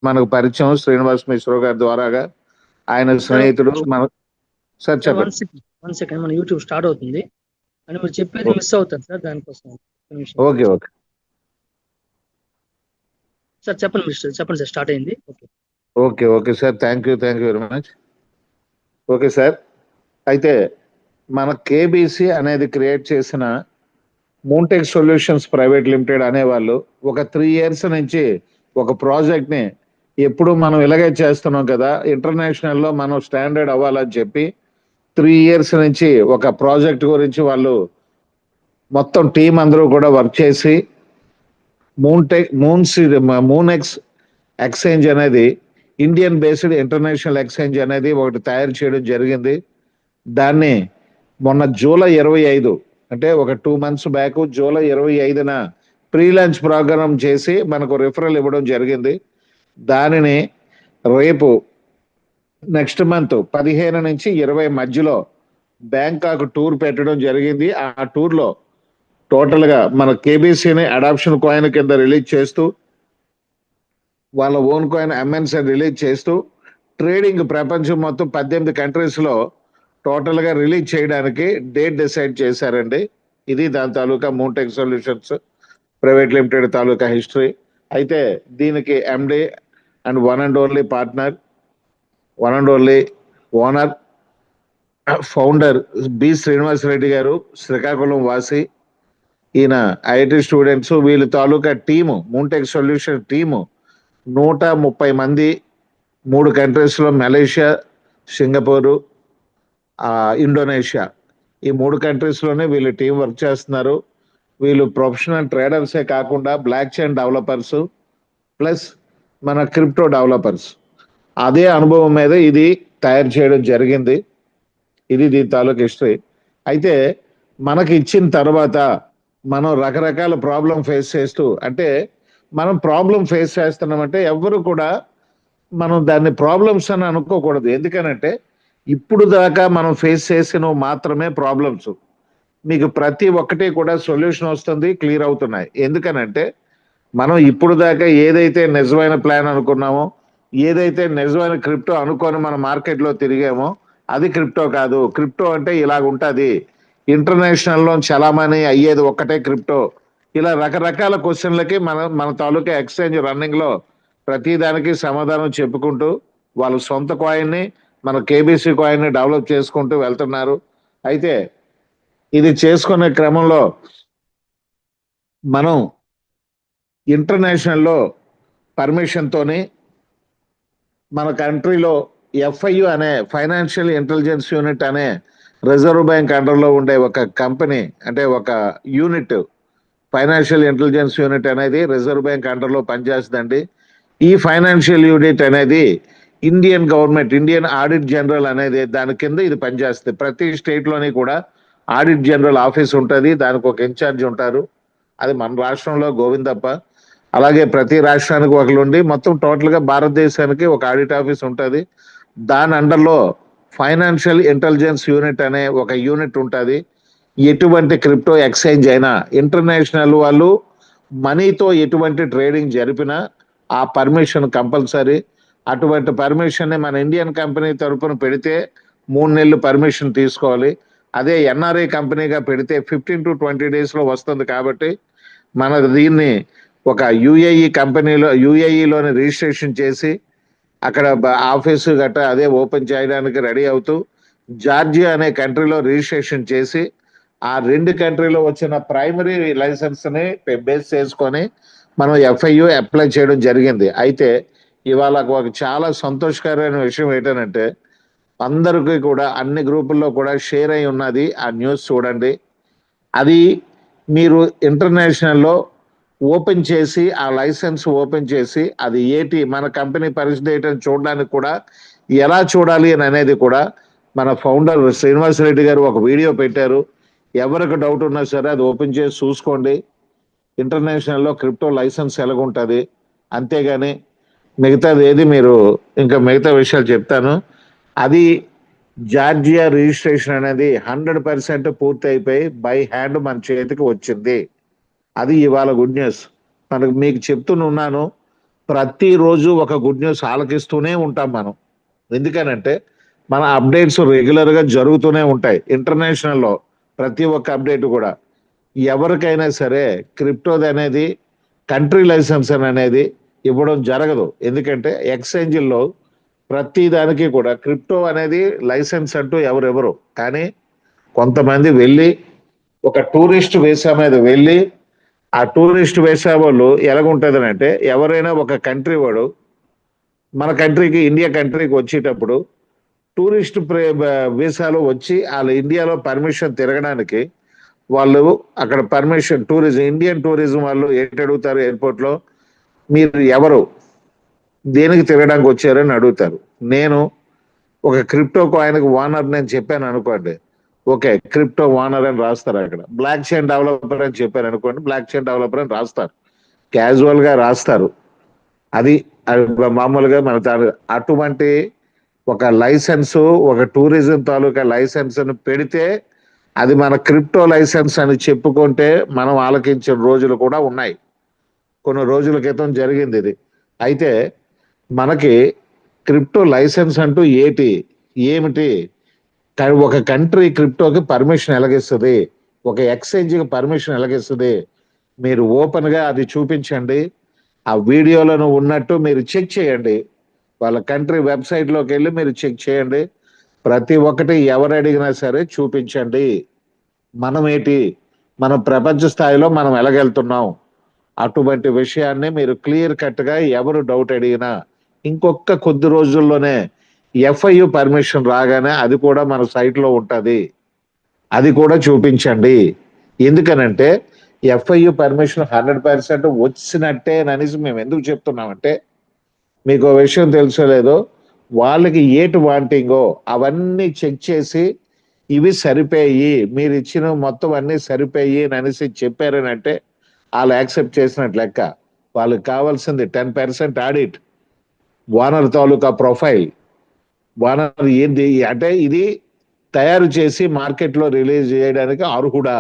మనకు పరిచయం శ్రీనివాస్ మిశ్రో గారి ద్వారాగా. ఆయన సార్ స్నేహితుడు మన. సార్ సార్ వన్ చెప్పండి. సెకండ్ 1 సెకండ్ మన యూట్యూబ్ స్టార్ట్ అవుతుంది అని మీరు చెప్పేది మిస్ అవుతారు సార్, దానికోసం ఒక నిమిషం. ఓకే ఓకే సార్ చెప్పండి సార్, స్టార్ట్ అయింది. Okay okay okay sir, thank you very much. Okay sir, అయితే మన కేబీసీ అనేది క్రియేట్ చేసిన మూన్టెక్ సొల్యూషన్స్ ప్రైవేట్ లిమిటెడ్ అనేవాళ్ళు ఒక 3 years నుంచి ఒక ప్రాజెక్ట్ని ఎప్పుడు మనం ఇలాగే చేస్తున్నాం కదా, ఇంటర్నేషనల్లో మనం స్టాండర్డ్ అవ్వాలని చెప్పి 3 years నుంచి ఒక ప్రాజెక్ట్ గురించి వాళ్ళు మొత్తం టీం అందరూ కూడా వర్క్ చేసి మూనెక్స్ ఎక్స్చేంజ్ అనేది ఇండియన్ బేస్డ్ ఇంటర్నేషనల్ ఎక్స్చేంజ్ అనేది ఒకటి తయారు చేయడం జరిగింది. దాన్ని మొన్న జూలై 25, అంటే ఒక 2 months బ్యాక్ జూలై 25న ప్రీ లాంచ్ ప్రోగ్రామ్ చేసి మనకు రిఫరల్ ఇవ్వడం జరిగింది. దానిని రేపు నెక్స్ట్ మంత్ 15 నుంచి 20 మధ్యలో బ్యాంకాక్ టూర్ పెట్టడం జరిగింది. ఆ టూర్లో టోటల్గా మన కేబీసీని అడాప్షన్ కాయిన్ కింద రిలీజ్ చేస్తూ వాళ్ళ ఓన్ కాయిన్ ఎంఎన్సీ రిలీజ్ చేస్తూ ట్రేడింగ్ ప్రపంచం మొత్తం 18 కంట్రీస్లో టోటల్గా రిలీజ్ చేయడానికి డేట్ డిసైడ్ చేశారండి. ఇది దాని తాలూకా మూన్టెక్ సొల్యూషన్స్ ప్రైవేట్ లిమిటెడ్ తాలూకా హిస్టరీ. అయితే దీనికి MD and one and only partner, one and only owner, founder B Srinivasareddy garu, Srikakulam వాసి. ఈయన ఐఐటి స్టూడెంట్స్, వీళ్ళ తాలూకా టీము మూన్టెక్ సొల్యూషన్ టీము 130 మంది 3 కంట్రీస్లో, మలేషియా, సింగపూరు, ఇండోనేషియా, ఈ 3 కంట్రీస్లోనే వీళ్ళు టీం వర్క్ చేస్తున్నారు. వీళ్ళు ప్రొఫెషనల్ ట్రేడర్సే కాకుండా బ్లాక్ చైన్ డెవలపర్స్ ప్లస్ మన క్రిప్టో డెవలపర్స్. అదే అనుభవం మీద ఇది తయారు చేయడం జరిగింది. ఇది దీని తాలూకు హిస్టరీ. అయితే మనకి ఇచ్చిన తర్వాత మనం రకరకాల ప్రాబ్లం ఫేస్ చేస్తూ, అంటే మనం ప్రాబ్లం ఫేస్ చేస్తున్నామంటే ఎవ్వరు కూడా మనం దాన్ని ప్రాబ్లమ్స్ అని అనుకోకూడదు. ఎందుకనంటే ఇప్పుడు దాకా మనం ఫేస్ చేసిన మాత్రమే ప్రాబ్లమ్స్. మీకు ప్రతి ఒక్కటి కూడా సొల్యూషన్ వస్తుంది, క్లియర్ అవుతున్నాయి. ఎందుకనంటే మనం ఇప్పుడు దాకా ఏదైతే నిజమైన ప్లాన్ అనుకున్నామో, ఏదైతే నిజమైన క్రిప్టో అనుకొని మన మార్కెట్లో తిరిగామో అది క్రిప్టో కాదు. క్రిప్టో అంటే ఇలాగ ఉంటుంది, ఇంటర్నేషనల్లో చలామణి అయ్యేది ఒక్కటే క్రిప్టో. ఇలా రకరకాల క్వశ్చన్లకి మన తాలూకా ఎక్స్చేంజ్ రన్నింగ్లో ప్రతిదానికి సమాధానం చెప్పుకుంటూ వాళ్ళ సొంత కాయిన్ని, మన కేబీసీ కాయిన్ని డెవలప్ చేసుకుంటూ వెళ్తున్నారు. అయితే ఇది చేసుకునే క్రమంలో మనం ఇంటర్నేషనల్లో పర్మిషన్తోని మన కంట్రీలో ఎఫ్ఐయు అనే ఫైనాన్షియల్ ఇంటెలిజెన్స్ యూనిట్ అనే రిజర్వ్ బ్యాంక్ అండర్లో ఉండే ఒక కంపెనీ, అంటే ఒక యూనిట్, ఫైనాన్షియల్ ఇంటెలిజెన్స్ యూనిట్ అనేది రిజర్వ్ బ్యాంక్ అండర్లో పనిచేస్తుందండి. ఈ ఫైనాన్షియల్ యూనిట్ అనేది Indian government, Indian audit general అనేది దాని కింద ఇది పనిచేస్తుంది. ప్రతి స్టేట్లోని కూడా ఆడిట్ జనరల్ ఆఫీస్ ఉంటుంది, దానికి ఒక ఇన్ఛార్జ్ ఉంటారు. అది మన రాష్ట్రంలో గోవిందప్ప. అలాగే ప్రతి రాష్ట్రానికి ఒకరు ఉండి మొత్తం టోటల్గా భారతదేశానికి ఒక ఆడిట్ ఆఫీస్ ఉంటుంది. దాని అండర్లో ఫైనాన్షియల్ ఇంటెలిజెన్స్ యూనిట్ అనే ఒక యూనిట్ ఉంటుంది. ఎటువంటి క్రిప్టో ఎక్స్చేంజ్ అయినా, ఇంటర్నేషనల్ వాళ్ళు మనీతో ఎటువంటి ట్రేడింగ్ జరిపినా ఆ పర్మిషన్ కంపల్సరీ. అటువంటి పర్మిషన్ని మన ఇండియన్ కంపెనీ తరఫున పెడితే 3 నెలలు పర్మిషన్ తీసుకోవాలి. అదే ఎన్ఆర్ఐ కంపెనీగా పెడితే 15 to 20 daysలో వస్తుంది. కాబట్టి మన దీన్ని ఒక యుఏఈ కంపెనీలో, యుఏఈలోని రిజిస్ట్రేషన్ చేసి అక్కడ ఆఫీసు గట్రా అదే ఓపెన్ చేయడానికి రెడీ అవుతూ, జార్జియా అనే కంట్రీలో రిజిస్ట్రేషన్ చేసి ఆ 2 కంట్రీలో వచ్చిన ప్రైమరీ లైసెన్స్ని బేస్ చేసుకొని మనం ఎఫ్ఐయు అప్లై చేయడం జరిగింది. అయితే ఇవాళ ఒక చాలా సంతోషకరమైన విషయం ఏంటంటే అందరికీ కూడా అన్ని గ్రూపుల్లో కూడా షేర్ అయి ఉన్నది. ఆ న్యూస్ చూడండి. అది మీరు ఇంటర్నేషనల్లో ఓపెన్ చేసి ఆ లైసెన్స్ ఓపెన్ చేసి అది ఏటి మన కంపెనీ పరిస్థితి ఏంటని చూడడానికి కూడా ఎలా చూడాలి అని అనేది కూడా మన ఫౌండర్ శ్రీనివాసరెడ్డి గారు ఒక వీడియో పెట్టారు. ఎవరికి డౌట్ ఉన్నా సరే అది ఓపెన్ చేసి చూసుకోండి. ఇంటర్నేషనల్లో క్రిప్టో లైసెన్స్ ఎలాగుంటుంది. అంతేగాని మిగతాది ఏది మీరు ఇంకా మిగతా విషయాలు చెప్తాను. అది జార్జియా రిజిస్ట్రేషన్ అనేది 100% పూర్తి అయిపోయి బై హ్యాండ్ మన చేతికి వచ్చింది. అది ఇవాళ గుడ్ న్యూస్. మీకు చెప్తున్నాను, ప్రతిరోజు ఒక గుడ్ న్యూస్ ఆలకిస్తూనే ఉంటాం మనం. ఎందుకనంటే మన అప్డేట్స్ రెగ్యులర్గా జరుగుతూనే ఉంటాయి. ఇంటర్నేషనల్లో ప్రతి ఒక్క అప్డేట్ కూడా ఎవరికైనా సరే క్రిప్టోది అనేది కంట్రీ లైసెన్స్ అనేది ఇవ్వడం జరగదు. ఎందుకంటే ఎక్స్చేంజ్ల్లో ప్రతి దానికి కూడా క్రిప్టో అనేది లైసెన్స్ అంటూ ఎవరెవరు, కానీ కొంతమంది వెళ్ళి ఒక టూరిస్ట్ వీసా మీద వెళ్ళి ఆ టూరిస్ట్ వీసా వాళ్ళు ఎలాగుంటుంది అంటే, ఎవరైనా ఒక కంట్రీ వాడు మన కంట్రీకి, ఇండియా కంట్రీకి వచ్చేటప్పుడు టూరిస్ట్ వీసాలో వచ్చి వాళ్ళ ఇండియాలో పర్మిషన్ తిరగడానికి వాళ్ళు అక్కడ పర్మిషన్ టూరిజం, ఇండియన్ టూరిజం వాళ్ళు ఏంటి అడుగుతారు ఎయిర్పోర్ట్లో, మీరు ఎవరు, దేనికి తిరగడానికి వచ్చారని అడుగుతారు. నేను ఒక క్రిప్టో కాయిన్కి ఓనర్ నేను చెప్పాను అనుకోండి, ఓకే క్రిప్టో ఓనర్ అని రాస్తారు. అక్కడ బ్లాక్ చైన్ డెవలపర్ అని చెప్పాను అనుకోండి, బ్లాక్ చైన్ డెవలపర్ అని రాస్తారు, క్యాజువల్ గా రాస్తారు. అది మామూలుగా మన అటువంటి ఒక లైసెన్స్, ఒక టూరిజం తాలూకా లైసెన్స్ అని పెడితే అది మన క్రిప్టో లైసెన్స్ అని చెప్పుకుంటే మనం ఆలకించిన రోజులు కూడా ఉన్నాయి. కొన్ని రోజుల క్రితం జరిగింది ఇది. అయితే మనకి క్రిప్టో లైసెన్స్ అంటూ ఏమిటి, ఒక కంట్రీ క్రిప్టోకి పర్మిషన్ ఎలాగిస్తుంది, ఒక ఎక్స్చేంజ్కి పర్మిషన్ ఎలాగిస్తుంది, మీరు ఓపెన్గా అది చూపించండి. ఆ వీడియోలను ఉన్నట్టు మీరు చెక్ చేయండి. వాళ్ళ కంట్రీ వెబ్సైట్లోకి వెళ్ళి మీరు చెక్ చేయండి. ప్రతి ఒక్కటి ఎవరు అడిగినా సరే చూపించండి. మనం ప్రపంచ స్థాయిలో మనం ఎలాగెళ్తున్నాం, అటువంటి విషయాన్ని మీరు క్లియర్ కట్గా ఎవరు డౌట్ అడిగినా ఇంకొక కొద్ది రోజుల్లోనే ఎఫ్ఐయు పర్మిషన్ రాగానే అది కూడా మన సైట్లో ఉంటుంది, అది కూడా చూపించండి. ఎందుకనంటే ఎఫ్ఐయు పర్మిషన్ 100% వచ్చినట్టే అనేసి మేము ఎందుకు చెప్తున్నామంటే, మీకు విషయం తెలుసో లేదో, వాళ్ళకి ఏటి వాంటింగో అవన్నీ చెక్ చేసి ఇవి సరిపోయి, మీరు ఇచ్చిన మొత్తం అన్నీ సరిపోయి అనేసి చెప్పారని అంటే వాళ్ళు యాక్సెప్ట్ చేసినట్లు లెక్క. వాళ్ళకి కావాల్సింది 10% ఆడిట్, ఓనర్ తాలూకా ప్రొఫైల్, ఓనర్ ఏంది అంటే ఇది తయారు చేసి మార్కెట్లో రిలీజ్ చేయడానికి అర్హుడా,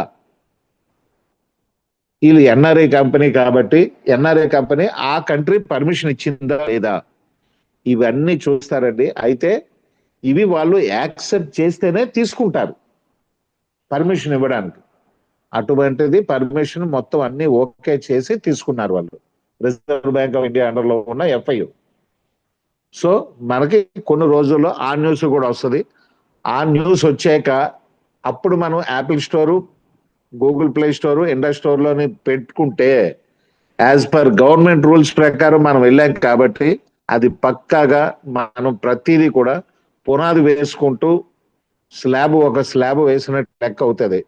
వీళ్ళు ఎన్ఆర్ఐ కంపెనీ కాబట్టి ఎన్ఆర్ఐ కంపెనీ ఆ కంట్రీ పర్మిషన్ ఇచ్చిందా లేదా, ఇవన్నీ చూస్తారండి. అయితే ఇవి వాళ్ళు యాక్సెప్ట్ చేస్తేనే తీసుకుంటారు పర్మిషన్ ఇవ్వడానికి. అటువంటిది పర్మిషన్ మొత్తం అన్ని ఓకే చేసి తీసుకున్నారు వాళ్ళు, రిజర్వ్ బ్యాంక్ ఆఫ్ ఇండియా అండర్లో ఉన్న ఎఫ్ఐయు. సో మనకి కొన్ని రోజుల్లో ఆ న్యూస్ కూడా వస్తుంది. ఆ న్యూస్ వచ్చాక అప్పుడు మనం Apple store, Google Play store, Indus స్టోర్లోని పెట్టుకుంటే యాజ్ పర్ గవర్నమెంట్ రూల్స్ ప్రకారం మనం వెళ్ళాం కాబట్టి అది పక్కాగా మనం ప్రతిదీ కూడా పునాది వేసుకుంటూ ఒక స్లాబ్ వేసినట్టు లెక్క అవుతుంది.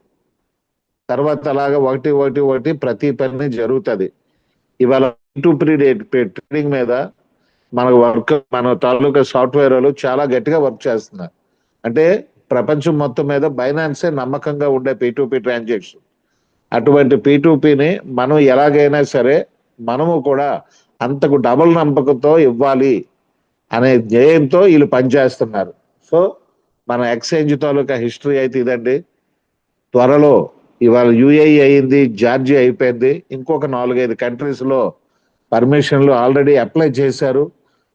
తర్వాత అలాగా ఒకటి ఒకటి ఒకటి ప్రతి పని జరుగుతుంది. ఇవాళ ట్రేడింగ్ మీద మన తాలూకా సాఫ్ట్వేర్ వాళ్ళు చాలా గట్టిగా వర్క్ చేస్తున్నారు. అంటే ప్రపంచం మొత్తం మీద బైనాన్సే నమ్మకంగా ఉండే P2P ట్రాన్సాక్షన్. అటువంటి P2Pని మనం ఎలాగైనా సరే మనము కూడా అంతకు డబుల్ నమ్మకంతో ఇవ్వాలి అనే ధ్యేయంతో వీళ్ళు పనిచేస్తున్నారు. సో మన ఎక్స్చేంజ్ తాలూకా హిస్టరీ అయితే ఇదండి. త్వరలో ఇవాళ యుఏఈ అయింది, జార్జి అయిపోయింది, ఇంకొక 4-5 కంట్రీస్లో పర్మిషన్లు ఆల్రెడీ అప్లై చేశారు.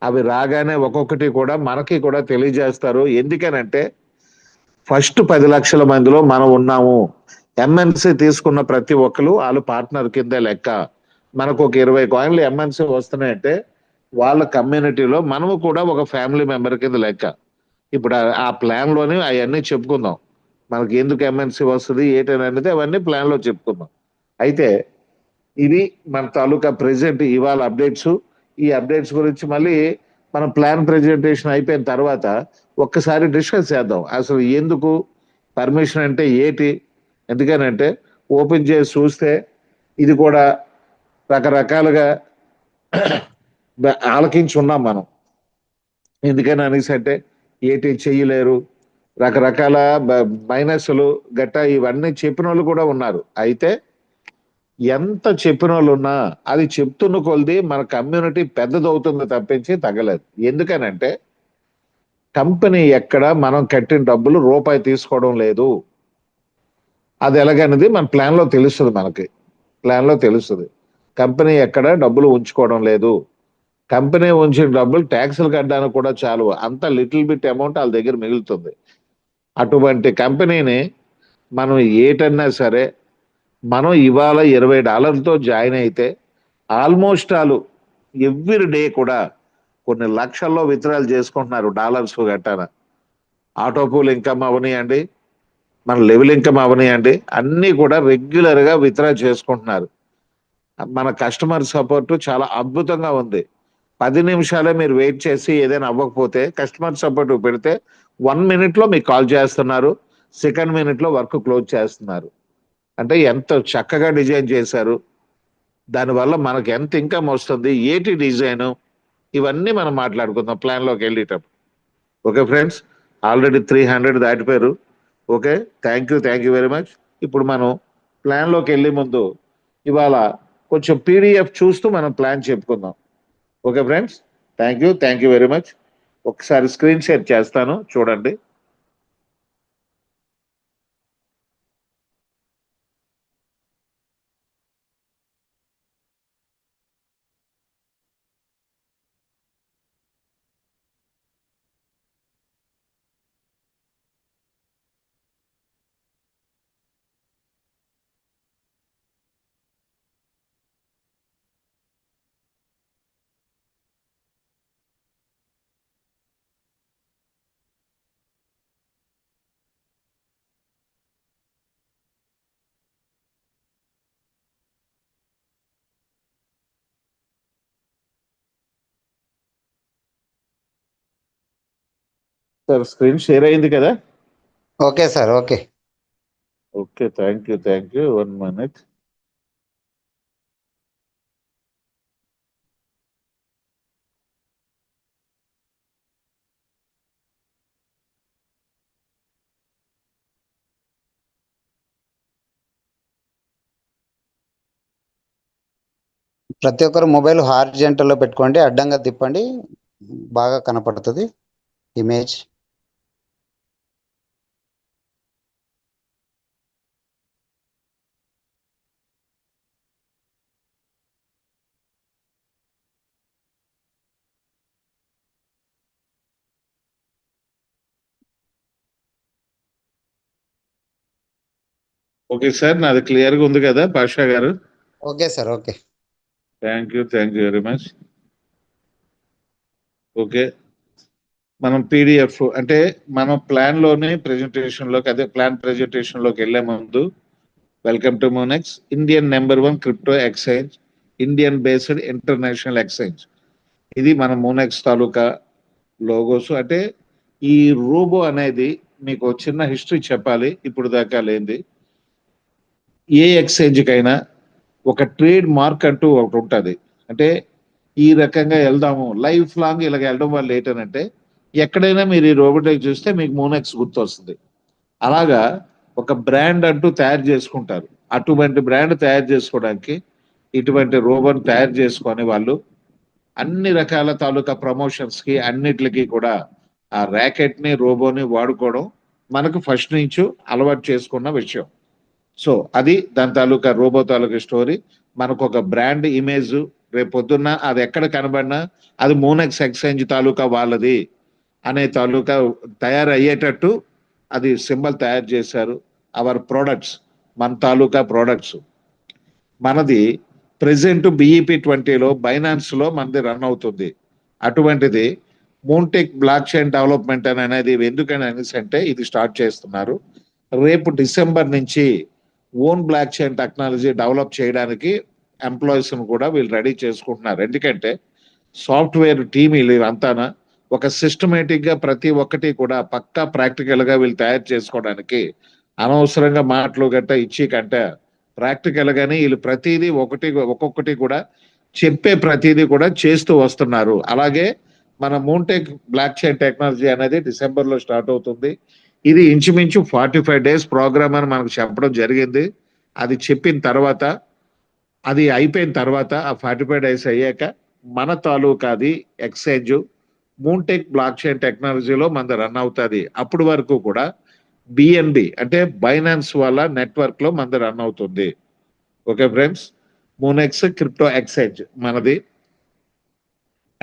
అవి రాగానే ఒక్కొక్కటి కూడా మనకి కూడా తెలియజేస్తారు. ఎందుకనంటే ఫస్ట్ 10 లక్షల మందిలో మనం ఉన్నాము. ఎంఎన్సి తీసుకున్న ప్రతి ఒక్కరు వాళ్ళు పార్ట్నర్ కింద లెక్క. మనకు ఒక 20 కాయిన్లు ఎంఎన్సి వస్తున్నాయంటే వాళ్ళ కమ్యూనిటీలో మనము కూడా ఒక ఫ్యామిలీ మెంబర్ కింద లెక్క. ఇప్పుడు ఆ ప్లాన్లోని అవన్నీ చెప్పుకుందాం. మనకి ఎందుకు ఎంఎన్సి వస్తుంది ఏంటనేది అవన్నీ ప్లాన్లో చెప్పుకుందాం. అయితే ఇది మన తాలూకా ప్రెజెంట్ ఇవాళ అప్డేట్స్. ఈ అప్డేట్స్ గురించి మళ్ళీ మన ప్లాన్ ప్రెజెంటేషన్ అయిపోయిన తర్వాత ఒక్కసారి డిస్కస్ చేద్దాం. అసలు ఎందుకు పర్మిషన్ అంటే ఏంటి, ఎందుకనంటే ఓపెన్ చేసి చూస్తే ఇది కూడా రకరకాలుగా ఆలకించి ఉన్నాం మనం. ఎందుకని అనేసి అంటే ఏంటి చెయ్యలేరు, రకరకాల మైనస్లు గట్టా ఇవన్నీ చెప్పిన వాళ్ళు కూడా ఉన్నారు. అయితే ఎంత చెప్పిన వాళ్ళు ఉన్నా అది చెప్తున్న కొలది మన కమ్యూనిటీ పెద్దదవుతుంది తప్పించి తగ్గలేదు. ఎందుకనంటే కంపెనీ ఎక్కడ మనం కట్టిన డబ్బులు రూపాయి తీసుకోవడం లేదు. అది ఎలాగనేది మన ప్లాన్లో తెలుస్తుంది. మనకి ప్లాన్లో తెలుస్తుంది కంపెనీ ఎక్కడ డబ్బులు ఉంచుకోవడం లేదు. కంపెనీ ఉంచిన డబ్బులు ట్యాక్సులు కట్టడానికి కూడా చాలు, అంత లిటిల్ బిట్ అమౌంట్ వాళ్ళ దగ్గర మిగులుతుంది. అటువంటి కంపెనీని మనం ఏటన్నా సరే మనం ఇవాళ $20తో జాయిన్ అయితే ఆల్మోస్ట్ ఆల్ ఎవ్రీ డే కూడా కొన్ని లక్షల్లో విత్డ్రాలు చేసుకుంటున్నారు డాలర్స్ గట్టాన. ఆటోపూల్ ఇన్కమ్ అవనియండి, మన లెవెల్ ఇన్కమ్ అవనియండి, అన్నీ కూడా రెగ్యులర్గా విత్డ్రా చేసుకుంటున్నారు. మన కస్టమర్ సపోర్ట్ చాలా అద్భుతంగా ఉంది. 10 నిమిషాలే మీరు వెయిట్ చేసి ఏదైనా అవ్వకపోతే కస్టమర్ సపోర్ట్ పెడితే 1 మినిట్లో మీకు కాల్ చేస్తున్నారు, సెకండ్ మినిట్లో వర్క్ క్లోజ్ చేస్తున్నారు. అంటే ఎంత చక్కగా డిజైన్ చేశారు, దానివల్ల మనకు ఎంత ఇన్కమ్ వస్తుంది, ఏటి డిజైను, ఇవన్నీ మనం మాట్లాడుకుందాం ప్లాన్లోకి వెళ్ళేటప్పుడు. ఓకే ఫ్రెండ్స్, ఆల్రెడీ 300 దాటిపోయారు. Okay, thank you very much. ఇప్పుడు మనం ప్లాన్లోకి వెళ్ళే ముందు ఇవాళ కొంచెం పీడిఎఫ్ చూస్తూ మనం ప్లాన్ చెప్పుకుందాం. Okay friends, thank you very much. ఒకసారి స్క్రీన్ షేర్ చేస్తాను, చూడండి. సార్ స్క్రీన్ షేర్ అయింది కదా? Okay sir, okay. Okay, thank you. 1 minute. ప్రతి ఒక్కరు మొబైల్ హారిజాంటల్లో పెట్టుకోండి, అడ్డంగా తిప్పండి, బాగా కనపడుతుంది ఇమేజ్. ఓకే సార్, నాది క్లియర్గా ఉంది కదా పాషా గారు? Okay sir, okay. Thank you very much. Okay, మనం పీడిఎఫ్ అంటే మనం ప్లాన్లోనే ప్రెజెంటేషన్లోకి, అదే ప్లాన్ ప్రెజెంటేషన్లోకి వెళ్ళే ముందు welcome to Monex, Indian #1 crypto exchange, Indian based international exchange. ఇది మన మోనెక్స్ తాలూకా లోగోస్. అంటే ఈ రోబో అనేది మీకు చిన్న హిస్టరీ చెప్పాలి, ఇప్పుడు దాకా లేనిది. ఏ ఎక్స్చేంజ్కైనా ఒక ట్రేడ్ మార్క్ అంటూ ఒకటి ఉంటుంది. అంటే ఈ రకంగా వెళ్దాము లైఫ్ లాంగ్ ఇలాగ వెళ్ళడం వల్ల ఏంటంటే ఎక్కడైనా మీరు ఈ రోబోటిక్ చూస్తే మీకు మోనెక్స్ గుర్తొస్తుంది. అలాగా ఒక బ్రాండ్ అంటూ తయారు చేసుకుంటారు. అటువంటి బ్రాండ్ తయారు చేసుకోవడానికి ఇటువంటి రోబోని తయారు చేసుకొని వాళ్ళు అన్ని రకాల తాలూకా ప్రమోషన్స్కి అన్నిటికి కూడా ఆ ర్యాకెట్ని రోబోని వాడుకోవడం మనకు ఫస్ట్ నుంచి అలవాటు చేసుకున్న విషయం. సో అది దాని తాలూకా రోబో తాలూకా స్టోరీ. మనకు ఒక బ్రాండ్ ఇమేజ్ రేపు పొద్దున్న అది ఎక్కడ కనబడినా అది మోనెక్స్ ఎక్స్చేంజ్ తాలూకా వాళ్ళది అనే తాలూకా తయారయ్యేటట్టు అది సింబల్ తయారు చేశారు. అవర్ ప్రొడక్ట్స్, మన తాలూకా ప్రొడక్ట్స్. మనది ప్రెసెంట్ BEP20లో బైనాన్స్లో మనది రన్ అవుతుంది. అటువంటిది మోన్టెక్ బ్లాక్ చైన్ డెవలప్మెంట్ అనేది ఎందుకని అనేసి అంటే ఇది స్టార్ట్ చేస్తున్నారు. రేపు డిసెంబర్ నుంచి own block chain technology develop చేయడానికి ఎంప్లాయీస్ను కూడా వీళ్ళు రెడీ చేసుకుంటున్నారు. ఎందుకంటే సాఫ్ట్వేర్ టీమ్ వీళ్ళంతానా ఒక సిస్టమేటిక్గా ప్రతి ఒక్కటి కూడా పక్కా ప్రాక్టికల్గా వీళ్ళు తయారు చేసుకోవడానికి అనవసరంగా మాటలు గట్ట ఇచ్చి కంటే ప్రాక్టికల్గానే వీళ్ళు ప్రతిదీ ఒక్కొక్కటి కూడా చెప్పే ప్రతిదీ కూడా చేస్తూ వస్తున్నారు. అలాగే మన మోన్టెక్ బ్లాక్ చైన్ టెక్నాలజీ అనేది డిసెంబర్లో స్టార్ట్ అవుతుంది. ఇది ఇంచుమించు 45 డేస్ ప్రోగ్రామ్ అని మనకు చెప్పడం జరిగింది. అది చెప్పిన తర్వాత అది అయిపోయిన తర్వాత ఆ 45 డేస్ అయ్యాక మన తాలూకాది ఎక్స్చేంజ్ మోన్టెక్ బ్లాక్ చైన్ టెక్నాలజీలో మన రన్ అవుతుంది. అప్పటి వరకు కూడా BNB అంటే బైనాన్స్ వాళ్ళ నెట్వర్క్లో మన రన్ అవుతుంది. Okay friends, Monex crypto exchange మనది.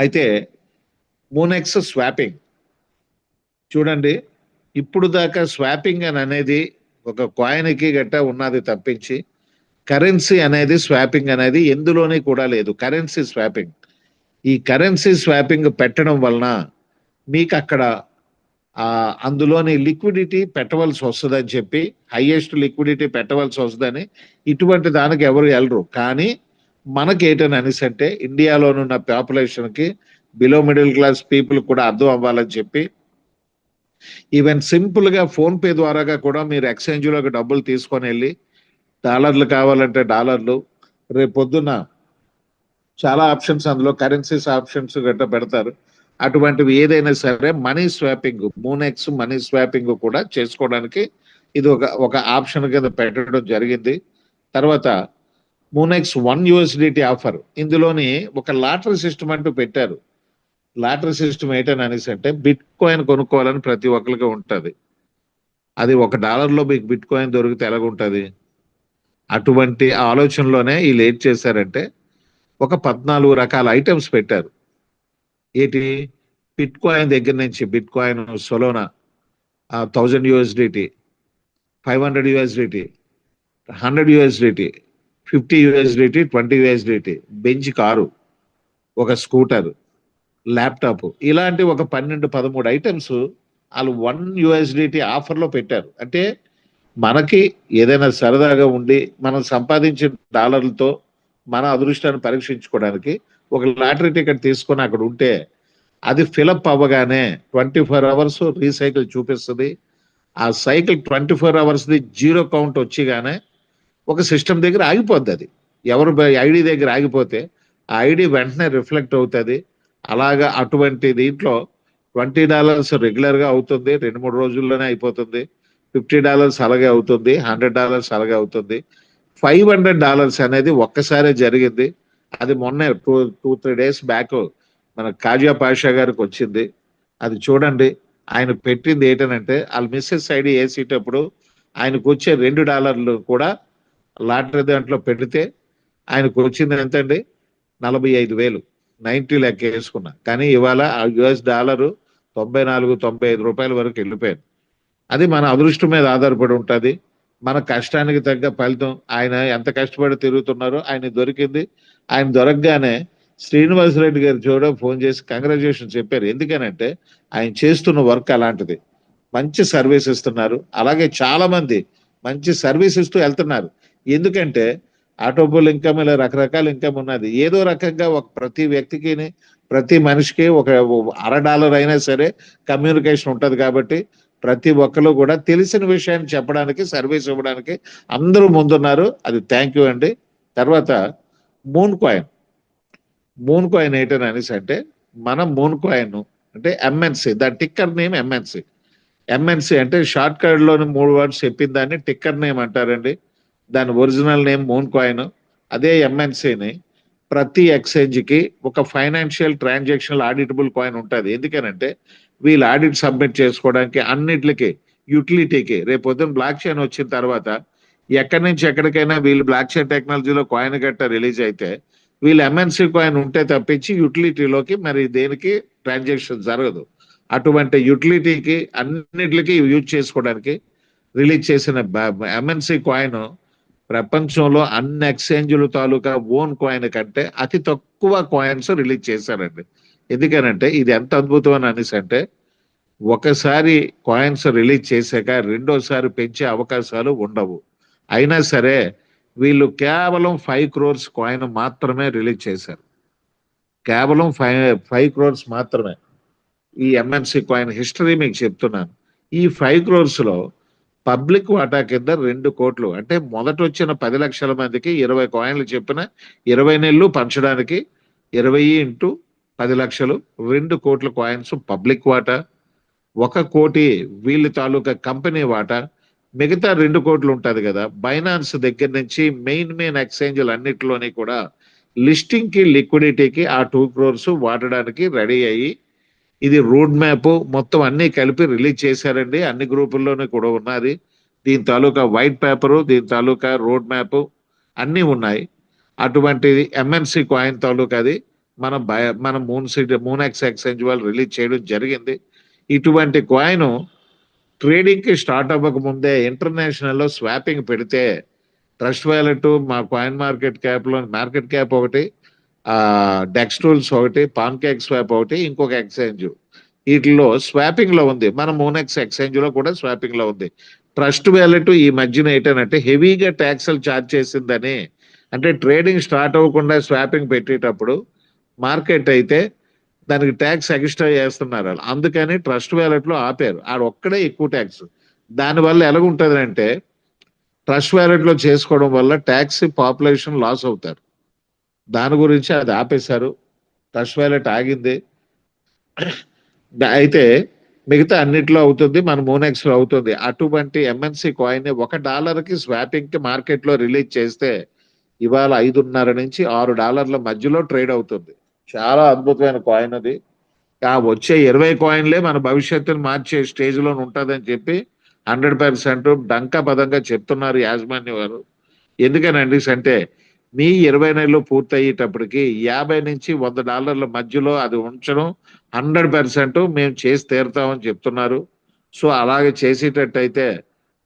అయితే మూనెక్స్ స్వాపింగ్ చూడండి, ఇప్పుడు దాకా స్వాపింగ్ అని అనేది ఒక కాయిన్కి గట్టా ఉన్నది తప్పించి కరెన్సీ అనేది స్వాపింగ్ అనేది ఎందులోనే కూడా లేదు. కరెన్సీ స్వాపింగ్, ఈ కరెన్సీ స్వాపింగ్ పెట్టడం వలన మీకు అక్కడ అందులోని లిక్విడిటీ పెట్టవలసి వస్తుందని చెప్పి, హైయెస్ట్ లిక్విడిటీ పెట్టవలసి వస్తుందని ఇటువంటి దానికి ఎవరు వెళ్ళరు. కానీ మనకి ఏంటని అనేసి అంటే ఇండియాలోనున్న పాపులేషన్కి బిలో మిడిల్ క్లాస్ పీపుల్ కూడా అర్థం అవ్వాలని చెప్పి ఈవెన్ సింపుల్గా ఫోన్పే ద్వారాగా కూడా మీరు ఎక్స్చేంజ్లోకి డబ్బులు తీసుకొని వెళ్ళి డాలర్లు కావాలంటే డాలర్లు, రేపు పొద్దున్న చాలా ఆప్షన్స్ అందులో కరెన్సీస్ ఆప్షన్స్ గట్రా పెడతారు. అటువంటివి ఏదైనా సరే money swapping, Moonex money swapping కూడా చేసుకోవడానికి ఇది ఒక ఆప్షన్ కింద పెట్టడం జరిగింది. తర్వాత మూనెక్స్ $1 ఆఫర్, ఇందులోని ఒక లాటరీ సిస్టమ్ అంటూ పెట్టారు. లాటరీ సిస్టమ్ ఏంటని అనేసి అంటే బిట్ కాయిన్ కొనుక్కోవాలని ప్రతి ఒక్కరికి ఉంటుంది. అది $1 మీకు బిట్ కాయిన్ దొరికితే ఎలాగుంటుంది? అటువంటి ఆలోచనలోనే వీళ్ళు ఏం చేశారంటే ఒక 14 రకాల ఐటమ్స్ పెట్టారు. ఏంటి? బిట్ కాయిన్ దగ్గర నుంచి bit coin, Solana, $1000, $500, $100, $50, $20, bench car, ఒక స్కూటర్, ల్యాప్టాప్, ఇలాంటి ఒక 12-13 ఐటమ్స్ వాళ్ళు $1 ఆఫర్లో పెట్టారు. అంటే మనకి ఏదైనా సరదాగా ఉండి మనం సంపాదించిన డాలర్లతో మన అదృష్టాన్ని పరీక్షించుకోవడానికి ఒక లాటరీ టికెట్ తీసుకొని అక్కడ ఉంటే అది ఫిలప్ అవ్వగానే 24 hours రీసైకిల్ చూపిస్తుంది. ఆ సైకిల్ 24 hours జీరో కౌంట్ వచ్చిగానే ఒక సిస్టమ్ దగ్గర ఆగిపోద్ది. అది ఎవరు ఐడి దగ్గర ఆగిపోతే ఆ ఐడి వెంటనే రిఫ్లెక్ట్ అవుతుంది. అలాగా అటువంటి దీంట్లో $20 రెగ్యులర్గా అవుతుంది, 2-3 రోజుల్లోనే అయిపోతుంది. $50 అలాగే అవుతుంది, $100 అలాగే అవుతుంది. $500 అనేది ఒక్కసారే జరిగింది. అది మొన్న 2-3 days బ్యాక్ మన కాజా పాషా గారికి వచ్చింది. అది చూడండి, ఆయన పెట్టింది ఏంటనంటే వాళ్ళ మిస్సెస్ ఐడి వేసేటప్పుడు ఆయనకు వచ్చే $2 కూడా లాటరీ దాంట్లో పెడితే ఆయనకు వచ్చింది ఎంతండి? 45,000, 90 లెక్క వేసుకున్నా. కానీ ఇవాళ US డాలరు $94-95 వరకు వెళ్ళిపోయింది. అది మన అదృష్టం మీద ఆధారపడి ఉంటుంది. మన కష్టానికి తగ్గ ఫలితం. ఆయన ఎంత కష్టపడి తిరుగుతున్నారో ఆయన దొరికింది. ఆయన దొరకగానే శ్రీనివాసరెడ్డి గారు చూడడం ఫోన్ చేసి కంగ్రాచులేషన్ చెప్పారు. ఎందుకనంటే ఆయన చేస్తున్న వర్క్ అలాంటిది. మంచి సర్వీస్ ఇస్తున్నారు. అలాగే చాలా మంది మంచి సర్వీస్ ఇస్తూ వెళ్తున్నారు. ఎందుకంటే ఆటోబుల్ ఇన్కమ్, ఇలా రకరకాల ఇన్కమ్ ఉన్నది. ఏదో రకంగా ప్రతి వ్యక్తికి, ప్రతి మనిషికి ఒక $1 అయినా సరే కమ్యూనికేషన్ ఉంటుంది. కాబట్టి ప్రతి ఒక్కరు కూడా తెలిసిన విషయాన్ని చెప్పడానికి, సర్వీస్ ఇవ్వడానికి అందరూ ముందున్నారు. అది థ్యాంక్ యూ అండి. తర్వాత మూన్ కాయిన్. మూన్ కాయిన్ ఏంటని అనేసి అంటే మనం మూన్ కాయిన్ అంటే MNC, దాని టిక్కర్ నేమ్ MNC. MNC అంటే షార్ట్ కట్లోని 3 words చెప్పిన దాన్ని టిక్కర్ నేమ్ అంటారండి. దాని ఒరిజినల్ నేమ్ మూన్ కాయిన్. అదే MNCని ప్రతి ఎక్స్చేంజ్కి ఒక ఫైనాన్షియల్ ట్రాన్సాక్షనల్ ఆడిటబుల్ కాయిన్ ఉంటుంది. ఎందుకనంటే వీళ్ళు ఆడిట్ సబ్మిట్ చేసుకోవడానికి అన్నిటికి, యూటిలిటీకి. రేపు పొద్దున్న బ్లాక్ చైన్ వచ్చిన తర్వాత ఎక్కడి నుంచి ఎక్కడికైనా వీళ్ళు బ్లాక్ చైన్ టెక్నాలజీలో కాయిన్ గట్ట రిలీజ్ అయితే వీళ్ళు MNC కాయిన్ ఉంటే తప్పించి యూటిలిటీలోకి మరి దేనికి ట్రాన్సాక్షన్ జరగదు. అటువంటి యూటిలిటీకి అన్నిటికి యూజ్ చేసుకోవడానికి రిలీజ్ చేసిన MNC కాయిన్ ప్రపంచంలో అన్ని ఎక్స్చేంజ్ల తాలూకా ఓన్ కాయిన్ కంటే అతి తక్కువ కాయిన్స్ రిలీజ్ చేశారండి. ఎందుకనంటే ఇది ఎంత అద్భుతం అని అనేసి అంటే ఒకసారి కాయిన్స్ రిలీజ్ చేశాక రెండోసారి పెంచే అవకాశాలు ఉండవు. అయినా సరే వీళ్ళు కేవలం 5 crores కాయిన్ మాత్రమే రిలీజ్ చేశారు. కేవలం 5 crores మాత్రమే. ఈ MNC కాయిన్ హిస్టరీ మీకు చెప్తున్నాను. ఈ 5 crores పబ్లిక్ వాటా కింద 2 కోట్లు, అంటే మొదట వచ్చిన 10 లక్షల మందికి 20 కాయిన్లు చెప్పిన 20 నెలలు పంచడానికి 20 into 10 లక్షలు, 2 కోట్ల కాయిన్స్ పబ్లిక్ వాటా, 1 కోటి వీళ్ళ తాలూకా కంపెనీ వాటా, మిగతా 2 కోట్లు ఉంటుంది కదా. బైనాన్స్ దగ్గర నుంచి మెయిన్ ఎక్స్చేంజ్లు అన్నిటిలోని కూడా లిస్టింగ్కి, లిక్విడిటీకి ఆ 2 crores వాడడానికి రెడీ అయ్యి ఇది రోడ్ మ్యాప్ మొత్తం అన్ని కలిపి రిలీజ్ చేశారండి. అన్ని గ్రూపుల్లోనే కూడా ఉన్నది. దీని తాలూకా వైట్ పేపరు, దీని తాలూకా రోడ్ మ్యాప్ అన్నీ ఉన్నాయి. అటువంటి MNC కాయిన్ తాలూకా అది మన మూనెక్స్ ఎక్స్చేంజ్ వాళ్ళు రిలీజ్ చేయడం జరిగింది. ఇటువంటి కాయిన్ ట్రేడింగ్ కి స్టార్ట్ అవ్వక ముందే ఇంటర్నేషనల్ లో స్వాపింగ్ పెడితే ట్రస్ట్ వ్యాలెట్ మా కాయిన్ మార్కెట్ క్యాప్ ఒకటి, డెక్స్ టూల్స్ ఒకటి, పాన్ కేక్ స్వాప్ ఒకటి, ఇంకొక ఎక్స్చేంజ్ వీటిలో స్వాపింగ్ లో ఉంది. మన మూనెక్స్ ఎక్స్చేంజ్ లో కూడా స్వాపింగ్ లో ఉంది. ట్రస్ట్ వ్యాలెట్ ఈ మధ్యన ఏంటంటే హెవీగా ట్యాక్స్లు ఛార్జ్ చేసిందని, అంటే ట్రేడింగ్ స్టార్ట్ అవ్వకుండా స్వాపింగ్ పెట్టేటప్పుడు మార్కెట్ అయితే దానికి ట్యాక్స్ ఎక్స్ట్రా చేస్తున్నారు వాళ్ళు. అందుకని ట్రస్ట్ వ్యాలెట్ లో ఆపారు. ఆడ ఒక్కడే ఎక్కువ ట్యాక్స్. దానివల్ల ఎలాగుంటది అంటే ట్రస్ట్ వ్యాలెట్ లో చేసుకోవడం వల్ల ట్యాక్స్ పాపులేషన్ లాస్ అవుతారు. దాని గురించి అది ఆపేశారు. ట్రస్ట్ వ్యాలెట్ ఆగింది. అయితే మిగతా అన్నిట్లో అవుతుంది, మన మూనెక్స్ లో అవుతుంది. అటువంటి ఎంఎన్సి కాయిన్ $1 స్వాపింగ్ కి మార్కెట్ లో రిలీజ్ చేస్తే ఇవాళ $5.5 నుంచి $6 మధ్యలో ట్రేడ్ అవుతుంది. చాలా అద్భుతమైన కాయిన్ అది. ఆ వచ్చే 20 కాయిన్లే మన భవిష్యత్తును మార్చే స్టేజ్ లో ఉంటుందని చెప్పి 100% డంకా పదంగా చెప్తున్నారు యాజమాన్య వారు. ఎందుకనండి అంటే మీ 20 నెలలు పూర్తయ్యేటప్పటికి $50 నుంచి $100 మధ్యలో అది ఉంచడం 100% మేము చేసి తీరుతామని చెప్తున్నారు. సో అలాగే చేసేటట్టయితే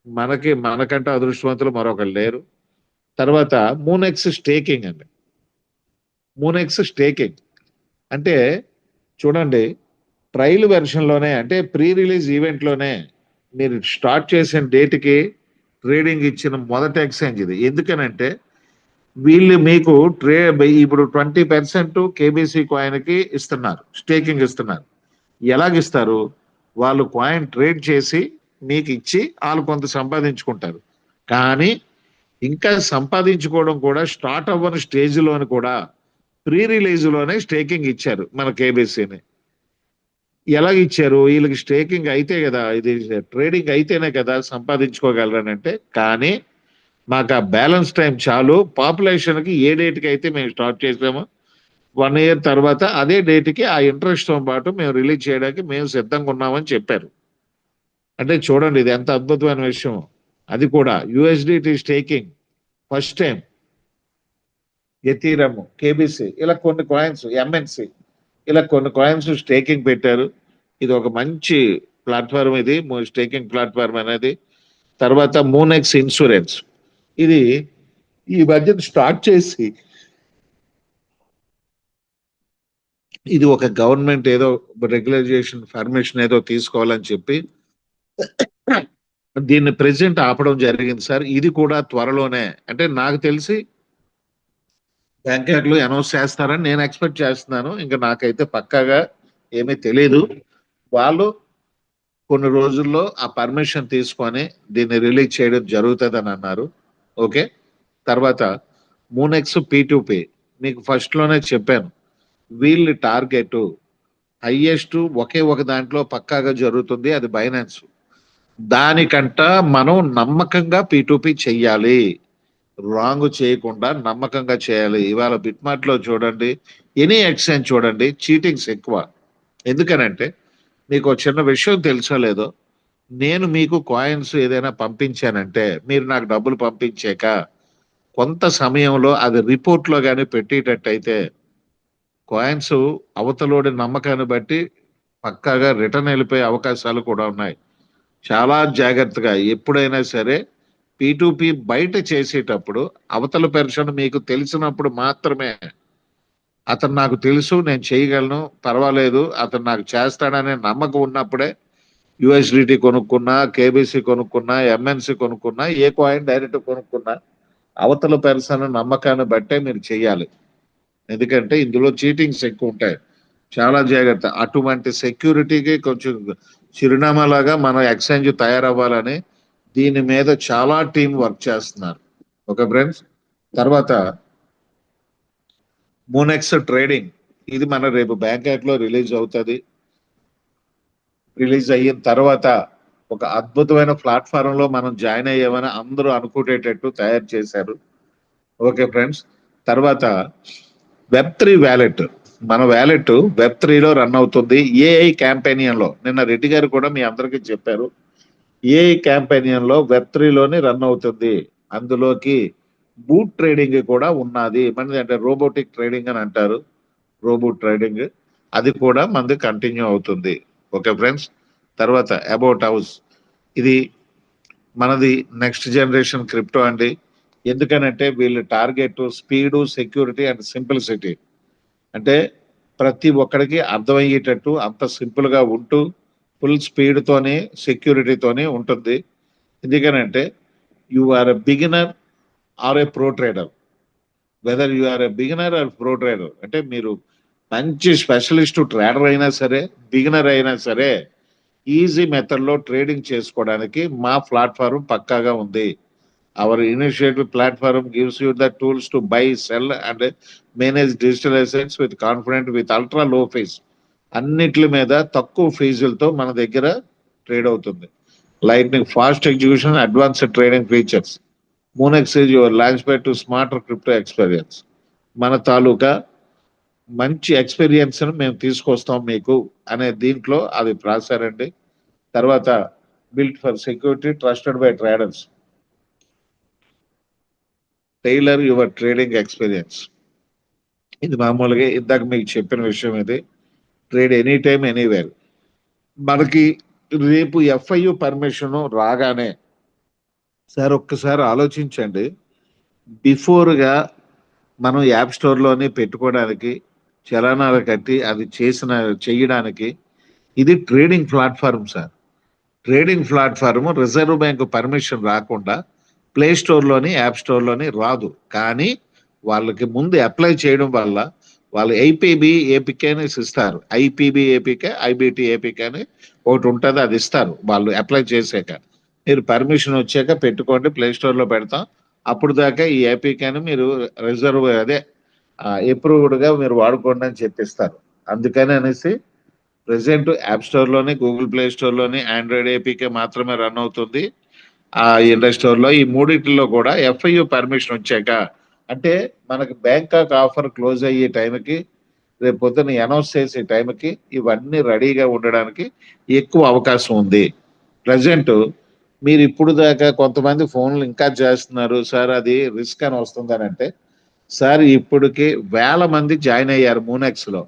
మనకంటే అదృష్టవంతులు మరొకరు లేరు. తర్వాత మూనెక్స్ స్టేకింగ్ అండి. మూనెక్స్ స్టేకింగ్ అంటే చూడండి, ట్రయల్ వెర్షన్లోనే అంటే ప్రీ రిలీజ్ ఈవెంట్లోనే మీరు స్టార్ట్ చేసిన డేట్కి ట్రేడింగ్ ఇచ్చిన మొదటి ఎక్స్చేంజ్ ఇది. ఎందుకనంటే వీళ్ళు మీకు ఇప్పుడు 20% కేబీసీ కాయిన్కి ఇస్తున్నారు, స్టేకింగ్ ఇస్తున్నారు. ఎలాగిస్తారు? వాళ్ళు కాయిన్ ట్రేడ్ చేసి మీకు ఇచ్చి వాళ్ళు కొంత సంపాదించుకుంటారు. కానీ ఇంకా సంపాదించుకోవడం కూడా స్టార్ట్ అవ్వని స్టేజ్లోని కూడా ప్రీ రిలీజ్లోనే స్టేకింగ్ ఇచ్చారు మన కేబీసీని. ఎలాగ ఇచ్చారు? వీళ్ళకి స్టేకింగ్ అయితే కదా, ఇది ట్రేడింగ్ అయితేనే కదా సంపాదించుకోగలరనంటే, కానీ మాకు ఆ బ్యాలెన్స్ టైం చాలు, పాపులేషన్కి ఏ డేట్కి అయితే మేము స్టార్ట్ చేసామో 1 year తర్వాత అదే డేట్కి ఆ ఇంట్రెస్ట్తో పాటు మేము రిలీజ్ చేయడానికి మేము సిద్ధంగా ఉన్నామని చెప్పారు. అంటే చూడండి ఇది ఎంత అద్భుతమైన విషయం. అది కూడా USDT staking first time, Ethereum, KBC ఇలా కొన్ని కాయిన్స్, ఎంఎన్సి ఇలా కొన్ని కాయిన్స్ స్టేకింగ్ పెట్టారు. ఇది ఒక మంచి ప్లాట్ఫామ్, ఇది స్టేకింగ్ ప్లాట్ఫామ్ అనేది. తర్వాత మూనెక్స్ ఇన్సూరెన్స్, ఇది ఈ బడ్జెట్ స్టార్ట్ చేసి ఇది ఒక గవర్నమెంట్ ఏదో రెగ్యులైజేషన్ పర్మిషన్ ఏదో తీసుకోవాలని చెప్పి దీన్ని ప్రెసిడెంట్ ఆపడం జరిగింది సార్. ఇది కూడా త్వరలోనే, అంటే నాకు తెలిసి బ్యాంకాక్లో అనౌన్స్ చేస్తారని నేను ఎక్స్పెక్ట్ చేస్తున్నాను. ఇంకా నాకైతే పక్కాగా ఏమీ తెలియదు. వాళ్ళు కొన్ని రోజుల్లో ఆ పర్మిషన్ తీసుకొని దీన్ని రిలీజ్ చేయడం జరుగుతుందని అన్నారు. ఓకే. తర్వాత మూనెక్స్ P2P మీకు ఫస్ట్ లోనే చెప్పాను, వీళ్ళ టార్గెట్ హైయెస్ట్ ఒకే ఒక దాంట్లో పక్కాగా జరుగుతుంది, అది బైనాన్స్. దానికంట మనం నమ్మకంగా P2P చెయ్యాలి, రాంగ్ చేయకుండా నమ్మకంగా చేయాలి. ఇవాళ బిట్మార్ట్ లో చూడండి, ఎనీ ఎక్స్చేంజ్ చూడండి, చీటింగ్స్ ఎక్కువ. ఎందుకనంటే మీకు ఒక చిన్న విషయం తెలుసో లేదో, నేను మీకు కాయిన్స్ ఏదైనా పంపించానంటే మీరు నాకు డబ్బులు పంపించాక కొంత సమయంలో అది రిపోర్ట్లో కానీ పెట్టేటట్టయితే కాయిన్స్ అవతలోడి నమ్మకాన్ని బట్టి పక్కాగా రిటర్న్ వెళ్ళిపోయే అవకాశాలు కూడా ఉన్నాయి. చాలా జాగ్రత్తగా ఎప్పుడైనా సరే P2P బయట చేసేటప్పుడు అవతల పెర్సన్ మీకు తెలిసినప్పుడు మాత్రమే, అతను నాకు తెలుసు నేను చేయగలను పర్వాలేదు అతను నాకు చేస్తాడనే నమ్మకం ఉన్నప్పుడే యుఎస్డిటి కొనుక్కున్నా, కేబీసీ కొనుక్కున్నా, ఎంఎన్సి కొనుక్కున్నా, ఏ కాయిన్ డైరెక్ట్ కొనుక్కున్నా అవతల పెర్సన్ నమ్మకాన్ని బట్టే మీరు చెయ్యాలి. ఎందుకంటే ఇందులో చీటింగ్స్ ఎక్కువ ఉంటాయి, చాలా జాగ్రత్త. అటువంటి సెక్యూరిటీకి కొంచెం చిరునామాలాగా మన ఎక్స్చేంజ్ తయారవ్వాలని దీని మీద చాలా టీం వర్క్ చేస్తున్నారు. Okay friends. తర్వాత మూనెక్స్ ట్రేడింగ్, ఇది మన రేపు బ్యాంకాక్ లో రిలీజ్ అవుతుంది. రిలీజ్ అయిన తర్వాత ఒక అద్భుతమైన ప్లాట్ఫామ్ లో మనం జాయిన్ అయ్యామని అందరూ అనుకునేటట్టు తయారు చేశారు. Okay friends. తర్వాత Web3 వ్యాలెట్, మన వ్యాలెట్ Web3లో రన్ అవుతుంది ఏఐ క్యాంపెయినియన్లో. నిన్న రెడ్డి గారు కూడా మీ అందరికీ చెప్పారు, ఏఐ క్యాంపెయినియన్లో Web3లోని రన్ అవుతుంది. అందులోకి బూట్ ట్రేడింగ్ కూడా ఉన్నది. మనది అంటే రోబోటిక్ ట్రేడింగ్ అని అంటారు. రోబో ట్రేడింగ్, అది కూడా మనది కంటిన్యూ అవుతుంది. Okay friends. తర్వాత అబౌట్ హౌస్, ఇది మనది నెక్స్ట్ జనరేషన్ క్రిప్టో అండి. ఎందుకనంటే వీళ్ళు target speed, security and simplicity. అంటే ప్రతి ఒక్కడికి అర్థమయ్యేటట్టు అంత సింపుల్గా ఉంటూ ఫుల్ స్పీడ్తోనే సెక్యూరిటీతోనే ఉంటుంది. ఎందుకనంటే you are a beginner or a pro trader, whether you are a beginner or pro trader, అంటే మీరు మంచి స్పెషలిస్ట్ ట్రేడర్ అయినా సరే, బిగినర్ అయినా సరే, ఈజీ మెథడ్లో ట్రేడింగ్ చేసుకోవడానికి మా ప్లాట్ఫారం పక్కాగా ఉంది. Our initiative platform gives you the tools to buy, sell and manage digital assets with confident with ultra low fees. అన్నిటి మీద తక్కువ ఫీజులతో మన దగ్గర ట్రేడ్ అవుతుంది. Lightning fast execution, advanced trading features. Moonex is your launchpad to smarter crypto experience. మన తాలూకా మంచి ఎక్స్పీరియన్స్ మేము తీసుకొస్తాం మీకు అనే దీంట్లో అది రాశారండి. తర్వాత built for security, trusted by traders, tailor your trading experience. ఇది మామూలుగా ఇందాక మీకు చెప్పిన విషయం, ఇది ట్రేడ్ ఎనీ టైమ్ ఎనీవేర్. మనకి రేపు ఎఫ్ఐయు పర్మిషన్ రాగానే సార్ ఒక్కసారి ఆలోచించండి, బిఫోర్గా మనం యాప్ స్టోర్లోనే పెట్టుకోవడానికి, చలనాలు కట్టి అది చేయడానికి ఇది trading platform sir. Trading platform reserve bank permission రాకుండా ప్లే స్టోర్లోని, యాప్ స్టోర్లోని రాదు. కానీ వాళ్ళకి ముందు అప్లై చేయడం వల్ల వాళ్ళు ఐపీబీ ఏపీకే అని ఇస్తారు. ఐపీబీ ఏపీకే, ఐబిటి ఏపీకే అని ఒకటి ఉంటుంది, అది ఇస్తారు వాళ్ళు అప్లై చేసాక. మీరు పర్మిషన్ వచ్చాక పెట్టుకోండి, ప్లే స్టోర్లో పెడతాం. అప్పుడు దాకా ఈ ఏపీకేని మీరు రిజర్వ్ అప్రూవ్డ్గా మీరు వాడుకోండి అని చెప్పిస్తారు. అందుకని అనేసి ప్రెసెంట్ యాప్ స్టోర్లోని, గూగుల్ ప్లే స్టోర్లోని ఆండ్రాయిడ్ ఏపీకే మాత్రమే రన్ అవుతుంది. ఆ ఇండస్టోర్లో ఈ మూడింటిలో కూడా ఎఫ్ఐయు పర్మిషన్ వచ్చాక, అంటే మనకి బ్యాంకాక్ ఆఫర్ క్లోజ్ అయ్యే టైంకి, రేపు పొద్దున్న అనౌన్స్ చేసే టైంకి ఇవన్నీ రెడీగా ఉండడానికి ఎక్కువ అవకాశం ఉంది. ప్రజెంట్ మీరు ఇప్పుడు దాకా కొంతమంది ఫోన్లు ఇంకా చేస్తున్నారు సార్, అది రిస్క్ అని వస్తుందని అంటే, సార్ ఇప్పటికి 1000 మంది జాయిన్ అయ్యారు మూనెక్స్లో.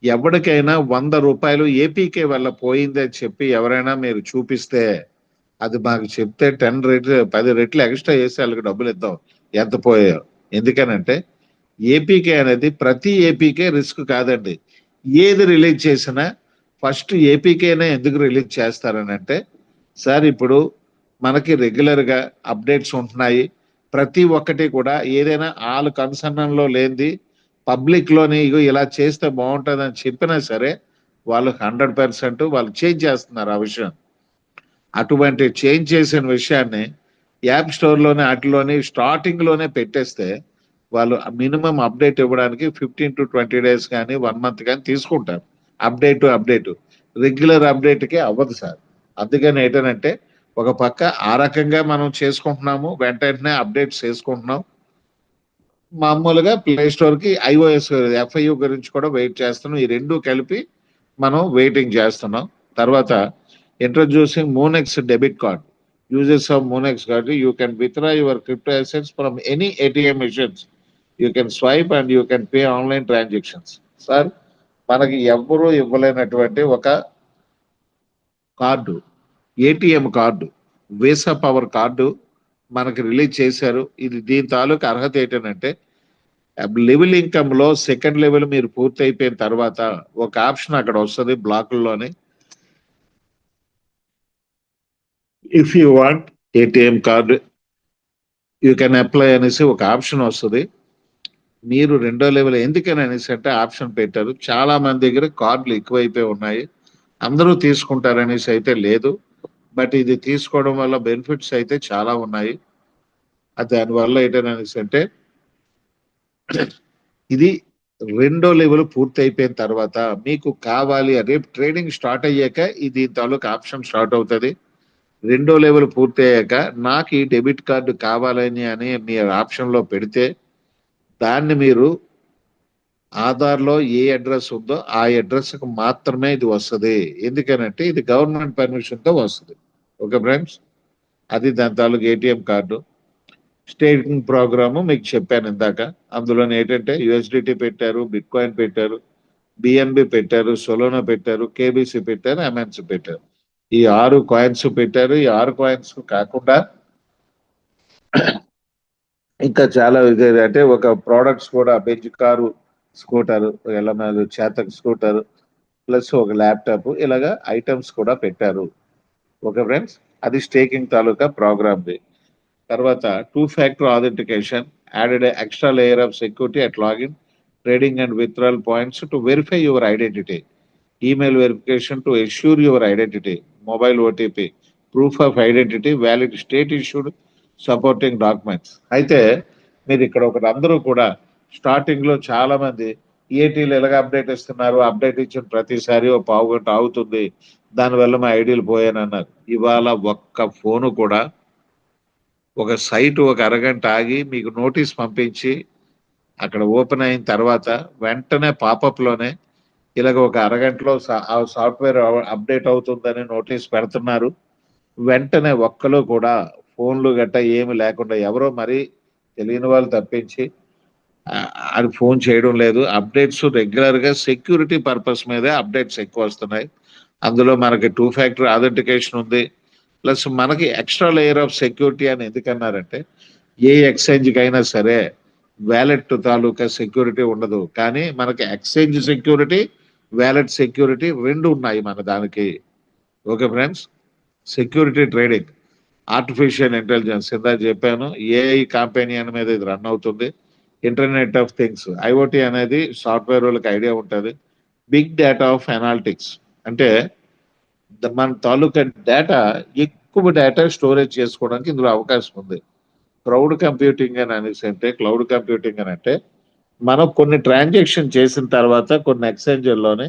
ఎవరికైనా 100 రూపాయలు ఏపీకే వల్ల పోయిందని చెప్పి ఎవరైనా మీరు చూపిస్తే, అది మాకు చెప్తే 10 రెట్లు ఎక్స్ట్రా చేసి వాళ్ళకి డబ్బులు ఇద్దాం ఎంత పోయాయో. ఎందుకనంటే ఏపీకే అనేది ప్రతి ఏపీకే రిస్క్ కాదండి. ఏది రిలీజ్ చేసినా ఫస్ట్ ఏపీకేనే ఎందుకు రిలీజ్ చేస్తారని అంటే, సార్ ఇప్పుడు మనకి రెగ్యులర్గా అప్డేట్స్ ఉంటున్నాయి. ప్రతి ఒక్కటి కూడా ఏదైనా వాళ్ళ కన్సర్న్లో లేనిది పబ్లిక్లోని ఇగో ఇలా చేస్తే బాగుంటుందని చెప్పినా సరే వాళ్ళు 100% వాళ్ళు చేంజ్ చేస్తున్నారు ఆ విషయం. అటువంటి చేంజ్ చేసిన విషయాన్ని యాప్ స్టోర్లోనే వాటిలోని స్టార్టింగ్లోనే పెట్టేస్తే వాళ్ళు మినిమం అప్డేట్ ఇవ్వడానికి 15 to 20 days కానీ 1 month కానీ తీసుకుంటారు. అప్డేట్ రెగ్యులర్ అప్డేట్కే అవ్వదు సార్. అందుకని ఏంటంటే ఒక పక్క ఆ రకంగా మనం చేసుకుంటున్నాము, వెంటనే అప్డేట్స్ చేసుకుంటున్నాం. మామూలుగా ప్లే స్టోర్కి ఐఓఎస్ ఎఫ్ఐయు గురించి కూడా వెయిట్ చేస్తున్నాం. ఈ రెండు కలిపి మనం వెయిటింగ్ చేస్తున్నాం. తర్వాత introducing Moonex debit card. Uses of Moonex card, you can withdraw your crypto assets from any ATM machines. You can swipe and you can pay online transactions. Sir మనకి ఎవ్వరూ ఇవ్వలేనటువంటి ఒక card, ATM card, visa power card మనకి release చేశారు. ఇది దీని తాలూకు అర్హత ఏంటంటే, లెవెల్ ఇన్కమ్లో సెకండ్ లెవెల్ మీరు పూర్తి అయిపోయిన తర్వాత ఒక ఆప్షన్ అక్కడ వస్తుంది బ్లాకుల్లోని, if you want ATM card you can apply అనేసి ఒక ఆప్షన్ వస్తుంది. మీరు రెండో లెవెల్ ఎందుకని అనేసి అంటే ఆప్షన్ పెట్టారు. చాలా మంది దగ్గర కార్డులు ఎక్కువైపోయి ఉన్నాయి, అందరూ తీసుకుంటారనేసి అయితే లేదు. బట్ ఇది తీసుకోవడం వల్ల బెనిఫిట్స్ అయితే చాలా ఉన్నాయి. దానివల్ల ఏంటనేసి అంటే ఇది రెండో లెవెల్ పూర్తి అయిపోయిన తర్వాత మీకు కావాలి, రేపు ట్రేడింగ్ స్టార్ట్ అయ్యాక ఇది తాలూకు ఆప్షన్ స్టార్ట్ అవుతుంది. రెండో లెవెల్ పూర్తి అయ్యాక నాకు ఈ డెబిట్ కార్డు కావాలని అని మీరు ఆప్షన్లో పెడితే దాన్ని మీరు ఆధార్లో ఏ అడ్రస్ ఉందో ఆ అడ్రస్కి మాత్రమే ఇది వస్తుంది. ఎందుకనంటే ఇది గవర్నమెంట్ పర్మిషన్తో వస్తుంది. ఓకే ఫ్రెండ్స్, అది దాని తాలూకు ఏటీఎం కార్డు. స్టేకింగ్ ప్రోగ్రాము మీకు చెప్పాను ఇందాక. అందులో ఏంటంటే యూఎస్డిటీ పెట్టారు, బిట్ కాయిన్ పెట్టారు, బిఎన్బి పెట్టారు, సొలోనా పెట్టారు, కేబిసి పెట్టారు, ఎంఎన్సి పెట్టారు. ఈ 6 కాయిన్స్ పెట్టారు. ఈ 6 కాయిన్స్ కాకుండా ఇంకా చాలా అంటే ఒక ప్రోడక్ట్స్ కూడా బెంజ్ కారు, స్కూటర్, ఎలమేలు చేతక్ స్కూటర్ ప్లస్ ఒక ల్యాప్టాప్ ఇలాగా ఐటమ్స్ కూడా పెట్టారు. ఓకే ఫ్రెండ్స్, అది స్టేకింగ్ తాలూకా ప్రోగ్రామ్ది. తర్వాత 2-factor authentication added an extra layer of security at login, trading and withdrawal points to verify your identity. Email verification to assure your identity. Mobile OTP, proof of identity, valid state issued supporting documents. అయితే మీరు ఇక్కడ ఒకటి అందరూ కూడా starting లో చాలా మంది ఏటీలు ఎలాగ అప్డేట్ ఇస్తున్నారు, అప్డేట్ ఇచ్చిన ప్రతిసారి ఓ పావు గంట ఆగుతుంది, దానివల్ల మా ఐడీలు పోయానన్నారు. ఇవాళ ఒక్క ఫోను కూడా ఒక సైట్ ఒక అరగంట ఆగి మీకు నోటీస్ పంపించి అక్కడ ఓపెన్ అయిన తర్వాత వెంటనే పాపప్ లోనే ఇలాగ ఒక అరగంటలో ఆ సాఫ్ట్వేర్ అప్డేట్ అవుతుందని నోటీస్ పెడుతున్నారు. వెంటనే ఒక్కరు కూడా ఫోన్లు గట్ట ఏమి లేకుండా ఎవరో మరి తెలియని వాళ్ళు తప్పించి అది ఫోన్ చేయడం లేదు. అప్డేట్స్ రెగ్యులర్ గా సెక్యూరిటీ పర్పస్ మీదే అప్డేట్స్ ఎక్కువ వస్తున్నాయి. అందులో మనకి 2-factor authentication ఉంది, ప్లస్ మనకి ఎక్స్ట్రా లేయర్ ఆఫ్ సెక్యూరిటీ అని ఎందుకన్నారంటే ఏ ఎక్స్చేంజ్కి అయినా సరే వ్యాలెట్ తాలూకా సెక్యూరిటీ ఉండదు, కానీ మనకి ఎక్స్చేంజ్ సెక్యూరిటీ, వ్యాలెట్ సెక్యూరిటీ రెండు ఉన్నాయి మన దానికి. Okay friends, security trading, artificial intelligence ఇందాక చెప్పాను, ఏఐ కాంపెనియన్ మీద ఇది రన్ అవుతుంది. ఇంటర్నెట్ ఆఫ్ థింగ్స్, ఐఓటీ అనేది సాఫ్ట్వేర్ వాళ్ళకి ఐడియా ఉంటుంది. బిగ్ డేటా ఆఫ్ అనాలిటిక్స్ అంటే మన తాలూకా డేటా, ఎక్కువ డేటా స్టోరేజ్ చేసుకోవడానికి ఇందులో అవకాశం ఉంది. క్లౌడ్ కంప్యూటింగ్ అని అనేసి అంటే, క్లౌడ్ కంప్యూటింగ్ అని అంటే మనం కొన్ని ట్రాన్సాక్షన్ చేసిన తర్వాత కొన్ని ఎక్స్చేంజ్లోనే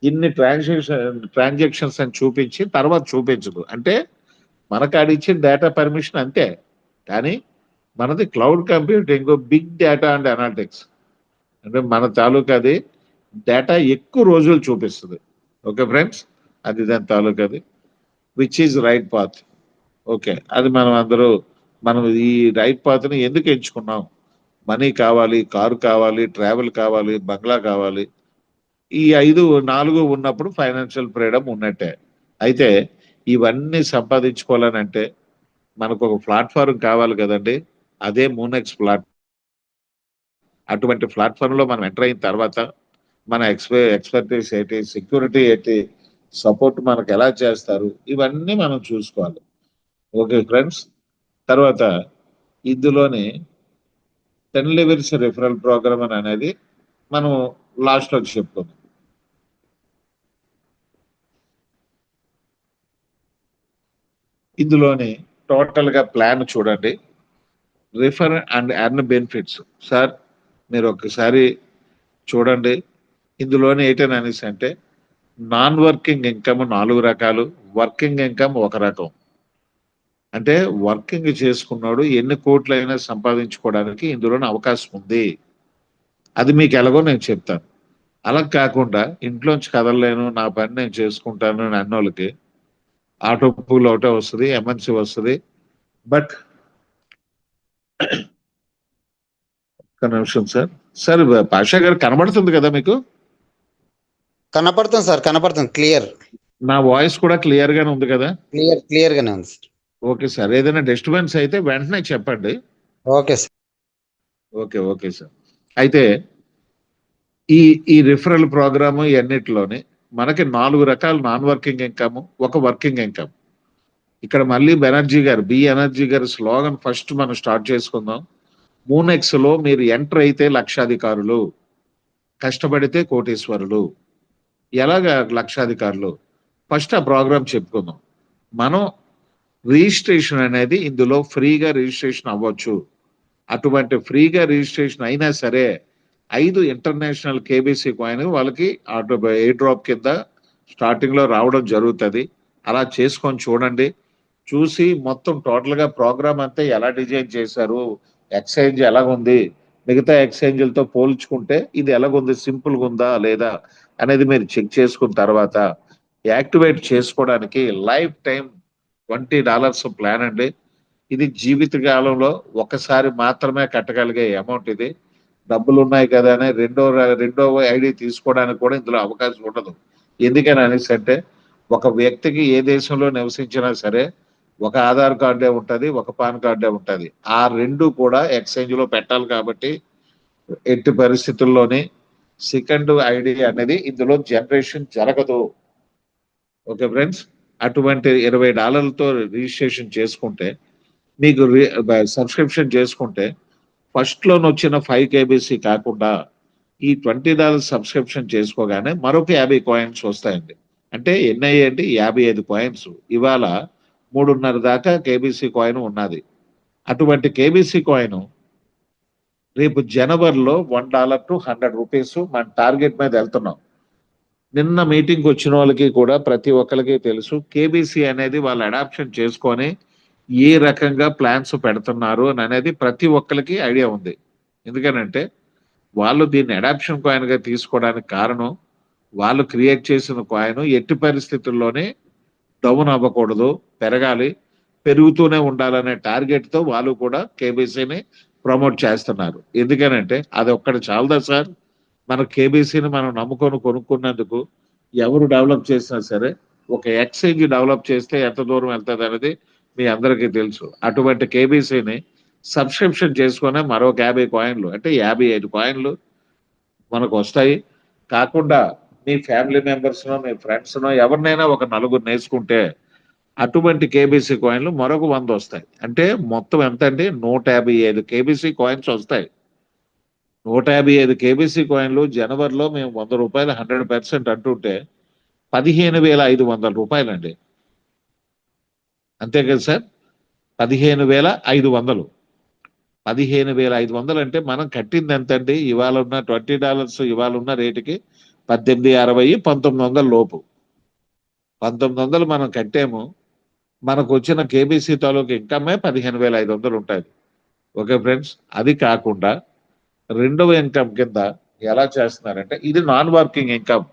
ఇన్ని ట్రాన్సాక్షన్స్ అని చూపించి తర్వాత చూపించదు. అంటే మనకు ఆడిచ్చిన డేటా పర్మిషన్ అంతే, కానీ మనది cloud computing, big data and analytics అంటే మన తాలూకాది డేటా ఎక్కువ రోజులు చూపిస్తుంది. ఓకే ఫ్రెండ్స్, అది దాని తాలూకాది which is right path. Okay, అది మనం ఈ రైట్ పాత్ని ఎందుకు ఎంచుకున్నాం? మనీ కావాలి, కారు కావాలి, ట్రావెల్ కావాలి, బంగ్లా కావాలి. ఈ 4 ఉన్నప్పుడు ఫైనాన్షియల్ ఫ్రీడమ్ ఉన్నట్టే. అయితే ఇవన్నీ సంపాదించుకోవాలనంటే మనకు ఒక ప్లాట్ఫారం కావాలి కదండి, అదే మూనెక్స్ ప్లాట్. అటువంటి ప్లాట్ఫామ్ లో మనం ఎంటర్ అయిన తర్వాత మన ఎక్స్పర్టీస్ ఏంటి, సెక్యూరిటీ ఏంటి, సపోర్ట్ మనకు ఎలా చేస్తారు, ఇవన్నీ మనం చూసుకోవాలి. ఓకే ఫ్రెండ్స్, తర్వాత ఇందులోని 10 levels రిఫరల్ ప్రోగ్రామ్ అని అనేది మనం లాస్ట్ లో చెప్పుకుందాం. ఇందులోని టోటల్ గా ప్లాన్ చూడండి, refer and earn benefits. Sir మీరు ఒక్కసారి చూడండి, ఇందులోని ఏంటని అనేసి అంటే నాన్ వర్కింగ్ ఇన్కమ్ 4 రకాలు, వర్కింగ్ ఇన్కమ్ 1 రకం. అంటే వర్కింగ్ చేసుకున్నాడు ఎన్ని కోట్లైనా సంపాదించుకోవడానికి ఇందులోనే అవకాశం ఉంది. అది మీకు ఎలాగో నేను చెప్తాను. అలా కాకుండా ఇంట్లోంచి కదలలేను, నా పని నేను చేసుకుంటాను అని అన్నోళ్ళకి ఆటో పూల్ ఒకటే వస్తుంది, ఎంఎన్సి వస్తుంది. బట్ ఒక్క నిమిషం సార్. సార్ పాషా గారు కనబడుతుంది కదా మీకు? కనపడుతుంది సార్, కనపడుతుంది, క్లియర్. నా వాయిస్ కూడా క్లియర్ గానే ఉంది కదా? క్లియర్ గానే ఉంది సార్. ఓకే సార్, ఏదైనా డిస్టర్బెన్స్ అయితే వెంటనే చెప్పండి. Okay sir. Okay sir. అయితే ఈ రిఫరల్ ప్రోగ్రామ్ అన్నిటిలోనే మనకి 4 రకాల non working income, 1 working income. ఇక్కడ మళ్ళీ బి ఎనర్జీ గారి స్లోగన్ ఫస్ట్ మనం స్టార్ట్ చేసుకుందాం. మూనెక్స్ లో మీరు ఎంటర్ అయితే లక్షాధికారులు, కష్టపడితే కోటీశ్వరులు. ఎలాగా లక్షాధికారులు? ఫస్ట్ ఆ ప్రోగ్రామ్ చెప్పుకుందాం. మనం రిజిస్ట్రేషన్ అనేది ఇందులో ఫ్రీగా రిజిస్ట్రేషన్ అవ్వచ్చు. అటువంటి ఫ్రీగా రిజిస్ట్రేషన్ అయినా సరే 5 ఇంటర్నేషనల్ కేబీసీ కాయిన్ వాళ్ళకి ఎయిర్ డ్రాప్ కింద స్టార్టింగ్ లో రావడం జరుగుతుంది. అలా చేసుకొని చూడండి. చూసి మొత్తం టోటల్ గా ప్రోగ్రామ్ అంతా ఎలా డిజైన్ చేశారు, ఎక్స్చేంజ్ ఎలాగుంది, మిగతా ఎక్స్చేంజ్లతో పోల్చుకుంటే ఇది ఎలాగుంది, సింపుల్గా ఉందా లేదా అనేది మీరు చెక్ చేసుకున్న తర్వాత యాక్టివేట్ చేసుకోవడానికి లైఫ్ టైం $20 ప్లాన్ అండి. ఇది జీవిత కాలంలో ఒకసారి మాత్రమే కట్టగలిగే అమౌంట్ ఇది. డబ్బులు ఉన్నాయి కదా అని రెండో ఐడి తీసుకోవడానికి కూడా ఇందులో అవకాశం ఉండదు. ఎందుకని అనేసి అంటే ఒక వ్యక్తికి ఏ దేశంలో నివసించినా సరే ఒక ఆధార్ కార్డే ఉంటుంది, ఒక పాన్ కార్డే ఉంటుంది. ఆ రెండు కూడా ఎక్స్చేంజ్ లో పెట్టాలి కాబట్టి ఎట్టి పరిస్థితుల్లోని సెకండ్ ఐడి అనేది ఇందులో జనరేషన్ జరగదు. ఓకే ఫ్రెండ్స్, అటువంటి $20తో రిజిస్ట్రేషన్ చేసుకుంటే మీకు సబ్స్క్రిప్షన్ చేసుకుంటే ఫస్ట్ లోన్ వచ్చిన 5 కేబీసీ కాకుండా ఈ $20 సబ్స్క్రిప్షన్ చేసుకోగానే మరొక 50 కాయిన్స్ వస్తాయండి. అంటే ఎన్ని అయ్యాయంటే 55 కాయిన్స్. ఇవాళ 3.5 దాకా కేబీసీ కాయిన్ ఉన్నది. అటువంటి కేబీసీ కాయిన్ రేపు జనవరిలో $1 to $100 మన టార్గెట్ మీద వెళ్తున్నాం. నిన్న మీటింగ్ వచ్చిన వాళ్ళకి కూడా ప్రతి ఒక్కరికి తెలుసు కేబీసీ అనేది వాళ్ళు అడాప్షన్ చేసుకొని ఏ రకంగా ప్లాన్స్ పెడుతున్నారు అని అనేది ప్రతి ఒక్కరికి ఐడియా ఉంది. ఎందుకనంటే వాళ్ళు దీన్ని అడాప్షన్ కాయిన్ గా తీసుకోవడానికి కారణం వాళ్ళు క్రియేట్ చేసిన కాయిన్ ఎట్టి పరిస్థితుల్లోనే డౌన్ అవ్వకూడదు, పెరగాలి, పెరుగుతూనే ఉండాలనే టార్గెట్ తో వాళ్ళు కూడా కేబీసీని ప్రమోట్ చేస్తున్నారు. ఎందుకనంటే అది ఒక్కటి చాలదా సార్, మన కేబీసీని మనం నమ్ముకొని కొనుక్కున్నందుకు ఎవరు డెవలప్ చేసినా సరే ఒక ఎక్స్చేంజ్ డెవలప్ చేస్తే ఎంత దూరం వెళ్తుంది అనేది మీ అందరికీ తెలుసు. అటువంటి కేబీసీని సబ్స్క్రిప్షన్ చేసుకునే మరొక 50 కాయిన్లు అంటే 55 కాయిన్లు మనకు వస్తాయి. కాకుండా మీ ఫ్యామిలీ మెంబర్స్నో మీ ఫ్రెండ్స్నో ఎవరినైనా ఒక నలుగురు నేర్చుకుంటే అటువంటి కేబీసీ కాయిన్లు మరొక 100 వస్తాయి. అంటే మొత్తం ఎంత అంటే 155 కేబీసీ కాయిన్స్ వస్తాయి. 155 కేబీసీ కాయిన్లు జనవరిలో మేము ₹100 100% అంటుంటే ₹15,500 అండి. అంతే కదా సార్, 15,500. 15,500 అంటే మనం కట్టింది ఎంత అండి? ఇవాళ ఉన్న $20 ఇవాళ ఉన్న రేటుకి 1860 1900 లోపు. 1900 మనం కట్టాము. మనకు వచ్చిన కేబీసీ తాలూకు ఇన్కమే 15,500 ఉంటుంది. ఓకే ఫ్రెండ్స్, అది కాకుండా రెండవ ఇన్కమ్ కింద ఎలా చేస్తున్నారంటే ఇది నాన్ వర్కింగ్ ఇన్కమ్.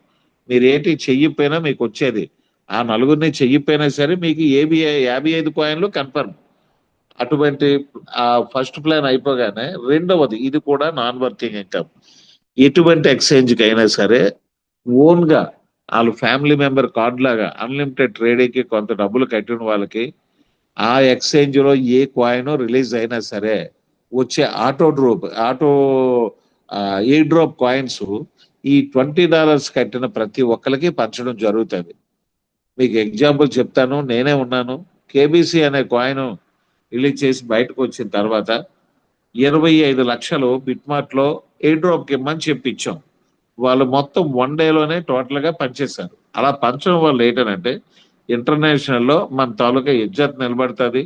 మీరు ఏంటి చెయ్యిపోయినా మీకు వచ్చేది. ఆ నలుగురిని చెయ్యిపోయినా సరే మీకు 55 కాయిన్లు కన్ఫర్మ్. అటువంటి ఫస్ట్ ప్లాన్ అయిపోగానే రెండవది ఇది కూడా నాన్ వర్కింగ్ ఇన్కమ్. ఎటువంటి ఎక్స్చేంజ్కి అయినా సరే ఓన్ గా వాళ్ళు ఫ్యామిలీ మెంబర్ కార్డు లాగా అన్లిమిటెడ్ ట్రేడింగ్కి కొంత డబ్బులు కట్టిన వాళ్ళకి ఆ ఎక్స్చేంజ్ లో ఏ కాయిన్ రిలీజ్ అయినా సరే వచ్చే ఏ డ్రాప్ కాయిన్స్ ఈ $20 కట్టిన ప్రతి ఒక్కరికి పంచడం జరుగుతుంది. మీకు ఎగ్జాంపుల్ చెప్తాను, నేనే ఉన్నాను. కేబీసీ అనే కాయిన్ రిలీజ్ చేసి బయటకు వచ్చిన తర్వాత 25 లక్షలు బిట్మార్ట్ లో ఎయిర్ డ్రాప్ కి ఇమ్మని చెప్పించాం. వాళ్ళు మొత్తం 1 డేలోనే టోటల్ గా పనిచేశారు. అలా పంచడం వల్ల ఏంటంటే ఇంటర్నేషనల్ లో మన తాలూకా ఇజ్జత్ నిలబడుతుంది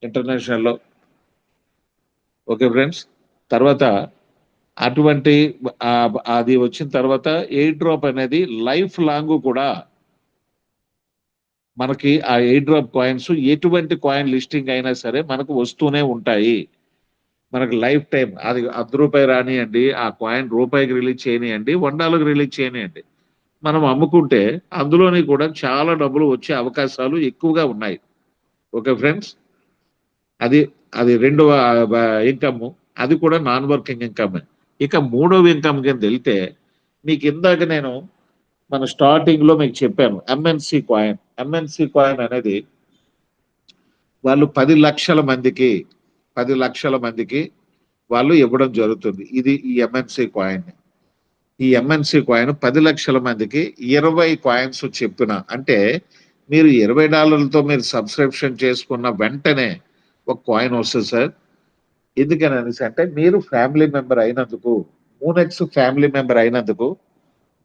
ఇంటర్నేషనల్ లో. ఓకే ఫ్రెండ్స్, తర్వాత అటువంటి అది వచ్చిన తర్వాత ఎయిర్ డ్రాప్ అనేది లైఫ్ లాంగ్ కూడా మనకి ఆ ఎయిర్ డ్రాప్ కాయిన్స్ ఎటువంటి కాయిన్ లిస్టింగ్ అయినా సరే మనకు వస్తూనే ఉంటాయి. మనకు లైఫ్ టైం అది ₹1 రానియండి, ఆ కాయిన్ రూపాయికి రిలీజ్ చేయనియండి, $1 రిలీజ్ చేయనియండి, మనం అమ్ముకుంటే అందులోని కూడా చాలా డబ్బులు వచ్చే అవకాశాలు ఎక్కువగా ఉన్నాయి. ఓకే ఫ్రెండ్స్, అది అది రెండవ ఇన్కమ్. అది కూడా నాన్ వర్కింగ్ ఇన్కమ్. ఇక మూడవ ఇన్కమ్ కింద వెళ్తే మీకు ఇందాక నేను మన స్టార్టింగ్ లో మీకు చెప్పాను ఎంఎన్సి కాయిన్. ఎంఎన్సి కాయిన్ అనేది వాళ్ళు 10 లక్షల మందికి వాళ్ళు ఇవ్వడం జరుగుతుంది. ఇది ఈ ఎంఎన్సి కాయిన్. ఈ ఎంఎన్సి కాయిన్ 10 లక్షల మందికి 20 కాయిన్స్ చెప్పిన అంటే మీరు $20తో మీరు సబ్స్క్రిప్షన్ చేసుకున్న వెంటనే ఒక కాయిన్ వస్తుంది సార్. ఎందుకని అనేసి అంటే మీరు ఫ్యామిలీ మెంబర్ అయినందుకు, మూనెక్స్ ఫ్యామిలీ మెంబర్ అయినందుకు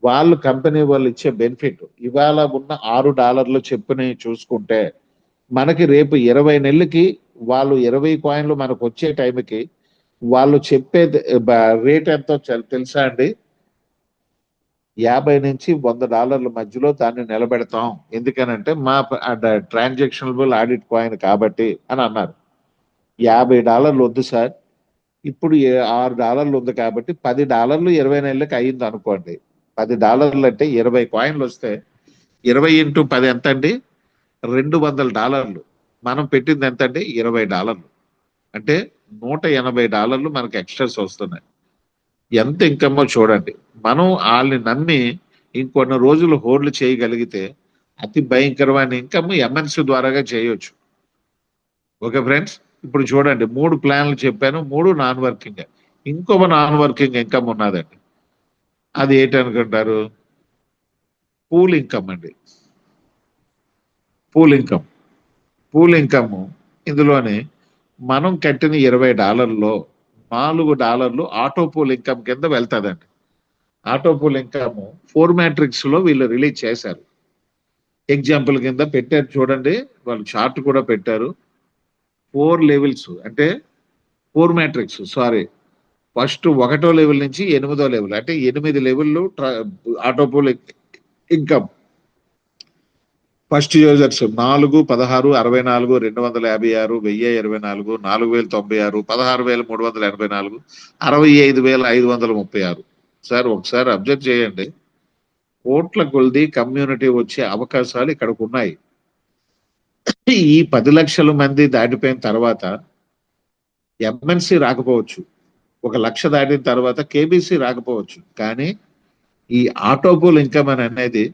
వాళ్ళు కంపెనీ వాళ్ళు ఇచ్చే బెనిఫిట్. ఇవాళ ఉన్న $6 చెప్పుని చూసుకుంటే మనకి రేపు 20 నెలలకి వాళ్ళు 20 కాయిన్లు మనకు వచ్చే టైంకి వాళ్ళు చెప్పే రేట్ ఎంతో తెలుసా అండి? $50 నుంచి $100 మధ్యలో దాన్ని నిలబెడతాం. ఎందుకనంటే మా ట్రాన్సాక్షనబుల్ ఆడిట్ కాయిన్ కాబట్టి అని అన్నారు. $50 వద్దు సార్, ఇప్పుడు $6 ఉంది కాబట్టి $10 20 నెలలకి అయ్యింది అనుకోండి. $10 అంటే 20 కాయిన్లు వస్తే 20 × 10 ఎంత అండి? $200. మనం పెట్టింది ఎంత అంటే $20. అంటే $180 మనకి ఎక్స్ట్రాస్ వస్తున్నాయి. ఎంత ఇన్కమో చూడండి. మనం వాళ్ళని నమ్మి ఇంకొన్ని రోజులు హోల్డ్ చేయగలిగితే అతి భయంకరమైన ఇన్కమ్ ఎంఎన్సి ద్వారాగా చేయొచ్చు. ఓకే ఫ్రెండ్స్, ఇప్పుడు చూడండి 3 ప్లాన్లు చెప్పాను, 3 నాన్ వర్కింగ్. ఇంకొక నాన్ వర్కింగ్ ఇన్కమ్ ఉన్నదండి. అది ఏంటనుకుంటారు? పూల్ ఇన్కమ్ అండి. పూల్ ఇన్కమ్ ఇందులోనే మనం కట్టిన $20లో $4 ఆటో పూల్ ఇన్కమ్ కింద వెళ్తాదండి. ఆటో పూల్ ఇన్కమ్ 4 మ్యాట్రిక్స్ లో వీళ్ళు రిలీజ్ చేశారు. ఎగ్జాంపుల్ కింద పెట్టారు చూడండి, వాళ్ళు చార్ట్ కూడా పెట్టారు. 4 లెవెల్స్ అంటే 4 మ్యాట్రిక్స్, సారీ, ఫస్ట్ 1వ లెవెల్ నుంచి 8వ లెవెల్ అంటే 8 లెవెల్లు auto pool income. First users 4, 16, 64, 256, 1024, 4096, 16384, 65536. Sir ఒకసారి అబ్జర్వ్ చేయండి, కోట్ల కొలది కమ్యూనిటీ వచ్చే అవకాశాలు ఇక్కడికి ఉన్నాయి. ఈ 10 లక్షల మంది దాటిపోయిన తర్వాత ఎంఎన్సి రాకపోవచ్చు, 1 లక్ష దాటిన తర్వాత కేబీసీ రాకపోవచ్చు, కానీ ఈ ఆటోపూల్ ఇన్కమ్ అనేది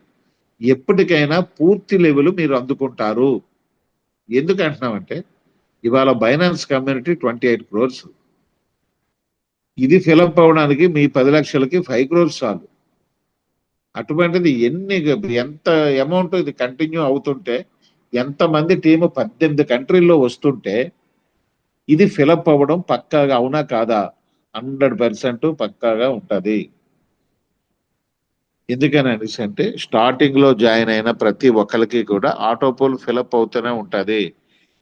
ఎప్పటికైనా పూర్తి లెవెల్ మీరు అందుకుంటారు. ఎందుకు అంటున్నామంటే ఇవాళ బైనాన్స్ కమ్యూనిటీ 28 crores, ఇది ఫిలప్ అవడానికి మీ 10 లక్షలకి 5 crores చాలు. అటువంటిది ఎంత అమౌంట్ ఇది కంటిన్యూ అవుతుంటే, ఎంతమంది టీము 18 కంట్రీల్లో వస్తుంటే ఇది ఫిలప్ అవ్వడం పక్కాగా అవునా కాదా? 100% పక్కాగా ఉంటది. ఎందుకని అనేసి అంటే స్టార్టింగ్ లో జాయిన్ అయిన ప్రతి ఒక్కరికి కూడా ఆటోపోల్ ఫిలప్ అవుతూనే ఉంటది.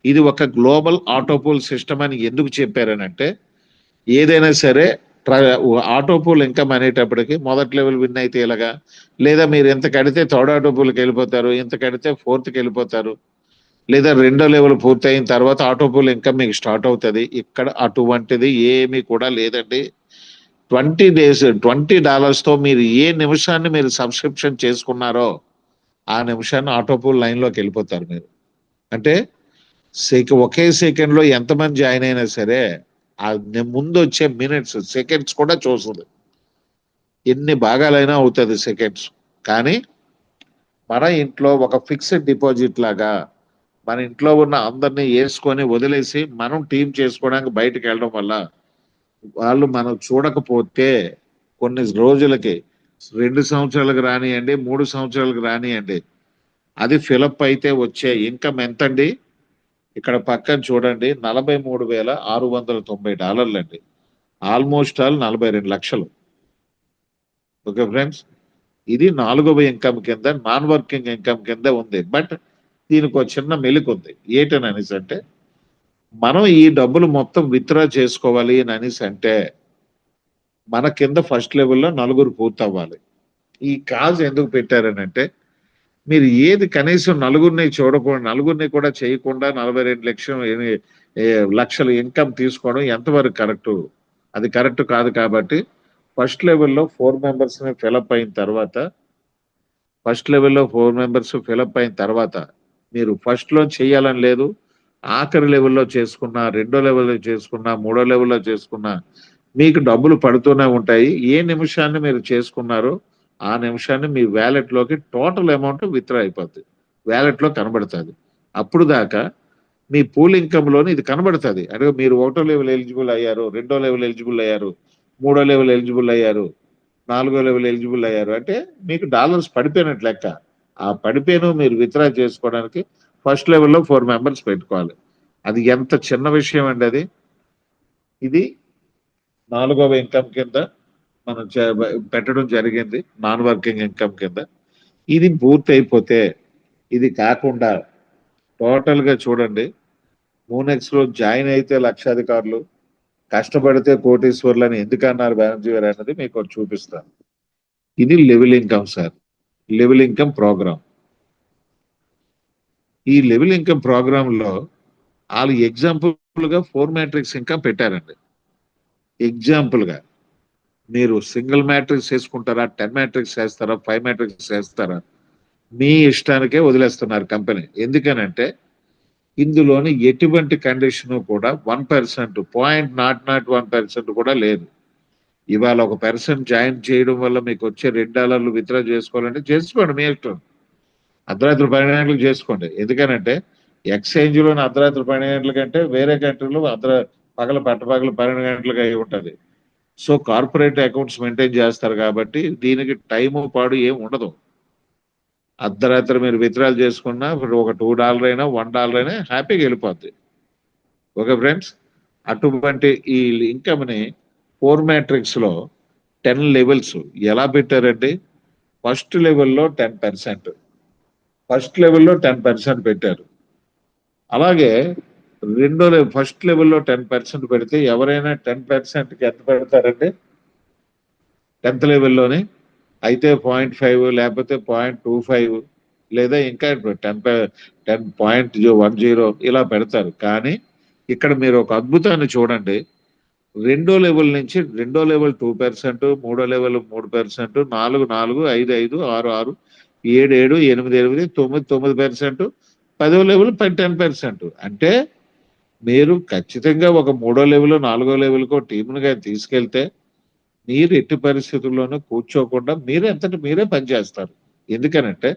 ఇది ఒక గ్లోబల్ ఆటోపోల్ సిస్టమ్ అని ఎందుకు చెప్పారనంటే, ఏదైనా సరే ఆటోపోల్ ఇన్కమ్ అనేటప్పటికి మొదటి లెవెల్ విన్ అయితే ఇలాగా, లేదా మీరు ఎంత కడితే థర్డ్ ఆటోపోల్కి వెళ్ళిపోతారు, ఇంత కడితే 4th వెళ్ళిపోతారు, లేదా 2వ లెవెల్ పూర్తయిన తర్వాత ఆటోపోల్ ఇన్కమ్ మీకు స్టార్ట్ అవుతుంది. ఇక్కడ అటువంటిది ఏమీ కూడా లేదండి. 20 days $20తో మీరు ఏ నిమిషాన్ని మీరు సబ్స్క్రిప్షన్ చేసుకున్నారో ఆ నిమిషాన్ని ఆటోపోల్ లైన్లోకి వెళ్ళిపోతారు మీరు. అంటే ఒకే సెకండ్ లో ఎంతమంది జాయిన్ అయినా సరే ఆ ముందు వచ్చే మినిట్స్, సెకండ్స్ కూడా చూస్తుంది. ఎన్ని భాగాలైనా అవుతుంది సెకండ్స్. కానీ మన ఇంట్లో ఒక ఫిక్స్డ్ డిపాజిట్ లాగా మన ఇంట్లో ఉన్న అందరినీ వేసుకొని వదిలేసి మనం టీం చేసుకోవడానికి బయటకు వెళ్ళడం వల్ల వాళ్ళు మనం చూడకపోతే కొన్ని రోజులకి 2 సంవత్సరాలకు రానియండి, 3 సంవత్సరాలకు రానియండి, అది ఫిలప్ అయితే వచ్చే ఇన్కమ్ ఎంతండి? ఇక్కడ పక్కన చూడండి, $43,690 అండి. ఆల్మోస్ట్ ఆల్ 42 లక్షలు. ఓకే ఫ్రెండ్స్, ఇది 4వ ఇన్కమ్ కింద, నాన్ వర్కింగ్ ఇన్కమ్ కింద ఉంది. బట్ దీనికి ఒక చిన్న మెలిక ఉంది. ఏంటని అనేసి అంటే, మనం ఈ డబ్బులు మొత్తం విత్డ్రా చేసుకోవాలి అని అనేసి అంటే మన కింద ఫస్ట్ లెవెల్లో 4 పూర్తవ్వాలి. ఈ కాజ్ ఎందుకు పెట్టారనంటే, మీరు ఏది కనీసం నలుగురిని కూడా చేయకుండా 42 లక్షల ఇన్కమ్ తీసుకోవడం ఎంతవరకు కరెక్ట్? అది కరెక్ట్ కాదు. కాబట్టి ఫస్ట్ లెవెల్లో 4 మెంబర్స్ ఫిలప్ అయిన తర్వాత మీరు ఫస్ట్ లో చేయాలని లేదు, ఆఖరి లెవెల్లో చేసుకున్నా, 2వ లెవెల్లో చేసుకున్నా, 3వ లెవెల్లో చేసుకున్నా మీకు డబ్బులు పడుతూనే ఉంటాయి. ఏ నిమిషాన్ని మీరు చేసుకున్నారో ఆ నిమిషాన్ని మీ వ్యాలెట్ లోకి టోటల్ అమౌంట్ విత్డ్రా అయిపోద్ది, వ్యాలెట్ లో కనబడుతుంది. అప్పుడు దాకా మీ పూల్ ఇన్కమ్ లోని ఇది కనబడుతుంది. అంటే మీరు 1వ లెవెల్ ఎలిజిబుల్ అయ్యారు, 2వ లెవెల్ ఎలిజిబుల్ అయ్యారు, 3వ లెవెల్ ఎలిజిబుల్ అయ్యారు, 4వ లెవెల్ ఎలిజిబుల్ అయ్యారు అంటే మీకు డాలర్స్ పడిపోయినట్లు లెక్క. ఆ పడిపోయిన మీరు విత్డ్రా చేసుకోవడానికి ఫస్ట్ లెవెల్లో 4 మెంబర్స్ పెట్టుకోవాలి. అది ఎంత చిన్న విషయం అండి అది. ఇది 4వ ఇన్కమ్ కింద మనం పెట్టడం జరిగింది, నాన్ వర్కింగ్ ఇన్కమ్ కింద. ఇది పూర్తి అయిపోతే, ఇది కాకుండా టోటల్ గా చూడండి, మూనెక్స్ లో జాయిన్ అయితే లక్షాధికారులు, కష్టపడితే కోటీశ్వర్లు అని ఎందుకన్నారు బెనర్జీ గారు అన్నది మీకు ఒకటి చూపిస్తాను. ఇది level income sir, level income program. ఈ లెవెల్ ఇన్కమ్ ప్రోగ్రామ్ లో వాళ్ళు ఎగ్జాంపుల్ గా 4 మ్యాట్రిక్స్ ఇన్కమ్ పెట్టారండి. ఎగ్జాంపుల్ గా మీరు సింగిల్ మ్యాట్రిక్స్ వేసుకుంటారా, 10 మ్యాట్రిక్స్ వేస్తారా, 5 మ్యాట్రిక్స్ వేస్తారా, మీ ఇష్టానికే వదిలేస్తున్నారు కంపెనీ. ఎందుకనంటే ఇందులోని ఎటువంటి కండిషన్ కూడా 1%, 0.001% కూడా లేదు. ఇవాళ ఒక పర్సన్ జాయిన్ చేయడం వల్ల మీకు వచ్చే $2 విత్డ్రా చేసుకోవాలంటే చేసుకోండి, మీ ఇష్టం. అర్ధరాత్రి 12 గంటలకు చేసుకోండి. ఎందుకనంటే ఎక్స్చేంజ్ లోని అర్ధరాత్రి 12 గంటల కంటే వేరే కంట్రీలో పట్టపగలు 12 గంటలకు అయి ఉంటుంది. సో కార్పొరేట్ అకౌంట్స్ మెయింటైన్ చేస్తారు కాబట్టి దీనికి టైము పాడు ఏం ఉండదు. అర్ధరాత్రి మీరు విత్డ్రాల్ చేసుకున్నా ఒక $2 అయినా $1 అయినా హ్యాపీగా వెళ్ళిపోద్ది. ఓకే ఫ్రెండ్స్, అటువంటి ఈ ఇన్కమ్ని 4 మ్యాట్రిక్స్ లో 10 లెవెల్స్ ఎలా పెట్టారండి? ఫస్ట్ లెవెల్లో 10%, ఫస్ట్ లెవెల్లో 10% పెట్టారు. అలాగే ఫస్ట్ లెవెల్లో 10% పెడితే ఎవరైనా 10%కి ఎంత పెడతారండి? 10th లెవెల్లోనే అయితే 0.5 లేకపోతే 0.25 లేదా ఇంకా 10.10 ఇలా పెడతారు. కానీ ఇక్కడ మీరు ఒక అద్భుతాన్ని చూడండి. రెండో లెవెల్ నుంచి రెండో లెవెల్ 2%, మూడో లెవెల్ 3%, 4 4, 5 5, 6 6, 7 7, 8 8, 9 9%, 10వ లెవెల్ 10%. అంటే మీరు ఖచ్చితంగా ఒక మూడో లెవెల్ 4వ లెవెల్కో టీముగా తీసుకెళ్తే మీరు ఎట్టి పరిస్థితుల్లోనూ కూర్చోకుండా మీరే పనిచేస్తారు. ఎందుకనంటే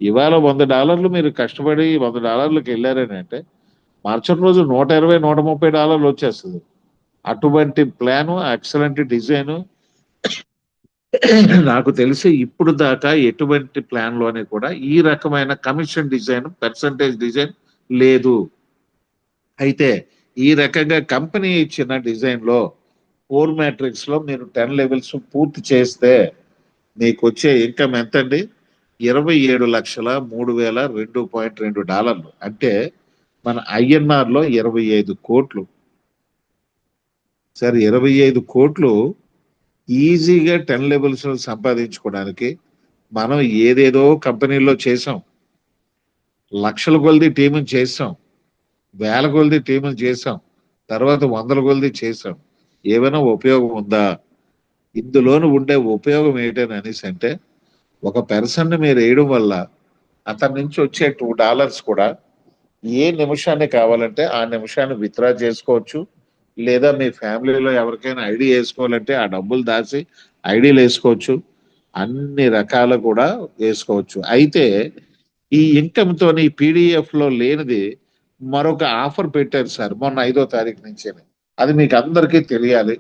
ఇవాళ $100 మీరు కష్టపడి $100కి వెళ్ళారని అంటే మరుసటి రోజు $120 $130 వచ్చేస్తుంది. అటువంటి ప్లాను, ఎక్సలెంట్ డిజైన్ నాకు తెలిసి ఇప్పుడు దాకా ఎటువంటి ప్లాన్ లోనే కూడా ఈ రకమైన కమిషన్ డిజైన్, పర్సంటేజ్ డిజైన్ లేదు. అయితే ఈ రకంగా కంపెనీ ఇచ్చిన డిజైన్ లో 4 మ్యాట్రిక్స్ లో మీరు 10 లెవెల్స్ పూర్తి చేస్తే మీకు వచ్చే ఇన్కమ్ ఎంతండి? $27,03,02.2. అంటే మన INR లో 25 కోట్లు. సరే, 25 కోట్లు ఈజీగా 10 లెవెల్స్ సంపాదించుకోవడానికి మనం ఏదేదో కంపెనీల్లో చేసాం, లక్షల కొలది టీములు చేసాం, వేల కొలది టీములు చేసాం, తర్వాత 100 కొలది చేసాం. ఏమైనా ఉపయోగం ఉందా? ఇందులోనూ ఉండే ఉపయోగం ఏంటని అనేసి అంటే ఒక పర్సన్ మీరు వేయడం వల్ల అతని నుంచి వచ్చే $2 కూడా ఏ నిమిషాన్ని కావాలంటే ఆ నిమిషాన్ని విత్డ్రా చేసుకోవచ్చు. లేదా మీ ఫ్యామిలీలో ఎవరికైనా ఐడి వేసుకోవాలంటే ఆ డబ్బులు దాచి ఐడీలు వేసుకోవచ్చు. అన్ని రకాలు కూడా వేసుకోవచ్చు. అయితే ఈ ఇన్కమ్ తోని PDF లో లేనిది మరొక ఆఫర్ పెట్టారు సార్ మొన్న 5వ తారీఖు నుంచి. అది మీకు అందరికీ తెలియాలి.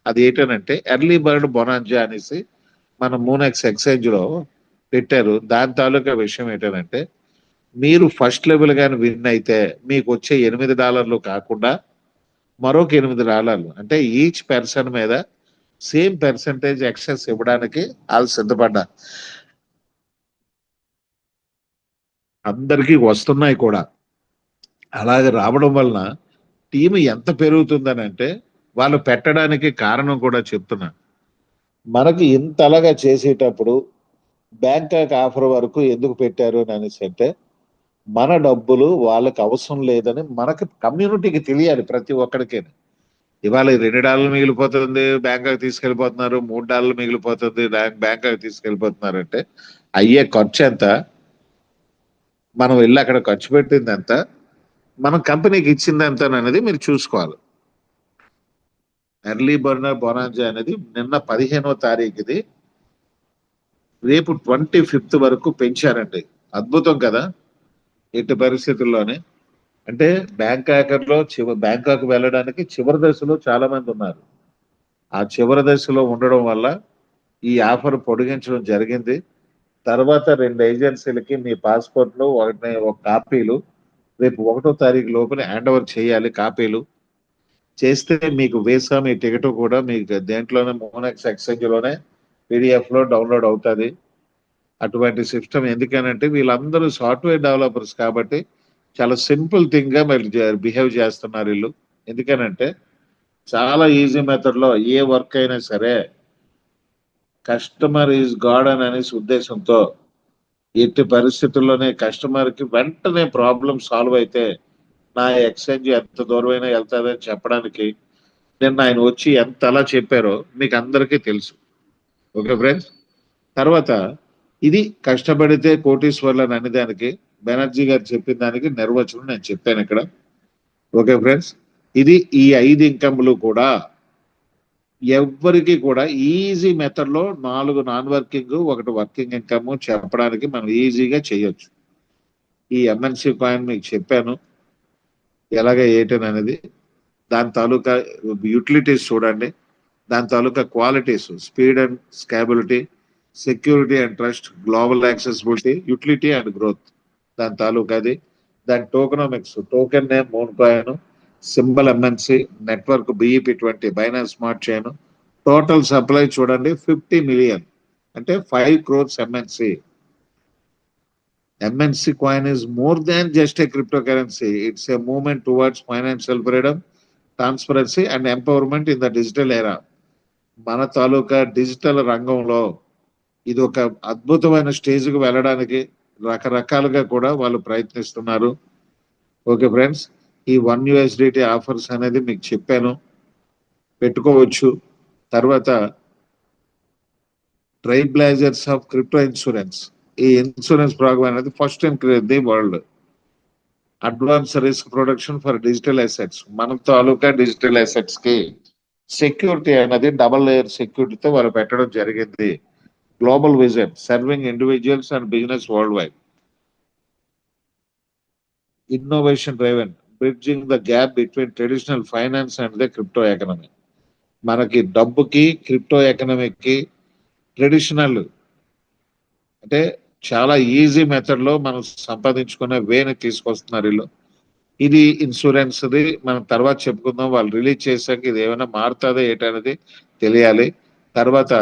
అది ఏంటనంటే ఎర్లీ బర్డ్ బొనాంజా అనేసి మన మూనెక్స్ ఎక్స్చేంజ్ లో పెట్టారు. దాని తాలూకా విషయం ఏంటంటే మీరు ఫస్ట్ లెవెల్ కానీ విన్ అయితే మీకు వచ్చే $8 కాకుండా మరొక $8 అంటే ఈచ్ పర్సన్ మీద సేమ్ పర్సంటేజ్ ఎక్సెస్ ఇవ్వడానికి వాళ్ళు సిద్ధపడ్డారు. అందరికీ వస్తున్నాయి కూడా. అలాగే రావడం వలన టీం ఎంత పెరుగుతుందని అంటే వాళ్ళు పెట్టడానికి కారణం కూడా చెప్తున్నా. మనకి ఇంతలాగా చేసేటప్పుడు బ్యాంకాక్ ఆఫర్ వరకు ఎందుకు పెట్టారు అని అనేసి అంటే మన డబ్బులు వాళ్ళకి అవసరం లేదని మనకి కమ్యూనిటీకి తెలియాలి ప్రతి ఒక్కడికి. ఇవాళ $2 మిగిలిపోతుంది బ్యాంకాక్ తీసుకెళ్ళిపోతున్నారు, $3 మిగిలిపోతుంది బ్యాంకాక్ తీసుకెళ్ళిపోతున్నారు అంటే అయ్యే ఖర్చు ఎంత, మనం వెళ్ళి అక్కడ ఖర్చు పెట్టింది ఎంత, మనం కంపెనీకి ఇచ్చింది ఎంత అనేది మీరు చూసుకోవాలి. ఎర్లీ బర్నర్ బొనాంజా అనేది నిన్న 15వ తారీఖుది, రేపు 25th వరకు పెంచారండి. అద్భుతం కదా. ఎట్టి పరిస్థితుల్లోనే అంటే బ్యాంకాక్ వెళ్ళడానికి చివరి దశలో చాలా మంది ఉన్నారు. ఆ చివరి దశలో ఉండడం వల్ల ఈ ఆఫర్ పొడిగించడం జరిగింది. తర్వాత 2 ఏజెన్సీలకి మీ పాస్పోర్ట్లు ఒక కాపీలు రేపు 1వ తారీఖు లోపల హ్యాండ్ ఓవర్ చేయాలి. కాపీలు చేస్తే మీకు వీసా, మీ టికెట్ కూడా మీకు దేంట్లోనే మోనెక్స్ ఎక్స్చేంజ్ లోనే PDF లో డౌన్లోడ్ అవుతుంది. అటువంటి సిస్టమ్ ఎందుకనంటే వీళ్ళందరూ సాఫ్ట్వేర్ డెవలపర్స్ కాబట్టి చాలా సింపుల్ థింగ్ గా మీరు బిహేవ్ చేస్తున్నారు వీళ్ళు. ఎందుకనంటే చాలా ఈజీ మెథడ్ లో ఏ వర్క్ అయినా సరే కస్టమర్ ఈజ్ గాడ్ అని అనేసి ఉద్దేశంతో ఎట్టి పరిస్థితుల్లోనే కస్టమర్ కి వెంటనే ప్రాబ్లం సాల్వ్ అయితే నా ఎక్స్చేంజ్ ఎంత దూరమైనా వెళ్తాదని చెప్పడానికి నిన్న ఆయన వచ్చి ఎంత అలా చెప్పారో మీకు అందరికీ తెలుసు. ఓకే ఫ్రెండ్స్, తర్వాత ఇది కష్టపడితే కోటీశ్వర్లు అనేదానికి బెనర్జీ గారు చెప్పిన దానికి నిర్వచనం నేను చెప్పాను ఇక్కడ. ఓకే ఫ్రెండ్స్, ఇది ఈ 5 ఇన్కమ్లు కూడా ఎవ్వరికి కూడా ఈజీ మెథడ్ లో 4 నాన్ వర్కింగ్ 1 వర్కింగ్ ఇన్కమ్ చెప్పడానికి మనం ఈజీగా చేయొచ్చు. ఈ ఎంఎన్సి కాయిన్ మీకు చెప్పాను ఎలాగ ఏంటని అనేది. దాని తాలూకా యూటిలిటీస్ చూడండి, దాని తాలూకా qualities, speed and scalability, security and trust, global accessibility, utility and growth, దాని తాలూకాది. దాని tokenomics, token name moon coin, symbol MNC, network BEP20, Binance smart chain, total supply చూడండి 50 మిలియన్, అంటే 5 crores MNC. MNC coin is more than just a cryptocurrency. It's a movement towards financial freedom, transparency and empowerment in the digital era. మన తాలూకా digital రంగంలో ఇది ఒక అద్భుతమైన స్టేజ్కి వెళ్ళడానికి రకరకాలుగా కూడా వాళ్ళు ప్రయత్నిస్తున్నారు. ఓకే ఫ్రెండ్స్, ఈ $1 ఆఫర్స్ అనేది మీకు చెప్పాను, పెట్టుకోవచ్చు. తర్వాత trailblazers of crypto insurance, ఈ ఇన్సూరెన్స్ ప్రోగ్రామ్ అనేది first in the world. Advance risk production for digital assets, మన తాలూకా డిజిటల్ అసెట్స్ కి సెక్యూరిటీ అనేది డబల్ లేయర్ సెక్యూరిటీతో వాళ్ళు పెట్టడం జరిగింది. Global vision, serving individuals and business worldwide. Innovation driven, bridging the gap between traditional finance and the crypto economy. మనకి డబ్బుకి క్రిప్టో ఎకనమీకి ట్రెడిషనల్ అంటే చాలా ఈజీ మెథడ్ లో మనం సంపాదించుకునే వేని తీసుకొస్తున్నారు వీళ్ళు. ఇది ఇన్సూరెన్స్ది మనం తర్వాత చెప్పుకుందాం, వాళ్ళు రిలీజ్ చేశాక ఇది ఏమైనా మారుతుందో ఏంటనేది తెలియాలి. తర్వాత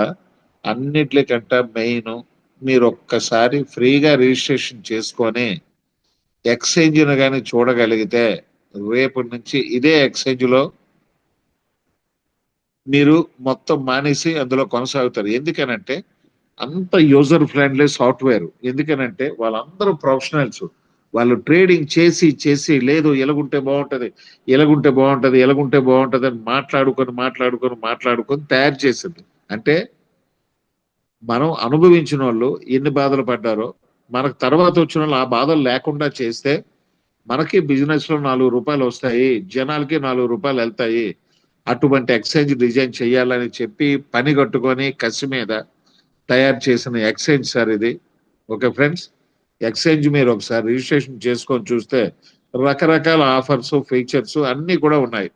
అన్నిటికంటే మెయిన్, మీరు ఒక్కసారి ఫ్రీగా రిజిస్ట్రేషన్ చేసుకొని ఎక్స్చేంజ్ను కానీ చూడగలిగితే రేపటి నుంచి ఇదే ఎక్స్చేంజ్ లో మీరు మొత్తం మానేసి అందులో కొనసాగుతారు. ఎందుకనంటే అంత యూజర్ ఫ్రెండ్లీ సాఫ్ట్వేర్. ఎందుకనంటే వాళ్ళందరూ ప్రొఫెషనల్స్, వాళ్ళు ట్రేడింగ్ చేసి చేసి లేదు ఎలాగుంటే బాగుంటది, ఎలాగుంటే బాగుంటది, ఎలాగుంటే బాగుంటది అని మాట్లాడుకొని తయారు చేసింది. అంటే మనం అనుభవించిన వాళ్ళు ఎన్ని బాధలు పడ్డారో, మనకు తర్వాత వచ్చిన వాళ్ళు ఆ బాధలు లేకుండా చేస్తే మనకి బిజినెస్ లో ₹4 వస్తాయి, జనాలకి ₹4 వెళ్తాయి. అటువంటి ఎక్స్చేంజ్ డిజైన్ చేయాలని చెప్పి పని కట్టుకొని కసి మీద తయారు చేసిన ఎక్స్చేంజ్ సార్ ఇది. ఓకే ఫ్రెండ్స్, ఎక్స్చేంజ్ మీరు ఒకసారి రిజిస్ట్రేషన్ చేసుకొని చూస్తే రకరకాల ఆఫర్స్, ఫీచర్స్ అన్నీ కూడా ఉన్నాయి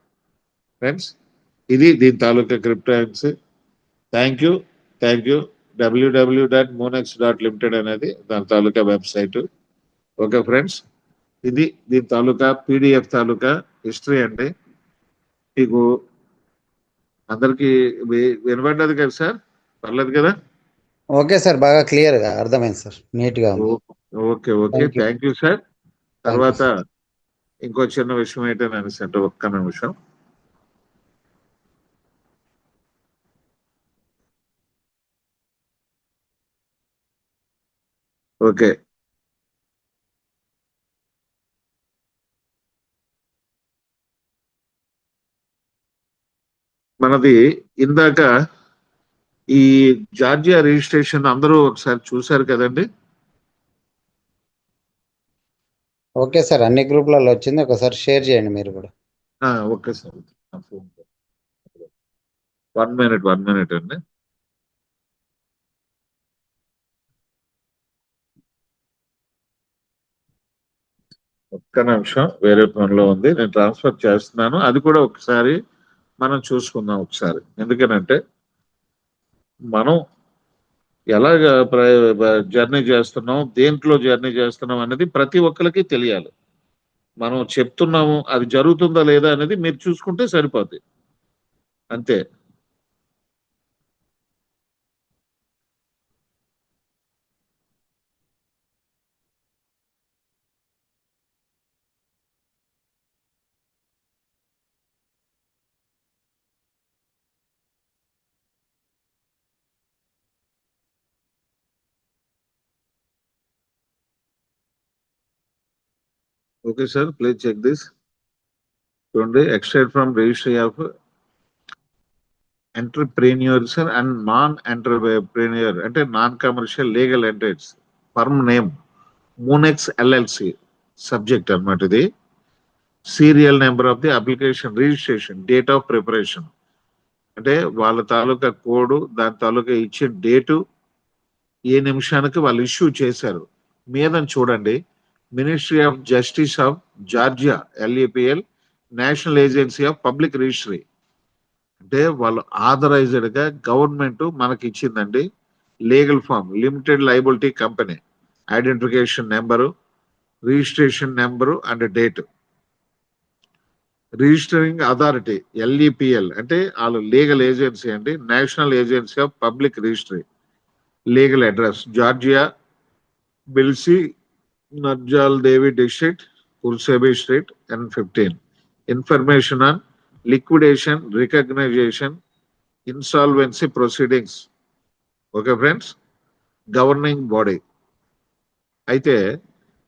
ఫ్రెండ్స్. ఇది దీని తాలూకా క్రిప్టోన్స్. Thank you. www.monex.limited అనేది దాని తాలూకా వెబ్సైట్. ఓకే ఫ్రెండ్స్, ఇది దీని తాలూకా PDF తాలూకా హిస్టరీ అండి. మీకు అందరికి వినబడ్డది కదా సార్? పర్లేదు కదా? ఓకే సార్, బాగా క్లియర్గా అర్థమైంది సార్, నీట్గా ఉంది. Okay okay, Thank you. Thank you sir. తర్వాత sir. ఇంకో చిన్న విషయం ఏంటని అంటే ఒక్క నిమిషం. ఓకే, మనది ఇందాక ఈ జార్జియా రిజిస్ట్రేషన్ అందరూ ఒకసారి చూశారు కదండి? ఓకే సార్, అన్ని గ్రూపులలో వచ్చింది, ఒకసారి షేర్ చేయండి మీరు కూడా. ఒక్కసారి 1 minute అండి. ఒక్క నిమిషం, వేరే పనిలో ఉంది, నేను ట్రాన్స్ఫర్ చేస్తున్నాను. అది కూడా ఒకసారి మనం చూసుకుందాం ఒకసారి. ఎందుకనంటే మనం ఎలాగ జర్నీ చేస్తున్నాం, దేంట్లో జర్నీ చేస్తున్నాం అనేది ప్రతి ఒక్కరికి తెలియాలి. మనం చెప్తున్నాము, అది జరుగుతుందా లేదా అనేది మీరు చూసుకుంటే సరిపోద్ది, అంతే. Okay sir, please check this. చూడండి, extract from registry of entrepreneurs and non entrepreneur అంటే non commercial legal entities, firm name Moonex LLC subject అన్నమాట ఇది. Serial number of the application registration, date of preparation అంటే వాళ్ళ తాలూకా code, దాని తాలూకా ఇచ్చిన date, ఏ నిమిషానికి వాళ్ళు ఇష్యూ చేశారు మీద చూడండి. Ministry of justice of Georgia LAPL, national agency of public registry అంటే వాళ్ళు ఆథరైజ్డ్ గా గవర్నమెంట్ మనకి ఇచ్చిందండి. Legal form, limited liability company, identification number, registration number and date. Registering authority LEPL అంటే వాళ్ళు లీగల్ ఏజెన్సీ అండి. National agency of public registry. Legal address Georgia, Tbilisi Nadzaladevi district, Kurtsebi street, N15. Information on liquidation, recognisation, insolvency proceedings. Okay friends, governing body. అయితే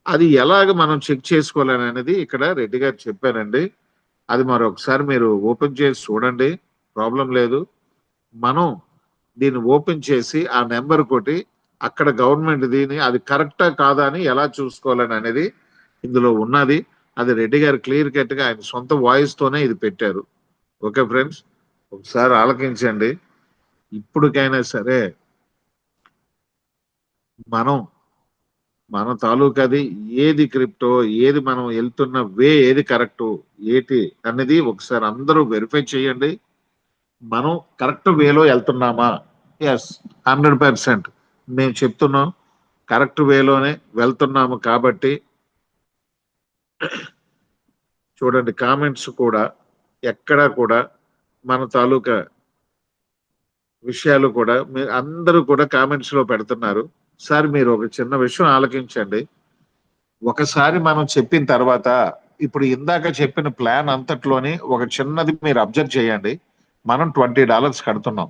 అది ఎలాగ మనం check చేసుకోవాలని అనేది ఇక్కడ రెడ్డి గారు చెప్పారండి. అది మరొకసారి మీరు ఓపెన్ చేసి చూడండి, ప్రాబ్లం లేదు. మనం దీన్ని ఓపెన్ చేసి ఆ నెంబర్ కొట్టి అక్కడ గవర్నమెంట్ దీని అది కరెక్టా కాదా అని ఎలా చూసుకోవాలని అనేది ఇందులో ఉన్నది. అది రెడ్డి గారు క్లియర్ కట్ గా ఆయన సొంత వాయిస్ తోనే ఇది పెట్టారు. ఓకే ఫ్రెండ్స్, ఒకసారి ఆలకించండి. ఇప్పటికైనా సరే మన తాలూకాది ఏది క్రిప్టో, ఏది మనం వెళ్తున్న వే ఏది కరెక్ట్ ఏటి అనేది ఒకసారి అందరూ వెరిఫై చేయండి. మనం కరెక్ట్ వేలో వెళ్తున్నామా? ఎస్, 100% మేము చెప్తున్నాం కరెక్ట్ వేలోనే వెళ్తున్నాము. కాబట్టి చూడండి, కామెంట్స్ కూడా ఎక్కడా కూడా మన తాలూకా విషయాలు కూడా మీరు అందరూ కూడా కామెంట్స్ లో పెడుతున్నారు. సార్ మీరు ఒక చిన్న విషయం ఆలకించండి. ఒకసారి మనం చెప్పిన తర్వాత ఇప్పుడు ఇందాక చెప్పిన ప్లాన్ అంతట్లోని ఒక చిన్నది మీరు అబ్జర్వ్ చేయండి. మనం $20 కడుతున్నాం,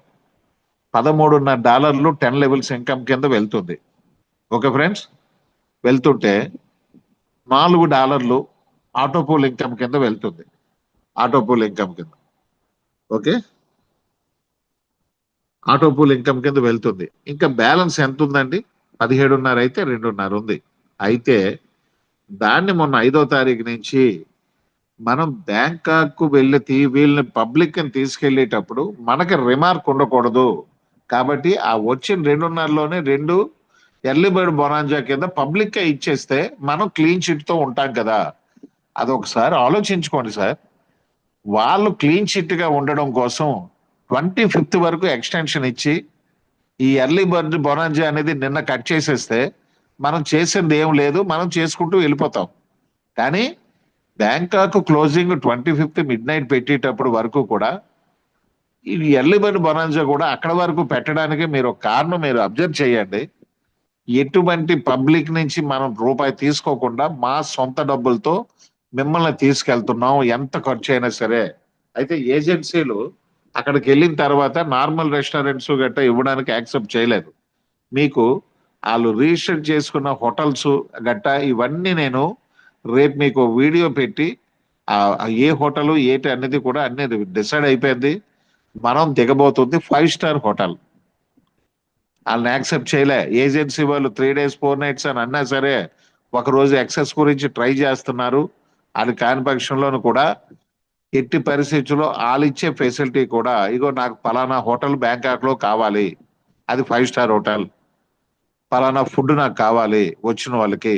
$13.5 10 లెవెల్స్ ఇన్కమ్ కింద వెళ్తుంది. ఓకే ఫ్రెండ్స్, వెళ్తుంటే $4 ఆటోపూల్ ఇన్కమ్ కింద వెళ్తుంది. ఆటోపూల్ ఇన్కమ్ కింద, ఓకే, ఆటోపూల్ ఇన్కమ్ కింద వెళ్తుంది. ఇంకా బ్యాలెన్స్ ఎంత ఉందండి? 17.5 అయితే 2.5 ఉంది. అయితే దాన్ని మొన్న 5వ తారీఖు నుంచి మనం బ్యాంకాక్ వెళ్ళి వీళ్ళని పబ్లిక్ ని తీసుకెళ్లేటప్పుడు మనకి రిమార్క్ ఉండకూడదు. కాబట్టి ఆ వచ్చిన 2.5లోనే 2 ఎర్లీ బర్డ్ బొనాంజా కింద పబ్లిక్ గా ఇచ్చేస్తే మనం క్లీన్ చిట్ తో ఉంటాం కదా. అదొకసారి ఆలోచించుకోండి సార్. వాళ్ళు క్లీన్ చిట్ గా ఉండడం కోసం 25th వరకు ఎక్స్టెన్షన్ ఇచ్చి ఈ ఎర్లీ బర్డ్ బొనాంజా అనేది నిన్న కట్ చేసేస్తే మనం చేసింది ఏం లేదు, మనం చేసుకుంటూ వెళ్ళిపోతాం. కానీ Bangkok closing 25th mid night పెట్టేటప్పుడు వరకు కూడా ఈ ఎర్లీ బర్డ్ బొనాంజా కూడా అక్కడ వరకు పెట్టడానికి మీరు ఒక కారణం మీరు అబ్జర్వ్ చేయండి. ఎటువంటి పబ్లిక్ నుంచి మనం రూపాయి తీసుకోకుండా మా సొంత డబ్బులతో మిమ్మల్ని తీసుకెళ్తున్నాం, ఎంత ఖర్చు అయినా సరే. అయితే ఏజెన్సీలు అక్కడికి వెళ్ళిన తర్వాత నార్మల్ రెస్టారెంట్స్ గట్టా ఇవ్వడానికి యాక్సెప్ట్ చేయలేదు. మీకు వాళ్ళు రిజిస్టర్ చేసుకున్న హోటల్స్ గట్టా ఇవన్నీ నేను రేపు మీకు వీడియో పెట్టి ఏ హోటల్ ఏటి అనేది కూడా అన్ని డిసైడ్ అయిపోయింది. మనం దిగబోతుంది 5 స్టార్ హోటల్. వాళ్ళని యాక్సెప్ట్ చేయలే. ఏజెన్సీ వాళ్ళు 3 days 4 nights అని అన్నా సరే ఒక రోజు ఎక్సెస్ గురించి ట్రై చేస్తున్నారు. అది కాని పక్షంలోనూ కూడా ఎట్టి పరిస్థితుల్లో వాళ్ళు ఇచ్చే ఫెసిలిటీ కూడా, ఇగో నాకు పలానా హోటల్ బ్యాంకాక్ లో కావాలి, అది 5 స్టార్ హోటల్, పలానా ఫుడ్ నాకు కావాలి, వచ్చిన వాళ్ళకి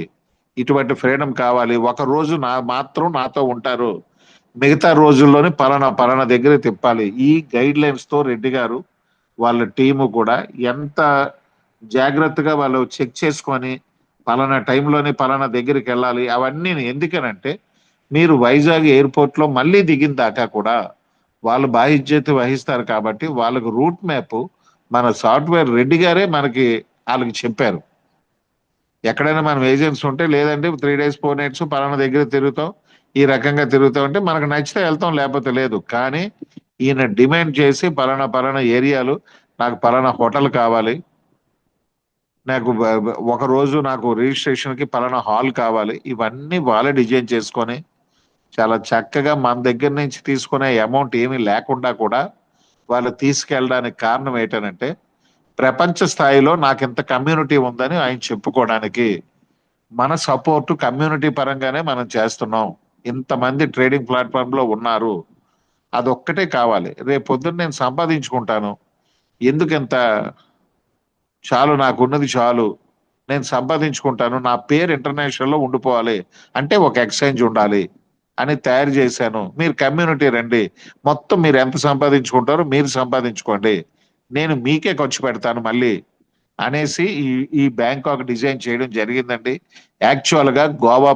ఇటువంటి ఫ్రీడమ్ కావాలి, ఒక రోజు మాత్రం నాతో ఉంటారు, మిగతా రోజుల్లోనే పలానా దగ్గర తిప్పాలి. ఈ గైడ్ లైన్స్ తో రెడ్డి గారు వాళ్ళ టీము కూడా ఎంత జాగ్రత్తగా వాళ్ళు చెక్ చేసుకొని పలానా టైంలోనే పలానా దగ్గరికి వెళ్ళాలి. అవన్నీ ఎందుకనంటే మీరు వైజాగ్ ఎయిర్పోర్ట్ లో మళ్ళీ దిగిన దాకా కూడా వాళ్ళు బాధ్యత వహిస్తారు. కాబట్టి వాళ్ళకు రూట్ మ్యాప్ మన సాఫ్ట్వేర్ రెడ్డి గారే మనకి వాళ్ళకి చెప్పారు. ఎక్కడైనా మనం ఏజెంట్స్ ఉంటే లేదంటే 3 days 4 nights పలానా దగ్గర తిరుగుతాం, ఈ రకంగా తిరుగుతాం అంటే మనకు నచ్చితే వెళ్తాం, లేకపోతే లేదు. కానీ ఈయన డిమాండ్ చేసి పలానా ఏరియాలు నాకు పలానా హోటల్ కావాలి, నాకు ఒక రోజు నాకు రిజిస్ట్రేషన్ కి పలానా హాల్ కావాలి, ఇవన్నీ వాళ్ళే డిజైన్ చేసుకొని చాలా చక్కగా మన దగ్గర నుంచి తీసుకునే అమౌంట్ ఏమీ లేకుండా కూడా వాళ్ళు తీసుకెళ్ళడానికి కారణం ఏంటనంటే ప్రపంచ స్థాయిలో నాకు ఇంత కమ్యూనిటీ ఉందని ఆయన చెప్పుకోవడానికి. మన సపోర్ట్ కమ్యూనిటీ పరంగానే మనం చేస్తున్నాం. ఇంతమంది ట్రేడింగ్ ప్లాట్ఫామ్ లో ఉన్నారు, అదొక్కటే కావాలి. రేపు పొద్దున్న నేను సంపాదించుకుంటాను, ఎందుకంత, చాలు నాకున్నది చాలు, నేను సంపాదించుకుంటాను, నా పేరు ఇంటర్నేషనల్ లో ఉండిపోవాలి అంటే ఒక ఎక్స్చేంజ్ ఉండాలి అని తయారు చేశాను. మీరు కమ్యూనిటీ రండి, మొత్తం మీరు ఎంత సంపాదించుకుంటారో మీరు సంపాదించుకోండి, నేను మీకే ఖర్చు పెడతాను మళ్ళీ అనేసి ఈ బ్యాంకాక్ డిజైన్ చేయడం జరిగిందండి. యాక్చువల్ గా గోవా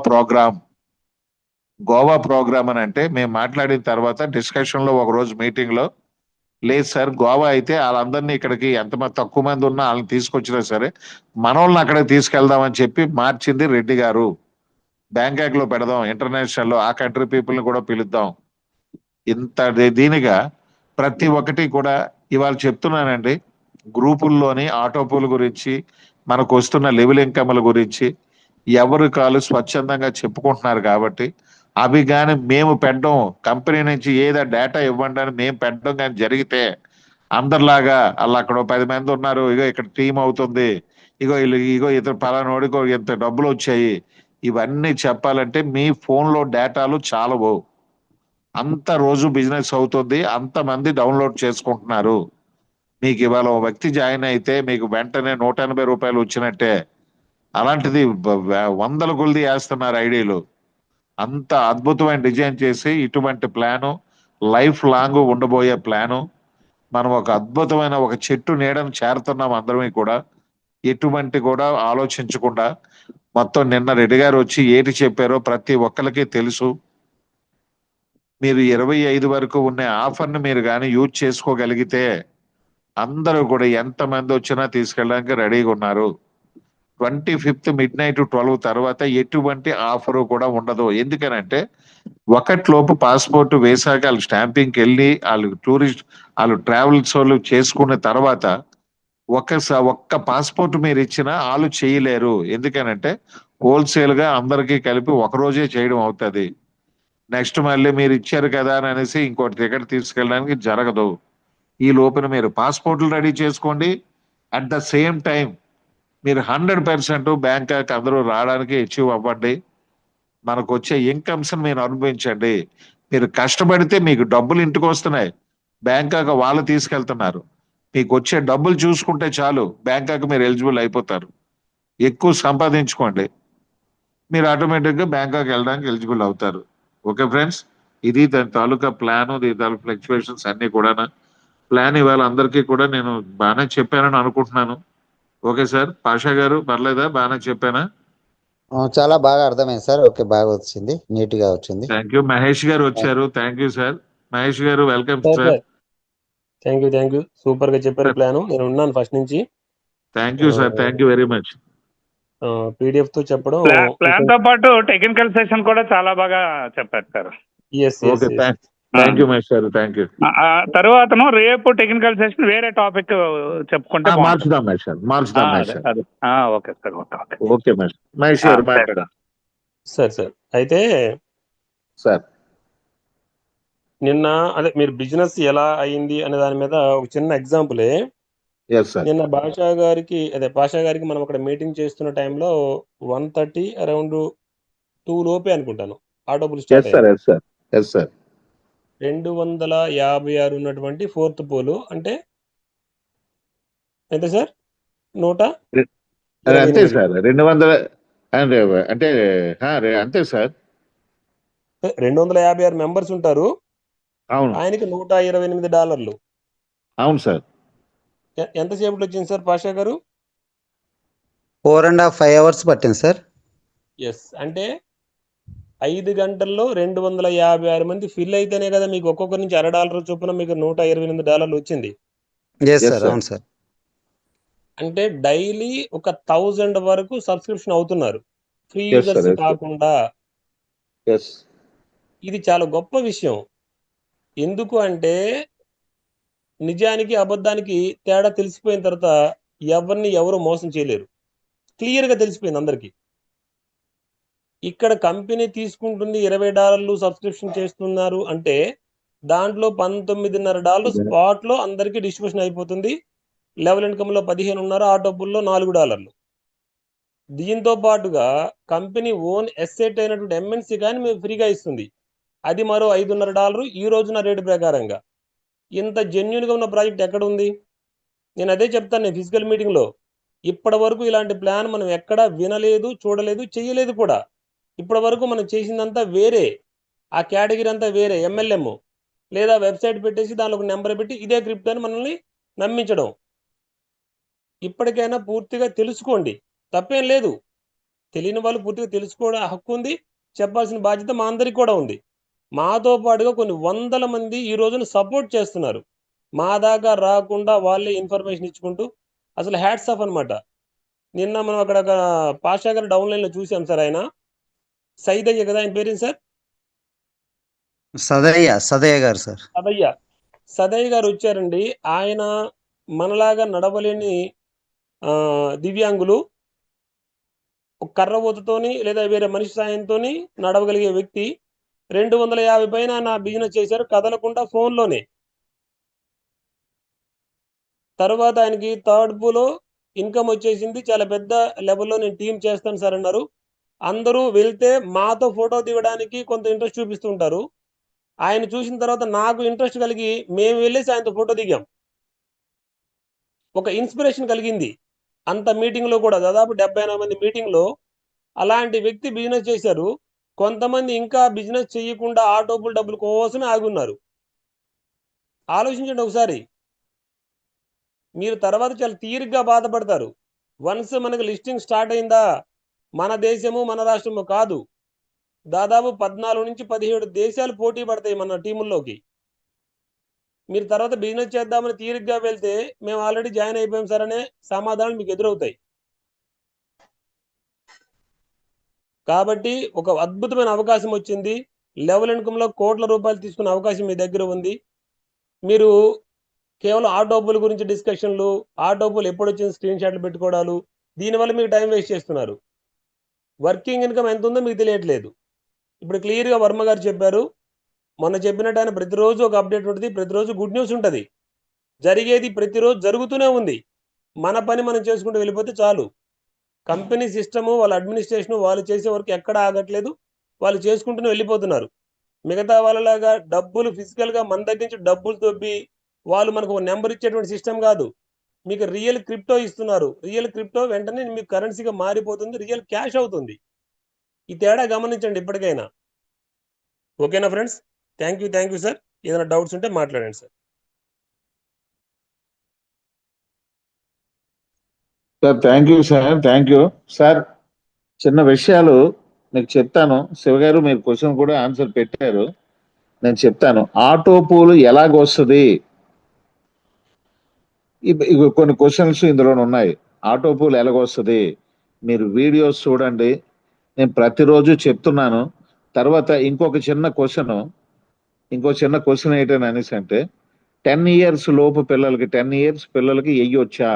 ప్రోగ్రామ్ అని అంటే మేము మాట్లాడిన తర్వాత డిస్కషన్ లో ఒక రోజు మీటింగ్ లో, లేదు సార్ గోవా అయితే వాళ్ళందరినీ ఇక్కడికి ఎంతమంది తక్కువ మంది ఉన్నా వాళ్ళని తీసుకొచ్చినా సరే మనోళ్ళని అక్కడికి తీసుకెళ్దామని చెప్పి మార్చింది రెడ్డి గారు. బ్యాంకాక్ లో పెడదాం, ఇంటర్నేషనల్ లో ఆ కంట్రీ పీపుల్ ని కూడా పిలుద్దాం. ఇంత దీనిగా ప్రతి ఒక్కటి కూడా ఇవాళ చెప్తున్నానండి. గ్రూపుల్లోని ఆటోపూల్ గురించి, మనకు వస్తున్న లెవెల్ ఇన్కమ్ల గురించి ఎవరు కాలు స్వచ్ఛందంగా చెప్పుకుంటున్నారు కాబట్టి అవి కానీ మేము పెట్టడం, కంపెనీ నుంచి ఏదో డేటా ఇవ్వండి అని మేము పెట్టడం కానీ జరిగితే అందరిలాగా అలా అక్కడ 10 మంది ఉన్నారు, ఇగో ఇక్కడ టీం అవుతుంది, ఇగో ఇతరు పలానోడికో ఇంత డబ్బులు వచ్చాయి, ఇవన్నీ చెప్పాలంటే మీ ఫోన్లో డేటాలు చాలవు. అంత రోజు బిజినెస్ అవుతుంది, అంతమంది డౌన్లోడ్ చేసుకుంటున్నారు. మీకు ఇవాళ ఓ వ్యక్తి జాయిన్ అయితే మీకు వెంటనే 180 రూపాయలు వచ్చినట్టే. అలాంటిది వందల కొలది వేస్తున్నారు ఐడీలు. అంత అద్భుతమైన డిజైన్ చేసి ఇటువంటి ప్లాను, లైఫ్ లాంగ్ ఉండబోయే ప్లాను, మనం ఒక అద్భుతమైన ఒక చెట్టు నీడను చేరుతున్నాం అందరమే కూడా, ఎటువంటి కూడా ఆలోచించకుండా. మొత్తం నిన్న రెడ్డి గారు వచ్చి ఏటి చెప్పారో ప్రతి ఒక్కరికి తెలుసు. మీరు 25 వరకు ఉన్న ఆఫర్ని మీరు కానీ యూజ్ చేసుకోగలిగితే అందరూ కూడా ఎంతమంది వచ్చినా తీసుకెళ్ళడానికి రెడీగా ఉన్నారు. 25th midnight 12 తర్వాత ఎటువంటి ఆఫరు కూడా ఉండదు. ఎందుకనంటే ఒకటిలోపు పాస్పోర్ట్ వేసాక వాళ్ళు స్టాంపింగ్కి వెళ్ళి వాళ్ళు ట్రావెల్స్ వాళ్ళు చేసుకున్న తర్వాత ఒక్క పాస్పోర్ట్ మీరు ఇచ్చినా వాళ్ళు చేయలేరు. ఎందుకనంటే హోల్సేల్ గా అందరికీ కలిపి ఒక రోజే చేయడం అవుతుంది. నెక్స్ట్ మళ్ళీ మీరు ఇచ్చారు కదా అని అనేసి ఇంకోటి టికెట్ తీసుకెళ్ళడానికి జరగదు. ఈ లోపల మీరు పాస్పోర్ట్లు రెడీ చేసుకోండి. అట్ ద సేమ్ టైం మీరు 100% బ్యాంకాక్ అందరూ రావడానికి అచీవ్ అవ్వండి. మనకు వచ్చే ఇన్కమ్స్ మీరు అనుభవించండి. మీరు కష్టపడితే మీకు డబ్బులు ఇంటికి వస్తున్నాయి, బ్యాంకాక్ వాళ్ళు తీసుకెళ్తున్నారు. మీకు వచ్చే డబ్బులు చూసుకుంటే చాలు, బ్యాంకాక్ మీరు ఎలిజిబుల్ అయిపోతారు. ఎక్కువ సంపాదించుకోండి, మీరు ఆటోమేటిక్గా బ్యాంకాక్ వెళ్ళడానికి ఎలిజిబుల్ అవుతారు. ఓకే ఫ్రెండ్స్, ఇది దాని తాలూకా ప్లాన్, దీని తాలూకా ఫ్లక్చువేషన్స్ అన్ని కూడా ప్లాన్ ఇవాళ అందరికీ కూడా నేను బాగానే చెప్పానని అనుకుంటున్నాను. ఓకే సార్, పాషా గారు పర్లేదా, బాగానే చెప్పానా? చాలా బాగా అర్థమైంది సార్. ఓకే, బాగా వచ్చింది, నీట్ గా వచ్చింది. Thank you. మహేష్ గారు వచ్చారు, థ్యాంక్ యూ సార్. మహేష్ గారు welcome sir sir. Thank you super గా చెప్పారు సార్ ప్లాన్. నేను ఉన్నాను ఫస్ట్ నుంచి. Thank you sir, thank you very much. PDF తో చెప్పడం ప్లాన్ తో పాటు టెక్నికల్ సెషన్ కూడా చాలా బాగా చెప్పారు sir. Okay, thank you Mahesh గారు, థ్యాంక్ యూ. తర్వాతను రేపు టెక్నికల్ సెషన్ వేరే టాపిక్ చెప్పుకుంటే మార్చుదాం మహేష్ గారు, మార్చుదాం మహేష్ గారు. Okay sir, okay okay Mahesh గారు మాట్లాడారు సార్ అయితే సార్. నిన్న అదే మీరు బిజినెస్ ఎలా అయింది అనే దాని మీద ఒక చిన్న ఎగ్జాంపులే. Yes sir. నిన్న పాషా గారికి మనం అక్కడ మీటింగ్ చేస్తున్న టైంలో 1:30 అరౌండ్ 2 లోపే అనుకుంటాను auto pool start yes sir, yes sir, yes sir. 256 ఉన్నటువంటి ఫోర్త్ పోలు అంటే ఎంత సార్? 128. అంతే సార్, 200 అంటే అంతే సార్. 256 మెంబర్స్ ఉంటారు, అవును ఆయనకి $128. అవును సార్. ఎంతసేపట్లో వచ్చింది సార్ పాషా గారు? 4.5 hours పట్టింది సార్. ఎస్, అంటే 5 గంటల్లో 256 మంది ఫిల్ అయితేనే కదా మీకు ఒక్కొక్కరి నుంచి $1 చొప్పున మీకు $128 వచ్చింది. అవును సార్. అంటే డైలీ ఒక 1000 వరకు సబ్స్క్రిప్షన్ అవుతున్నారు, free Yes, sir. Users Yes, sir. కాకుండా. ఎస్ ఇది చాలా గొప్ప విషయం. ఎందుకు అంటే నిజానికి అబద్ధానికి తేడా తెలిసిపోయిన తర్వాత ఎవరిని ఎవరు మోసం చేయలేరు, క్లియర్ గా తెలిసిపోయింది అందరికి. ఇక్కడ కంపెనీ తీసుకుంటుంది $20 సబ్స్క్రిప్షన్ చేస్తున్నారు అంటే దాంట్లో $19.5 స్పాట్ లో అందరికి డిస్ట్రిబ్యూషన్ అయిపోతుంది. లెవెల్ ఇన్కమ్ లో 15 ఉన్నారు, ఆటోబుల్లో $4. దీంతో పాటుగా కంపెనీ ఓన్ ఎస్సెట్ అయినటువంటి ఎంఎన్సీ కానీ మేము ఫ్రీగా ఇస్తుంది. అది మరో $5.5 ఈ రోజున రేటు ప్రకారంగా. ఇంత జెన్యున్గా ఉన్న ప్రాజెక్ట్ ఎక్కడ ఉంది? నేను అదే చెప్తాను నేను ఫిజికల్ మీటింగ్లో. ఇప్పటి వరకు ఇలాంటి ప్లాన్ మనం ఎక్కడా వినలేదు, చూడలేదు, చేయలేదు కూడా. ఇప్పటి వరకు మనం చేసిందంతా వేరే, ఆ కేటగిరీ అంతా వేరే, MLM లేదా వెబ్సైట్ పెట్టేసి దానిలో ఒక నెంబర్ పెట్టి ఇదే క్రిప్టో అని మనల్ని నమ్మించడం. ఇప్పటికైనా పూర్తిగా తెలుసుకోండి, తప్పేం లేదు. తెలియని వాళ్ళు పూర్తిగా తెలుసుకోవడం హక్కు ఉంది, చెప్పాల్సిన బాధ్యత మా అందరికి కూడా ఉంది. మాతో పాటుగా కొన్ని వందల మంది ఈ రోజున సపోర్ట్ చేస్తున్నారు. మా దాకా రాకుండా వాళ్ళే ఇన్ఫర్మేషన్ ఇచ్చుకుంటూ అసలు హ్యాట్స్ ఆఫ్ అనమాట. నిన్న మనం అక్కడ ఒక పాషా గారు డౌన్లైన్లో చూసాం సార్. ఆయన సైదయ్య కదా, ఆయన పేరేంటి సార్? సదయ్య గారు సార్. సదయ్య గారు వచ్చారండి. ఆయన మనలాగా నడవలేని దివ్యాంగులు, ఒక కర్ర ఊతతోని లేదా వేరే మనిషి సాయంతోని నడవగలిగే వ్యక్తి 250 పైన నా బిజినెస్ చేశారు కదలకుండా ఫోన్లోనే. తర్వాత ఆయనకి థర్డ్ పూలో ఇన్కమ్ వచ్చేసింది. చాలా పెద్ద లెవెల్లో నేను టీం చేస్తాను సార్ అన్నారు. అందరూ వెళ్తే మాతో ఫోటో దిగడానికి కొంత ఇంట్రెస్ట్ చూపిస్తుంటారు. ఆయన చూసిన తర్వాత నాకు ఇంట్రెస్ట్ కలిగి మేము వెళ్ళేసి ఆయనతో ఫోటో దిగాం. ఒక ఇన్స్పిరేషన్ కలిగింది. అంత మీటింగ్లో కూడా దాదాపు 70-80 మంది మీటింగ్లో అలాంటి వ్యక్తి బిజినెస్ చేశారు. కొంతమంది ఇంకా బిజినెస్ చేయకుండా ఆటోపుల డబ్బుల కోసమే ఆగున్నారు. ఆలోచించండి ఒకసారి. మీరు తర్వాత చాలా తీరిగ్గా బాధపడతారు. వన్స్ మనకి లిస్టింగ్ స్టార్ట్ అయిందా, మన దేశము మన రాష్ట్రము కాదు, దాదాపు 14 నుంచి 17 దేశాలు పోటీ పడతాయి మన టీముల్లోకి. మీరు తర్వాత బిజినెస్ చేద్దామని తీరిగ్గా వెళ్తే మేము ఆల్రెడీ జాయిన్ అయిపోయాం సార్ అనే సమాధానాలు మీకు ఎదురవుతాయి. కాబట్టి ఒక అద్భుతమైన అవకాశం వచ్చింది. లెవెల్ ఇన్కమ్లో కోట్ల రూపాయలు తీసుకునే అవకాశం మీ దగ్గర ఉంది. మీరు కేవలం ఆ డబ్బుల గురించి డిస్కషన్లు, ఆ డబ్బులు ఎప్పుడు వచ్చిన స్క్రీన్ షాట్లు పెట్టుకోవడాలు, దీనివల్ల మీకు టైం వేస్ట్ చేస్తున్నారు. వర్కింగ్ ఇన్కమ్ ఎంత ఉందో మీకు తెలియట్లేదు. ఇప్పుడు క్లియర్గా వర్మ గారు చెప్పారు. మొన్న చెప్పినట్టు ఆయన ప్రతిరోజు ఒక అప్డేట్ ఉంటుంది, ప్రతిరోజు గుడ్ న్యూస్ ఉంటుంది. జరిగేది ప్రతిరోజు జరుగుతూనే ఉంది. మన పని మనం చేసుకుంటూ వెళ్ళిపోతే చాలు. కంపెనీ సిస్టము, వాళ్ళ అడ్మినిస్ట్రేషన్, వాళ్ళు చేసే వరకు ఎక్కడ ఆగట్లేదు, వాళ్ళు చేసుకుంటూనే వెళ్ళిపోతున్నారు. మిగతా వాళ్ళలాగా డబ్బులు ఫిజికల్గా మన దగ్గర నుంచి డబ్బులు తొబ్బి వాళ్ళు మనకు ఒక నెంబర్ ఇచ్చేటువంటి సిస్టమ్ కాదు. మీకు రియల్ క్రిప్టో ఇస్తున్నారు. రియల్ క్రిప్టో వెంటనే మీకు కరెన్సీగా మారిపోతుంది, రియల్ క్యాష్ అవుతుంది. ఈ తేడా గమనించండి ఇప్పటికైనా. ఓకేనా ఫ్రెండ్స్? Thank you sir. ఏదైనా డౌట్స్ ఉంటే మాట్లాడండి sir. Sir thank you sir. చిన్న విషయాలు మీకు చెప్తాను. శివగారు మీరు క్వశ్చన్ కూడా ఆన్సర్ పెట్టారు, నేను చెప్తాను. ఆటో పూల్ ఎలాగొస్తుంది, కొన్ని క్వశ్చన్స్ ఇందులో ఉన్నాయి. ఆటో పూల్ ఎలాగొస్తుంది మీరు వీడియోస్ చూడండి, నేను ప్రతిరోజు చెప్తున్నాను. తర్వాత ఇంకో చిన్న క్వశ్చన్ ఏంటని అనేసి అంటే 10 years లోపు పిల్లలకి 10 years పిల్లలకి వెయ్యొచ్చా